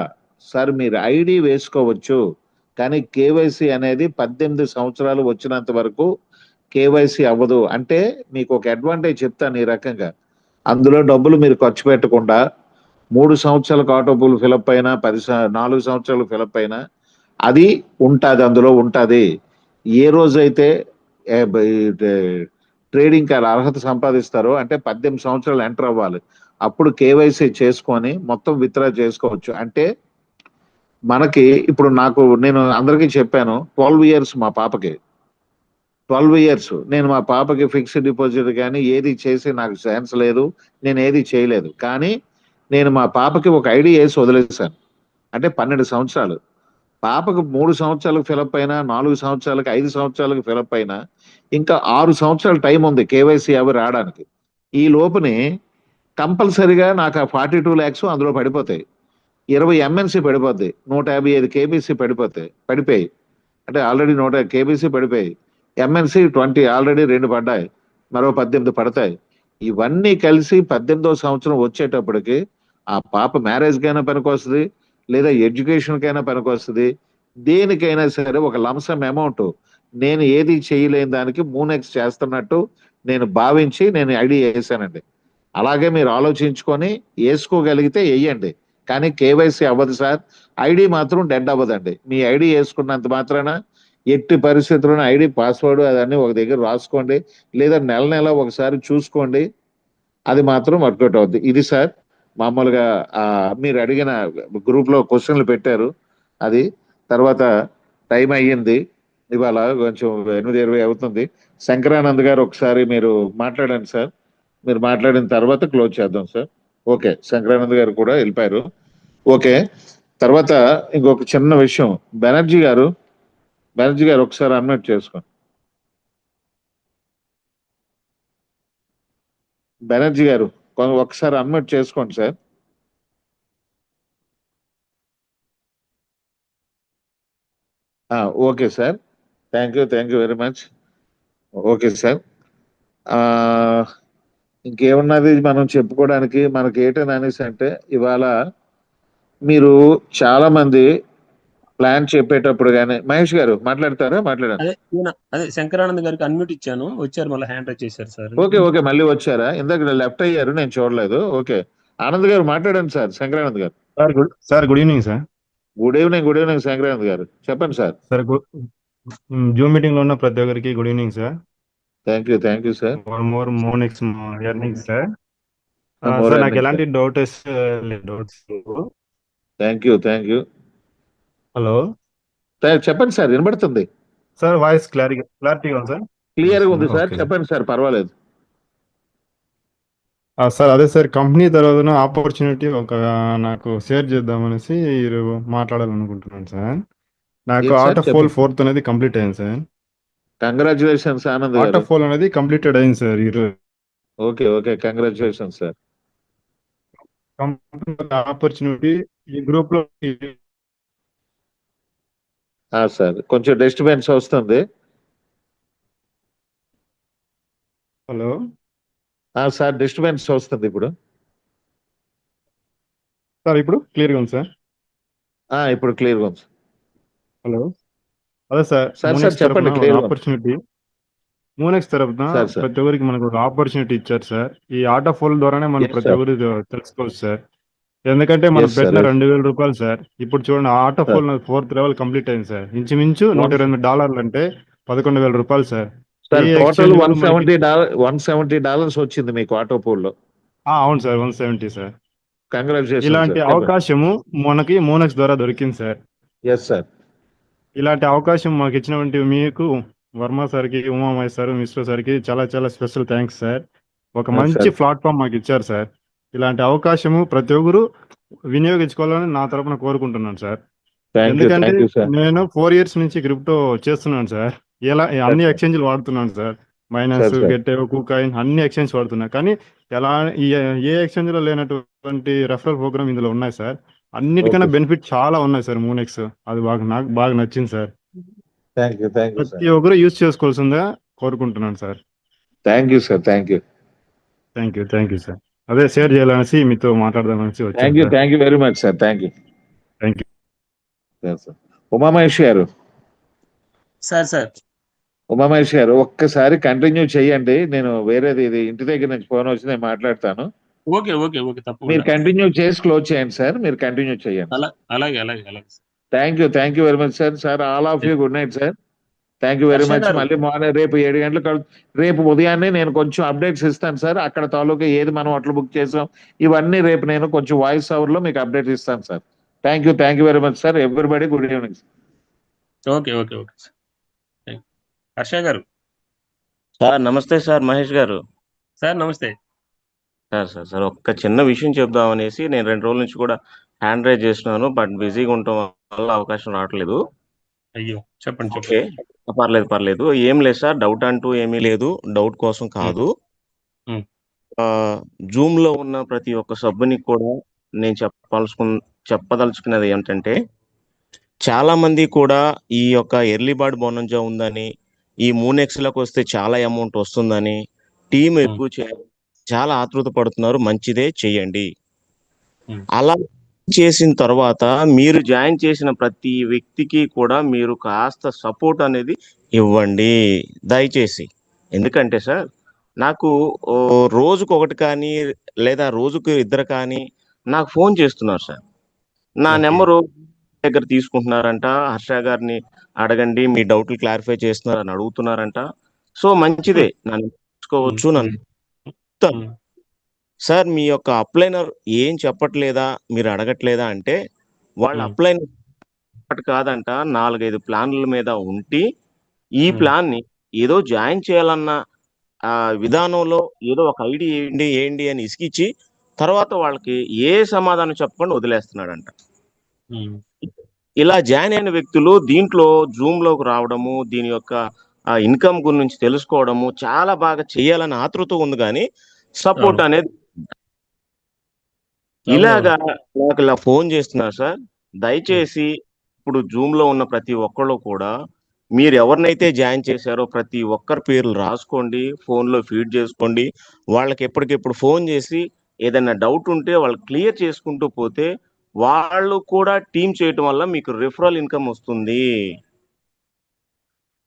సార్? మీరు ఐడి వేసుకోవచ్చు, కానీ కేవైసీ అనేది 18 సంవత్సరాలు వచ్చినంత వరకు కేవైసీ అవ్వదు. అంటే మీకు ఒక అడ్వాంటేజ్ చెప్తాను ఈ రకంగా. అందులో డబ్బులు మీరు ఖర్చు పెట్టకుండా 3 సంవత్సరాలకు ఆటోబుల్ ఫిలప్ అయినా 4 సంవత్సరాలు ఫిలప్ అయినా అది ఉంటుంది, అందులో ఉంటుంది. ఏ రోజైతే ట్రేడింగ్ అర్హత సంపాదిస్తారో అంటే 18 సంవత్సరాలు ఎంటర్ అవ్వాలి, అప్పుడు కేవైసీ చేసుకొని మొత్తం విత్డ్రా చేసుకోవచ్చు. అంటే మనకి ఇప్పుడు నేను అందరికీ చెప్పాను 12 years మా పాపకి, 12 years నేను మా పాపకి ఫిక్స్డ్ డిపాజిట్ కానీ ఏది చేసి నాకు ఛాన్స్ లేదు, నేను ఏది చేయలేదు. కానీ నేను మా పాపకి ఒక ఐడి వేసి వదిలేశాను. అంటే 12 సంవత్సరాలు. పాపకు 3 సంవత్సరాలకు ఫిలప్ అయినా, 4 సంవత్సరాలకు, 5 సంవత్సరాలకు ఫిలప్ అయినా ఇంకా 6 సంవత్సరాల టైం ఉంది కేవైసీ అవి రావడానికి. ఈ లోపుని కంపల్సరిగా నాకు ఆ 42 lakhs అందులో పడిపోతాయి. 20 MNC పడిపోద్ది, 155 KBC పడిపోయి అంటే ఆల్రెడీ 100 KBC పడిపోయి, MNC 20 ఆల్రెడీ 2 పడ్డాయి, మరో 18 పడతాయి. ఇవన్నీ కలిసి 18వ సంవత్సరం వచ్చేటప్పటికి ఆ పాప మ్యారేజ్కైనా పనికొస్తుంది, లేదా ఎడ్యుకేషన్కైనా పనికొస్తుంది, దేనికైనా సరే ఒక లంసమ్ అమౌంట్ నేను ఏది చేయలేని దానికి 3x చేస్తున్నట్టు నేను భావించి నేను ఐడి వేసానండి. అలాగే మీరు ఆలోచించుకొని వేసుకోగలిగితే వేయండి, కానీ కేవైసీ అవ్వదు సార్. ఐడి మాత్రం డెడ్ అవ్వదండి. మీ ఐడి వేసుకున్నంత మాత్రాన ఎట్టి పరిస్థితుల్లోనూ ఐడి పాస్వర్డ్ అదన్నీ ఒక దగ్గర రాసుకోండి, లేదా నెల నెల ఒకసారి చూసుకోండి. అది మాత్రం వర్కౌట్ అవుద్ది. ఇది సార్ మామూలుగా మీరు అడిగిన గ్రూప్లో క్వశ్చన్లు పెట్టారు. అది తర్వాత టైం అయ్యింది, ఇవాళ కొంచెం 8:20 అవుతుంది. శంకరానంద్ గారు ఒకసారి మీరు మాట్లాడండి సార్. మీరు మాట్లాడిన తర్వాత క్లోజ్ చేద్దాం సార్. ఓకే, శంకరానంద్ గారు కూడా వెళ్ళిపోయారు. ఓకే, తర్వాత ఇంకొక చిన్న విషయం, బెనర్జీ గారు ఒకసారి అన్మ్యూట్ చేసుకోండి. బెనర్జీ గారు ఒకసారి అన్మ్యూట్ చేసుకోండి sir. Okay sir, thank you very much. Okay sir, ఇంకేమున్నది మనం చెప్పుకోవడానికి? మనకి ఏంటని అనేసి అంటే, ఇవాళ మీరు చాలా మంది ప్లాన్ చెప్పేటప్పుడు కానీ, మహేష్ గారు మాట్లాడతారా? మాట్లాడండి. అదే శంకరానంద్ గారికి అన్మ్యూట్ ఇచ్చాను, వచ్చారు, మళ్ళీ హ్యాండ్ రైజ్ చేశారు సార్. ఓకే, మళ్ళీ వచ్చారా? ఇందాక లెఫ్ట్ అయ్యారు, నేను చూడలేదు. ఓకే, ఆనంద్ గారు మాట్లాడండి సార్. శంకరానంద్ గారు. Sir good evening sir. Good evening Shankaranand గారు, చెప్పండి సార్. సార్ జూమ్ మీటింగ్ లో ఉన్న ప్రతి ఒక్కరికి good evening sir. Thank you sir. More next earning sir. Sir నాకు ఎలాంటి డౌట్స్ థ్యాంక్ యూ. హలో చెప్పండి సార్, వినబడుతుంది సార్. వాయిస్ క్లారిటీగా ఉంది సార్. క్లియర్గా ఉంది సార్, Okay. చెప్పండి సార్, పర్వాలేదు. సార్ అదే సార్, కంపెనీ తర్వాత ఆపర్చునిటీ నాకు షేర్ చేద్దామనేసి మాట్లాడాలనుకుంటున్నాను సార్. నాకు Yes, sir, ఆర్ట్ ఆఫ్ ఫోల్ చెప్పండి. 4th అనేది కంప్లీట్ అయింది sir. Congratulations Anand art garu. Of ఫోల్ అనేది కంప్లీటెడ్ అయింది సార్ ఈరోజు. Okay, congratulations sir. Company opportunity ఈ గ్రూప్ లో సార్ కొంచెం డిస్టర్బెన్స్ వస్తుంది. హలో సార్ డిస్టర్బెన్స్ వస్తుంది ఇప్పుడు. సార్ ఇప్పుడు క్లియర్గా ఉంది సార్. ఇప్పుడు క్లియర్గా ఉంది. హలో అదే సార్, సార్, మోనెక్స్ చెప్పండి, తరపున clear గా. ఆపర్చునిటీ మోనెక్స్ తరపున సార్. ప్రతి ఒక్కరికి మనకు ఒక ఆపర్చునిటీ ఇచ్చారు సార్. ఈ ఆర్ట్ ఆఫ్ ఫోల్ ద్వారానే మనం Yes, ప్రతి sir. ఒక్కరు తెలుసుకోవచ్చు సార్. ఎందుకంటే మనం Yes, sir. పెట్టిన Yes. 2,000 రూపాయలు సార్. ఇప్పుడు చూడండి, ఆర్ట్ ఆఫ్ Sir. ఫోల్ 4th లెవెల్ కంప్లీట్ అయింది సార్. ఇంచుమించు $128 అంటే 11,000 రూపాయలు సార్. సార్ ఈ టోటల్ exchange లో మనకి- $170 వచ్చింది మీకు ఆటో పూల్లో. అవును సార్, 170 సార్. కంగ్రాచులేషన్. ఇలాంటి అవకాశము మనకి మోనెక్స్ ద్వారా దొరికింది సార్. Yes sir. ఇలాంటి అవకాశం మాకు ఇచ్చినటువంటి మీకు వర్మ సార్కి, ఉమామయ్య సార్, మిశ్రా సార్కి చాలా చాలా స్పెషల్ థ్యాంక్స్ సార్. ఒక Yes, మంచి sir. ప్లాట్ఫామ్ మాకు ఇచ్చారు సార్. ఇలాంటి అవకాశము ప్రతి ఒక్కరు వినియోగించుకోవాలని నా తరపున కోరుకుంటున్నాను సార్. ఎందుకంటే థ్యాంక్ యూ సార్. నేను 4 years నుంచి క్రిప్టో చేస్తున్నాను సార్. అన్ని sir. ఎక్స్చేంజ్లు వాడుతున్నాను సార్. మైనాన్స్, Sir. గెట్టేవ్, కుకాయిన్ అన్ని ఎక్స్చేంజ్ వాడుతున్నా. కానీ ఏ ఎక్స్చేంజ్ లో లేనటువంటి రెఫరల్ ప్రోగ్రామ్ ఇందులో ఉన్నాయి సార్. అన్నిటికన్నా Okay. బెనిఫిట్ చాలా ఉన్నాయి సార్ మోనెక్స్. అది నాకు బాగా నచ్చింది సార్. థ్యాంక్ యూ ప్రతి సార్. ఒక్కరు యూజ్ చేసుకోవాల్సిందిగా కోరుకుంటున్నాను sir. Thank you sir. Thank you sir. అదే షేర్ చేయాలనేసి మీతో మాట్లాడదామనేసి వచ్చాను sir. Thank you very much sir. Thank you. Sir Umamahesh గారు, సార్ ఒక్కసారి కంటిన్యూ చేయండి. నేను వేరేది ఇది ఇంటి దగ్గర నుంచి ఫోన్ వచ్చి నేను మాట్లాడతాను. ఓకే మీరు తప్పకుండా. కంటిన్యూ చేసి క్లోజ్ చేయండి సార్. మీరు కంటిన్యూ చేయండి. అలాగే thank you very much sir. All of you good night sir. Thank you very Harsha much. గారు. మళ్ళీ మార్నింగ్ రేపు 7 గంటలకు రేపు ఉదయాన్నే నేను కొంచెం అప్డేట్స్ ఇస్తాను సార్. అక్కడ తాలూకా ఏది మనం అట్లా బుక్ చేసాం ఇవన్నీ రేపు నేను కొంచెం వాయిస్ ఓవర్ లో మీకు అప్డేట్ ఇస్తాను sir. Thank you very much sir. Everybody good evening. Okay sir. Harsha గారు. సార్ నమస్తే సార్. మహేష్ గారు. సార్ నమస్తే. సార్ ఒక్క చిన్న విషయం చెప్దామనేసి నేను 2 రోజుల నుంచి కూడా హ్యాండ్ రైజ్ చేస్తున్నాను, బట్ బిజీగా ఉండటం వల్ల అవకాశం రావట్లేదు. అయ్యో, చెప్పండి. ఓకే, పర్లేదు. ఏం లేదు సార్, డౌట్ అంటూ ఏమీ లేదు. డౌట్ కోసం కాదు. మ్మ్. జూమ్ లో ఉన్న ప్రతి ఒక్క సభ్యుని కూడా నేను చెప్పదలుచుకున్నది ఏంటంటే, చాలా మంది కూడా ఈ యొక్క ఎర్లీ బర్డ్ బోనంజా ఉందని, ఈ మూనెక్స్లకు వస్తే చాలా అమౌంట్ వస్తుందని టీం ఎక్కువ చాలా ఆతృత పడుతున్నారు. మంచిదే, చెయ్యండి. అలా చేసిన తర్వాత మీరు జాయిన్ చేసిన ప్రతి వ్యక్తికి కూడా మీరు కాస్త సపోర్ట్ అనేది ఇవ్వండి దయచేసి. ఎందుకంటే సార్, నాకు రోజుకు ఒకటి కానీ లేదా రోజుకు 2 కానీ నాకు ఫోన్ చేస్తున్నారు సార్. నా ఓకే. నెంబరు దగ్గర తీసుకుంటున్నారంట. హర్ష గారిని అడగండి, మీ డౌట్లు క్లారిఫై చేస్తున్నారని అడుగుతున్నారంట. సో మంచిదే, నన్ను తీసుకోవచ్చు, నన్ను చెప్తాను. సార్ మీ యొక్క అప్లైనర్ ఏం చెప్పట్లేదా, మీరు అడగట్లేదా అంటే, వాళ్ళ అప్లైనర్ ఒకటి కాదంట, 4-5 ప్లాన్ల మీద ఉండి ఈ ప్లాన్ని ఏదో జాయిన్ చేయాలన్న విధానంలో ఏదో ఒక ఐడియా ఏంటి అని ఇసికిచ్చి తర్వాత వాళ్ళకి ఏ సమాధానం చెప్పకుండా వదిలేస్తున్నాడంట. ఇలా జాయిన్ అయిన వ్యక్తులు దీంట్లో జూమ్లోకి రావడము, దీని యొక్క ఇన్కమ్ గురించి తెలుసుకోవడము చాలా బాగా చేయాలని ఆతృత ఉంది, కానీ సపోర్ట్ అనేది ఇలాగా నాకు ఇలా ఫోన్ చేస్తున్నారు సార్. దయచేసి ఇప్పుడు జూమ్ లో ఉన్న ప్రతి ఒక్కళ్ళు కూడా మీరు ఎవరినైతే జాయిన్ చేశారో ప్రతి ఒక్కరి పేర్లు రాసుకోండి, ఫోన్ లో ఫీడ్ చేసుకోండి. వాళ్ళకి ఎప్పటికెప్పుడు ఫోన్ చేసి ఏదైనా డౌట్ ఉంటే వాళ్ళు క్లియర్ చేసుకుంటూ పోతే వాళ్ళు కూడా టీమ్ చేయటం వల్ల మీకు రిఫరల్ ఇన్కమ్ వస్తుంది.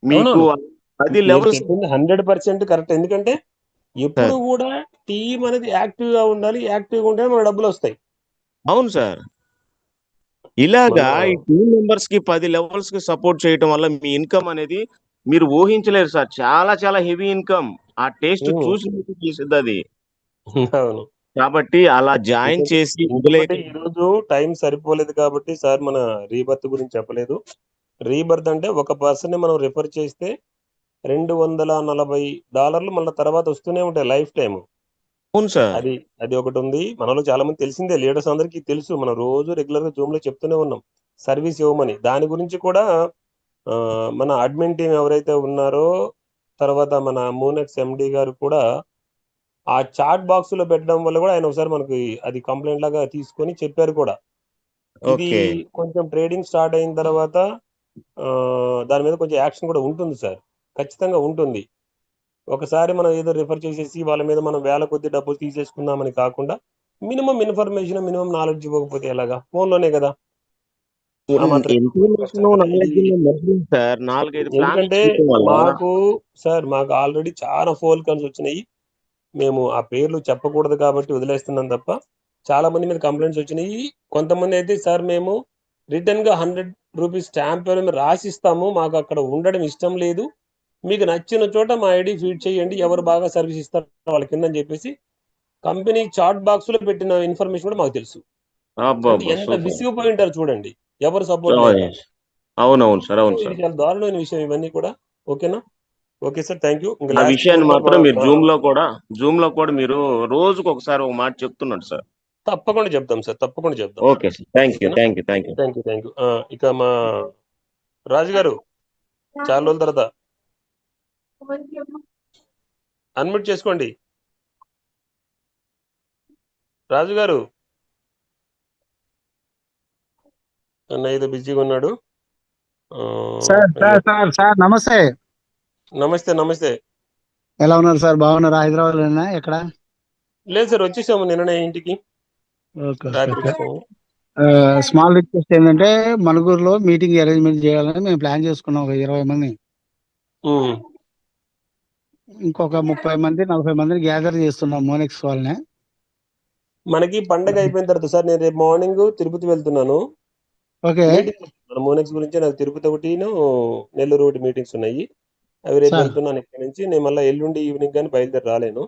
మీకు 10 మీరు లెవెల్స్ చెప్పింది 100% కరెక్ట్. ఎందుకంటే ఎప్పుడు కూడా టీం అనేది యాక్టివ్ గా ఉండాలి, యాక్టివ్ గా ఉంటే మన డబ్బులు వస్తాయి. అవును సార్. ఇలాగా మన- ఈ టీమ్ మెంబర్స్ కి 10 లెవెల్స్ కి సపోర్ట్ చేయటం వల్ల మీ ఇన్కమ్ అనేది మీరు ఊహించలేరు సార్. చాలా చాలా హెవీ ఇన్కమ్. ఆ టేస్ట్ చూసి మీకు తెలిసిద్ది అది. అవును. కాబట్టి అలా జాయిన్ చేసి ఇంకొకటి ఈ రోజు టైం సరిపోలేదు కాబట్టి సార్ మన రీబర్త్ గురించి చెప్పలేదు. రీబర్త్ అంటే ఒక పర్సన్ ని మనం రిఫర్ చేస్తే $240 మళ్ళీ తర్వాత వస్తూనే ఉంటాయి లైఫ్ టైం. అవును సార్. అది ఒకటి ఉంది. మనలో చాలా మంది తెలిసిందే, లీడర్స్ అందరికీ తెలుసు. మనం రోజు రెగ్యులర్ గా జూమ్ లో చెప్తూనే ఉన్నాం సర్వీస్ ఇవ్వమని. దాని గురించి కూడా మన అడ్మిన్ టీం ఎవరైతే ఉన్నారో, తర్వాత మన మూనెక్స్ ఎండి గారు కూడా ఆ చాట్ బాక్స్ లో పెట్టడం వల్ల కూడా ఆయన ఒకసారి మనకి అది కంప్లైంట్ లాగా తీసుకొని చెప్పారు కూడా. ఇది ఓకే. కొంచెం ట్రేడింగ్ స్టార్ట్ అయిన తర్వాత దాని మీద కొంచెం యాక్షన్ కూడా ఉంటుంది సార్, ఖచ్చితంగా ఉంటుంది. ఒకసారి మనం ఏదో రిఫర్ చేసేసి వాళ్ళ మీద మనం వేల కొద్ది డబ్బులు తీసేసుకుందామని కాకుండా మినిమం ఇన్ఫర్మేషన్, మినిమం నాలెడ్జ్ ఇవ్వకపోతే ఎలాగా? ఫోన్లోనే కదా. ఆ మాత్రం ఇన్ఫర్మేషన్ కష్టం కదా. Knowledge sir. 4-5 ప్లాన్లు ఎందుకంటే చేయటం వల్ల మాకు ఆల్రెడీ చాలా ఫోన్ కాల్స్ వచ్చినాయి. మేము ఆ పేర్లు చెప్పకూడదు కాబట్టి వదిలేస్తున్నాం తప్ప చాలా మంది మీద కంప్లైంట్స్ వచ్చినాయి. కొంతమంది అయితే సార్ మేము రిటర్న్ గా ₹100 స్టాంప్ మేము రాసిస్తాము, మాకు అక్కడ ఉండడం ఇష్టం లేదు, మీకు నచ్చిన చోట మా ఐడి ఫీడ్ చేయండి, ఎవరు బాగా సర్వీస్ ఇస్తారు వాళ్ళ కింద అని చెప్పేసి కంపెనీ చాట్ బాక్స్ లో పెట్టిన ఇన్ఫర్మేషన్ కూడా మాకు తెలుసు. అంటే ఎంత సూపర్. విసిగిపోయి ఉంటారు చూడండి, ఎవరు సపోర్ట్ లేక. అవునవును సార్. అవును ఇది సార్. చాలా దారుణమైన విషయం ఇవన్నీ కూడా. ఓకేనా? Okay sir, thank you. ఇంకా ఆ లాస్ట్ విషయాన్ని మాత్రం మీరు జూమ్ లో కూడా మీరు రోజుకు ఒకసారి ఒక మాట చెప్తున్నాడు సార్. తప్పకుండా చెప్తాం సార్, తప్పకుండా చెప్తాం. Okay sir. Thank you. ఇక మా రాజు గారు చాలా రోజుల తర్వాత అన్మ్యూట్ చేసుకోండి. రాజు గారు అన్న ఏదో బిజీగా ఉన్నాడు. సార్ నమస్తే. నమస్తే. ఎలా ఉన్నారు సార్? బాగున్నారా? హైదరాబాద్ లోనా ఎక్కడ? లేదు సార్, వచ్చేసాము నిన్ననే ఇంటికి. ఓకే. రాత్రి వచ్చేసాము. స్మాల్ రిక్వెస్ట్ ఏంటంటే మణుగూరులో మీటింగ్ అరేంజ్మెంట్ చేయాలని మేము ప్లాన్ చేసుకున్నాం. ఒక 20 మంది, ఇంకొక 30 మంది 40 మందిని గ్యాదర్ చేస్తున్నాం మోనెక్స్ వాళ్ళని. మనకి పండగ అయిపోయిన తర్వాత సార్ నేను రేపు మార్నింగ్ తిరుపతి వెళ్తున్నాను. ఓకే మోనెక్స్ గురించి నాకు తిరుపతి ఒకటిను నెల్లూరు ఒకటి మీటింగ్స్ ఉన్నాయి. అవి రేపు వెళ్తున్నాను ఇక్కడ నుంచి. నేను మళ్ళీ ఎల్లుండి ఈవినింగ్ కానీ బయలుదేరి రాలేను.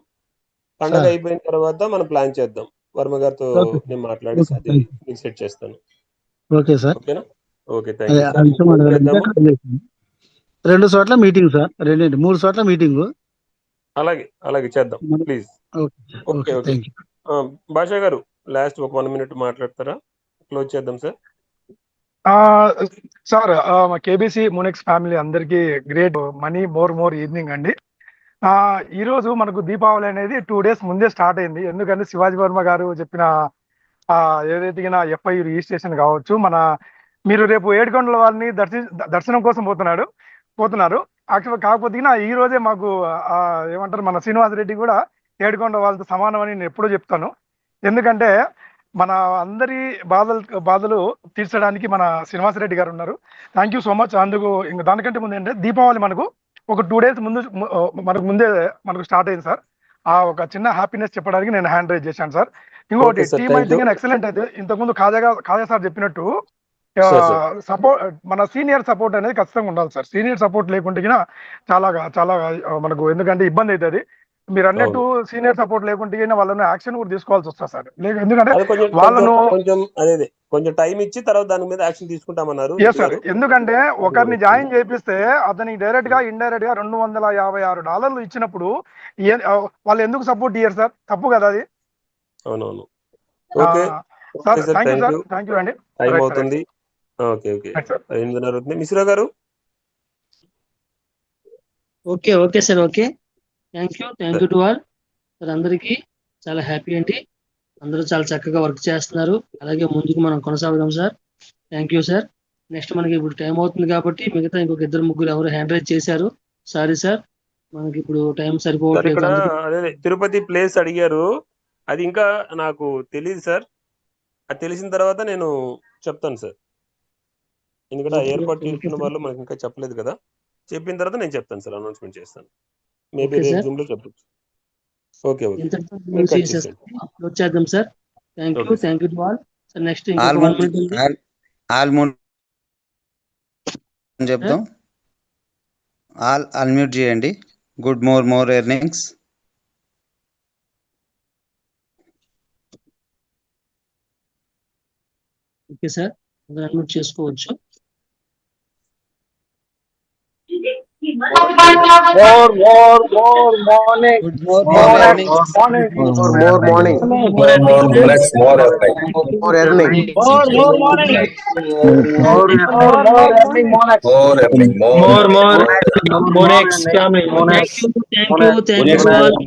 పండగ అయిపోయిన తర్వాత మనం ప్లాన్ చేద్దాం. వర్మ గారితో నేను మాట్లాడి అది సెట్ చేస్తాను. Okay sir. ఓకేనా? Okay, thank you sir. 2 చోట్ల మీటింగ్ సార్, 3 చోట్ల మీటింగ్. అలాగే చేద్దాం ప్లీజ్. ఓకే. భాషా గారు లాస్ట్ ఒక 1 minute మాట్లాడతారా? క్లోజ్ చేద్దాం సార్. సార్ మా కేబీసీ మోనెక్స్ ఫ్యామిలీ అందరికీ గ్రేట్ మనీ మోర్ ఈవినింగ్ అండి. ఈ రోజు మనకు దీపావళి అనేది 2 days ముందే స్టార్ట్ అయింది. ఎందుకంటే శివాజీ వర్మ గారు చెప్పిన ఏదైతే ఎఫ్ఐ రిజిస్ట్రేషన్ కావచ్చు, మీరు రేపు ఏడుకొండల వారిని దర్శనం కోసం పోతున్నారు. యాక్చువల్ కాకపోతే ఈ రోజే మాకు ఏమంటారు, మన శ్రీనివాసరెడ్డి కూడా ఏడుకొండ వాళ్ళతో సమానం అని నేను ఎప్పుడూ చెప్తాను. ఎందుకంటే మన అందరి బాధలు తీర్చడానికి మన శ్రీనివాసరెడ్డి గారు ఉన్నారు. Thank you so much. అందుకు ఇంకా దానికంటే ముందు ఏంటంటే దీపావళి మనకు ఒక 2 days ముందు మనకు స్టార్ట్ అయింది సార్. ఆ ఒక చిన్న హ్యాపీనెస్ చెప్పడానికి నేను హ్యాండ్ రైజ్ చేశాను సార్. ఇంకోటి Okay, sir. Team I Thank you. Think excellent అయితే ఇంతకుముందు కాజా సార్ చెప్పినట్టు Sure, sir. సపోర్ట్ మన సీనియర్ సపోర్ట్ అనేది ఖచ్చితంగా ఉండాలి సార్. సీనియర్ సపోర్ట్ లేకుంటే చాలా చాలా మనకు ఎందుకంటే ఇబ్బంది అవుతుంది. మీరు అన్నట్టు సీనియర్ సపోర్ట్ లేకుంటే వాళ్ళని యాక్షన్ కూడా తీసుకోవాల్సి వస్తుంది సార్. ఎందుకంటే అది కొంచెం వాళ్ళను కొంచెం అదే కొంచెం టైం ఇచ్చి తర్వాత దాని మీద యాక్షన్ తీసుకుంటామన్నారు. Yes sir. ఎందుకంటే ఒకరిని జాయిన్ చేపిస్తే అతనికి డైరెక్ట్ గా ఇండైరెక్ట్ గా $256 ఇచ్చినప్పుడు వాళ్ళు ఎందుకు సపోర్ట్ ఇయ్యారు సార్? తప్పు కదా అది. అవునవును. Okay sir sir, thank you thank sir. you. Thank you అండి. టైం Right, అవుతుంది. Okay okay Right, sir. 8:30 అవుతుంది. మిశ్రా గారు. Okay okay sir. Okay, thank you to all sir. అందరికీ చాలా హ్యాపీ అండి. అందరూ చాలా చక్కగా వర్క్ చేస్తున్నారు. అలాగే ముందుకు మనం కొనసాగుదాం sir. Thank you sir. Next మనకి ఇప్పుడు టైం అవుతుంది కాబట్టి మిగతా ఇంకొక 2-3 ఎవరు హ్యాండ్ రైజ్ చేశారు. సారీ సార్, మనకి ఇప్పుడు టైం సార్ సరిపోవట్లేదు. ఇక్కడ అందుకే అదే తిరుపతి ప్లేస్ అడిగారు. అది ఇంకా నాకు తెలియదు సార్. అది తెలిసిన తర్వాత నేను చెప్తాను సార్. ఎందుకంటే ఆ Okay, ఏర్పాటు okay, చేసుకున్న sir. వాళ్ళు మనకి ఇంకా చెప్పలేదు కదా. చెప్పిన తర్వాత నేను చెప్తాను సార్, అనౌన్స్మెంట్ చేస్తాను. మేబీ Okay, రేపు sir. జూమ్ లో చెప్పచ్చు. ఓకే ఓకే ఇంతటితో మీరు కట్ వచ్చేద్దాం sir. Thank Okay, sir. You to all sir. Next ఇంకొక 1 minute ఉంది. ఆల్మోస్ట్ చెప్దాం. అన్మ్యూట్ చేయండి. Good more earnings. Okay sir, అందరూ అన్మ్యూట్ చేసుకోవచ్చు. Good more earnings. Thank you to all.